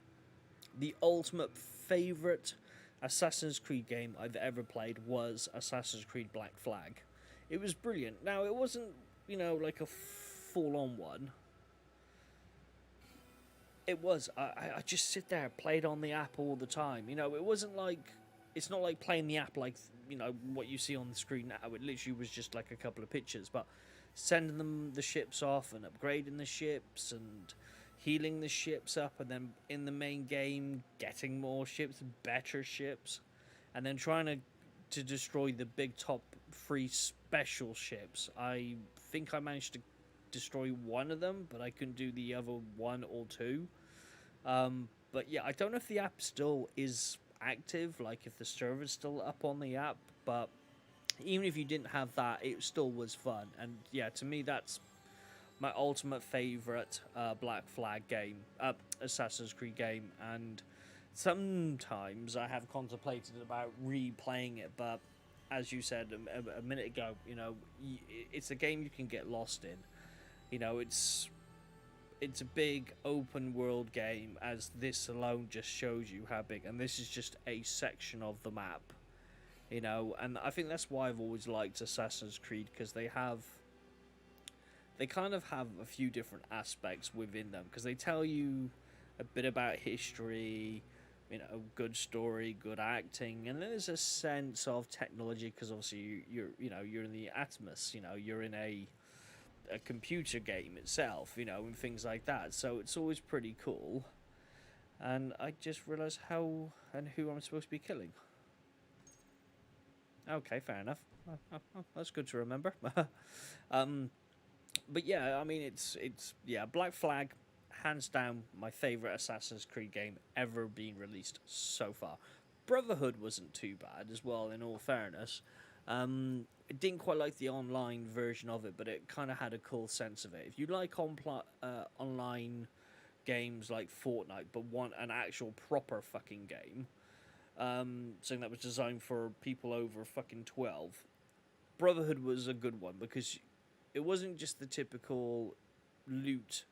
the ultimate favourite Assassin's Creed game I've ever played was Assassin's Creed Black Flag. It was brilliant. Now, it wasn't, you know, like a full-on one. It was. I just sit there, played on the app all the time. You know, it wasn't like... It's not like playing the app like, you know, what you see on the screen now. It literally was just like a couple of pictures. But sending them the ships off and upgrading the ships and healing the ships up, and then in the main game, getting more ships, better ships, and then trying to destroy the big top 3 special ships. I think I managed to destroy one of them, but I couldn't do the other 1 or 2. But yeah, I don't know if the app still is active, like if the server's still up on the app, but even if you didn't have that, it still was fun. And yeah, to me, that's my ultimate favourite Black Flag game, Assassin's Creed game. And sometimes I have contemplated about replaying it, but as you said a minute ago, you know, it's a game you can get lost in. You know, it's a big open world game, as this alone just shows you how big, and this is just a section of the map, you know. And I think that's why I've always liked Assassin's Creed, because they kind of have a few different aspects within them, because they tell you a bit about history, you know, good story, good acting, and then there's a sense of technology, because obviously you're in the Atmos, you know, you're in a computer game itself, you know, and things like that. So it's always pretty cool. And I just realised how and who I'm supposed to be killing. Okay, fair enough. That's good to remember. But yeah, I mean, it's Black Flag, hands down my favourite Assassin's Creed game ever being released so far. Brotherhood wasn't too bad as well, in all fairness. I didn't quite like the online version of it, but it kind of had a cool sense of it. If you like online games like Fortnite, but want an actual proper fucking game, something that was designed for people over fucking 12, Brotherhood was a good one because it wasn't just the typical loot,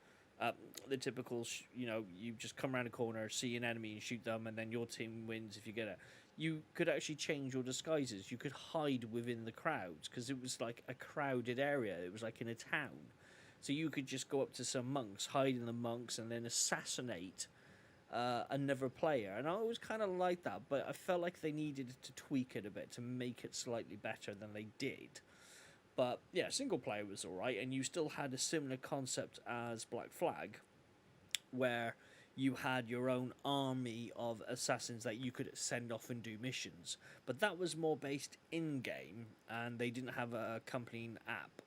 the typical, you just come around a corner, see an enemy and shoot them, and then your team wins if you get it. You could actually change your disguises. You could hide within the crowds because it was like a crowded area. It was like in a town. So you could just go up to some monks, hide in the monks, and then assassinate another player. And I always kind of liked that, but I felt like they needed to tweak it a bit to make it slightly better than they did. But yeah, single player was alright, and you still had a similar concept as Black Flag, where you had your own army of assassins that you could send off and do missions. But that was more based in-game, and they didn't have a accompanying app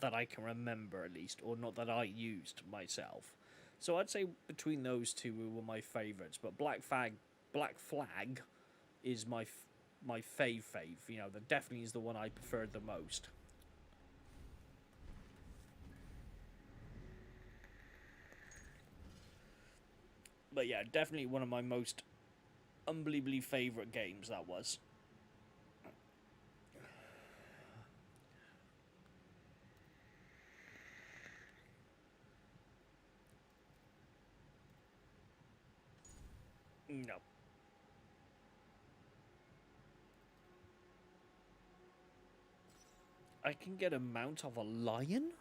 that I can remember, at least, or not that I used myself. So I'd say between those two were my favourites, but Black Flag is my fave. That definitely is the one I preferred the most. But yeah, definitely one of my most unbelievably favourite games, that was. No. I can get a mount of a lion?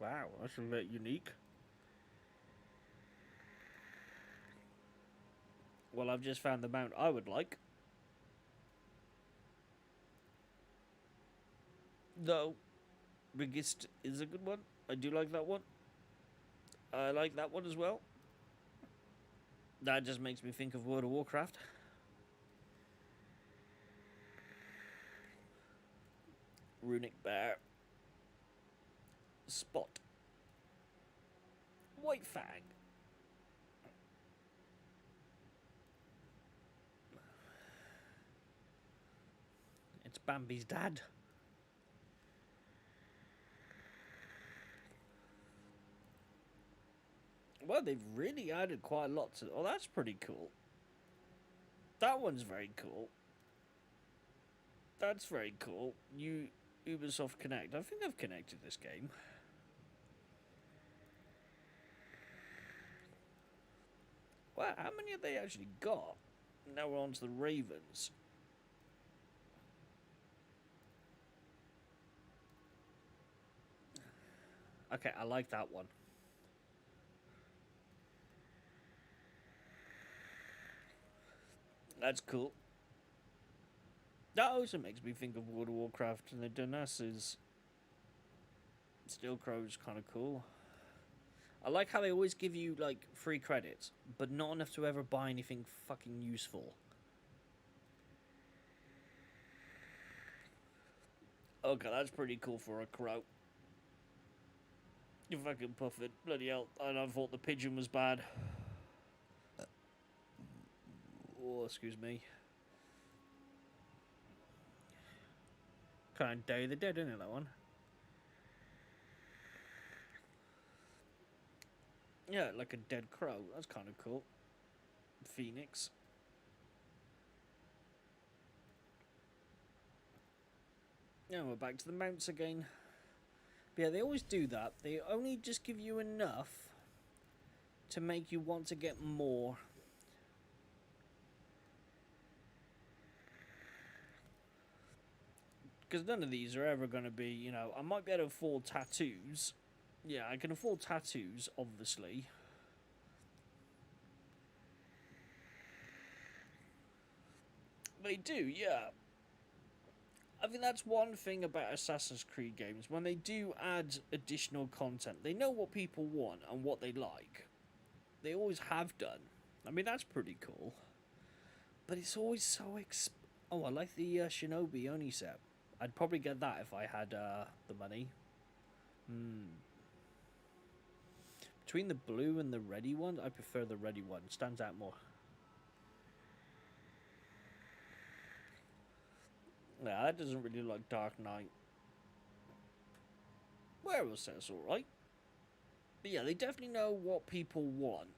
Wow, that's a bit unique. Well, I've just found the mount I would like. Though, biggest is a good one. I do like that one. I like that one as well. That just makes me think of World of Warcraft. Runic Bear. Spot. White Fang. It's Bambi's dad. Well, they've really added quite a lot to... Oh, that's pretty cool. That one's very cool. That's very cool. Ubisoft Connect. I think I've connected this game. Wow, how many have they actually got? Now we're on to the Ravens. Okay, I like that one. That's cool. That also makes me think of World of Warcraft, and the Donas's Steel Crow's kind of cool. I like how they always give you, like, free credits, but not enough to ever buy anything fucking useful. Okay, that's pretty cool for a crow. You fucking puff it. Bloody hell. I thought the pigeon was bad. Oh, excuse me. Kind of Day of the Dead, isn't it, that one? Yeah, like a dead crow. That's kind of cool. Phoenix. Yeah, we're back to the mounts again. But yeah, they always do that. They only just give you enough to make you want to get more. Because none of these are ever going to be, I might be able to afford tattoos. Yeah, I can afford tattoos, obviously. They do, yeah. I think that's one thing about Assassin's Creed games. When they do add additional content, they know what people want and what they like. They always have done. I mean, that's pretty cool. But it's always so Oh, I like the Shinobi Oni set. I'd probably get that if I had the money. Between the blue and the ready one, I prefer the ready one. Stands out more. Yeah, that doesn't really look like Dark Knight. Werewolf says alright. But yeah, they definitely know what people want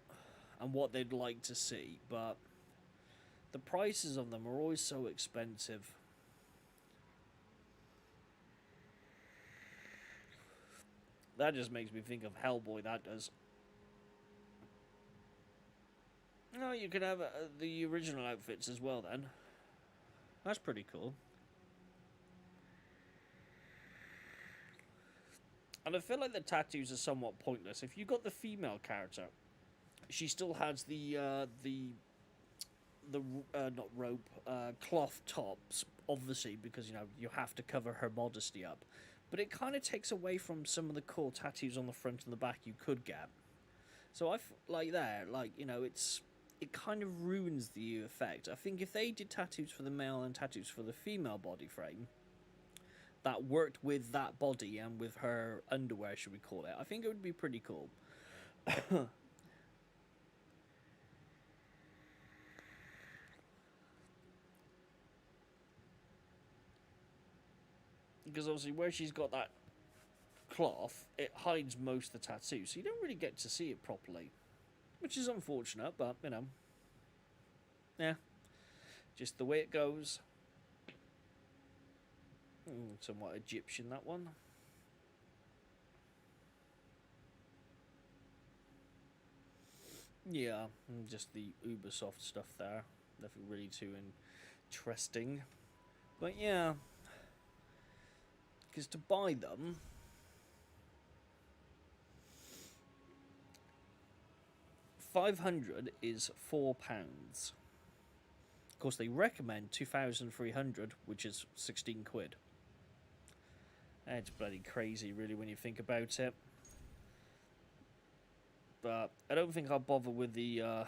and what they'd like to see, but the prices of them are always so expensive. That just makes me think of Hellboy, that does. No, you can have the original outfits as well then. That's pretty cool. And I feel like the tattoos are somewhat pointless. If you got the female character, she still has the not rope, cloth tops, obviously, because you know you have to cover her modesty up. But it kind of takes away from some of the cool tattoos on the front and the back you could get. So like there, like you know, it kind of ruins the effect. I think if they did tattoos for the male and tattoos for the female body frame, that worked with that body and with her underwear, should we call it, I think it would be pretty cool. Because obviously where she's got that cloth, it hides most of the tattoo, so you don't really get to see it properly. Which is unfortunate, but, you know. Yeah. Just the way it goes. Somewhat Egyptian, that one. Yeah, just the Ubisoft stuff there. Nothing really too interesting. But yeah. Because to buy them, £500 is £4. Of course, they recommend 2,300, which is 16 quid. It's bloody crazy, really, when you think about it. But I don't think I'll bother with the. I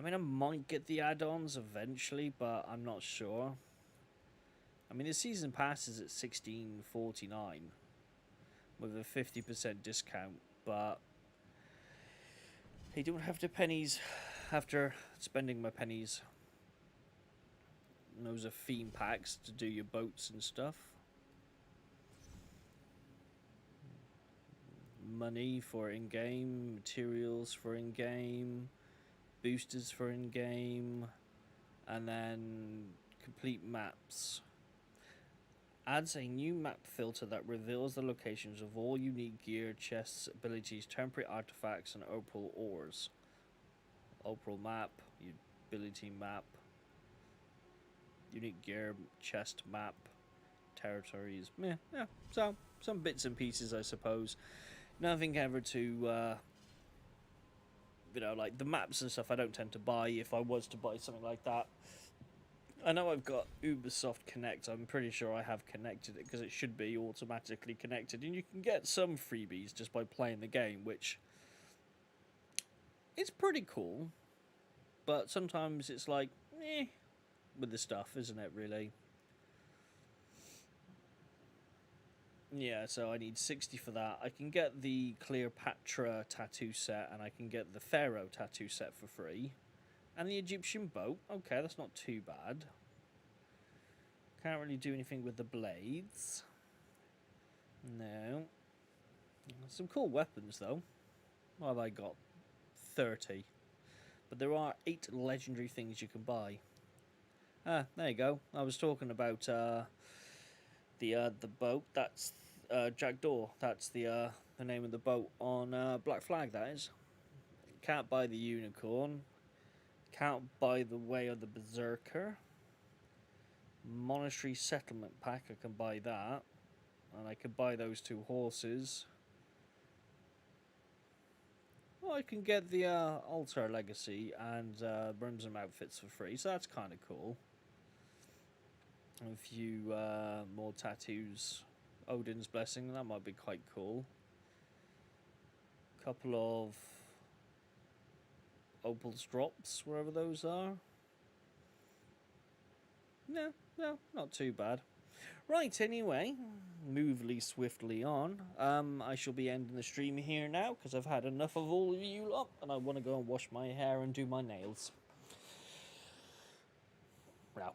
mean, I might get the add-ons eventually, but I'm not sure. I mean, the season pass is at $16.49 with a 50% discount, but I don't have the pennies after spending my pennies. And those are theme packs to do your boats and stuff. Money for in-game, materials for in-game, boosters for in-game, and then complete maps. Adds a new map filter that reveals the locations of all unique gear, chests, abilities, temporary artifacts, and opal ores. Opal map, ability map, unique gear, chest map, territories. Yeah, so some bits and pieces, I suppose. Nothing ever to, you know, like the maps and stuff I don't tend to buy if I was to buy something like that. I know I've got Ubisoft Connect. I'm pretty sure I have connected it because it should be automatically connected. And you can get some freebies just by playing the game, which is pretty cool. But sometimes it's like, with the stuff, isn't it, really? Yeah, so I need 60 for that. I can get the Cleopatra tattoo set, and I can get the Pharaoh tattoo set for free. And the Egyptian boat. Okay, that's not too bad. Can't really do anything with the blades. No. Some cool weapons, though. What have I got? 30. But there are 8 legendary things you can buy. Ah, there you go. I was talking about the boat. That's Jackdaw. That's the name of the boat on Black Flag, that is. Can't buy the Unicorn. Can't buy the Way of the Berserker. Monastery Settlement Pack, I can buy that. And I can buy those 2 horses. Well, I can get the Altar Legacy and Brimson outfits for free, so that's kind of cool. A few more tattoos. Odin's Blessing, that might be quite cool. Couple of Opal's Drops, wherever those are. No, not too bad. Right, anyway, movely swiftly on. I shall be ending the stream here now, because I've had enough of all of you lot, and I want to go and wash my hair and do my nails. No.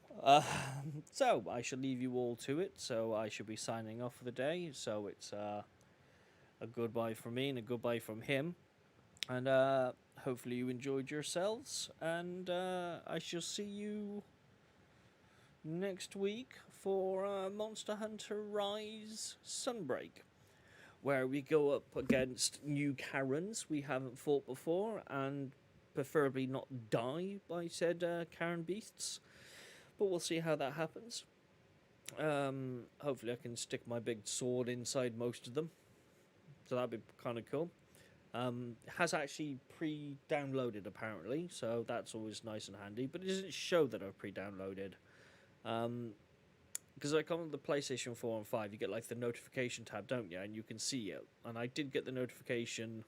So I shall leave you all to it. So I should be signing off for the day. So it's a goodbye from me and a goodbye from him. And hopefully you enjoyed yourselves. And I shall see you next week for Monster Hunter Rise Sunbreak, where we go up against new Karens we haven't fought before, and preferably not die by said Karen beasts. But we'll see how that happens. Hopefully I can stick my big sword inside most of them, so that'd be kind of cool. Has actually pre-downloaded apparently, so that's always nice and handy, but it doesn't show that I've pre-downloaded. Because like on the PlayStation 4 and 5, you get like the notification tab, don't you? And you can see it. And I did get the notification.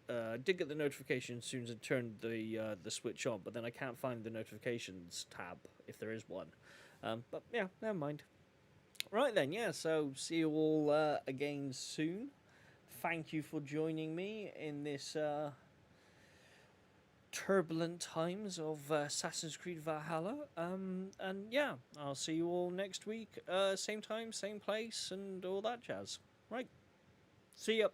Did get the notification as soon as I turned the Switch on, but then I can't find the notifications tab if there is one. But yeah, never mind. Right then, yeah. So see you all again soon. Thank you for joining me in this turbulent times of Assassin's Creed Valhalla. And yeah, I'll see you all next week. Same time, same place, and all that jazz. Right. See ya.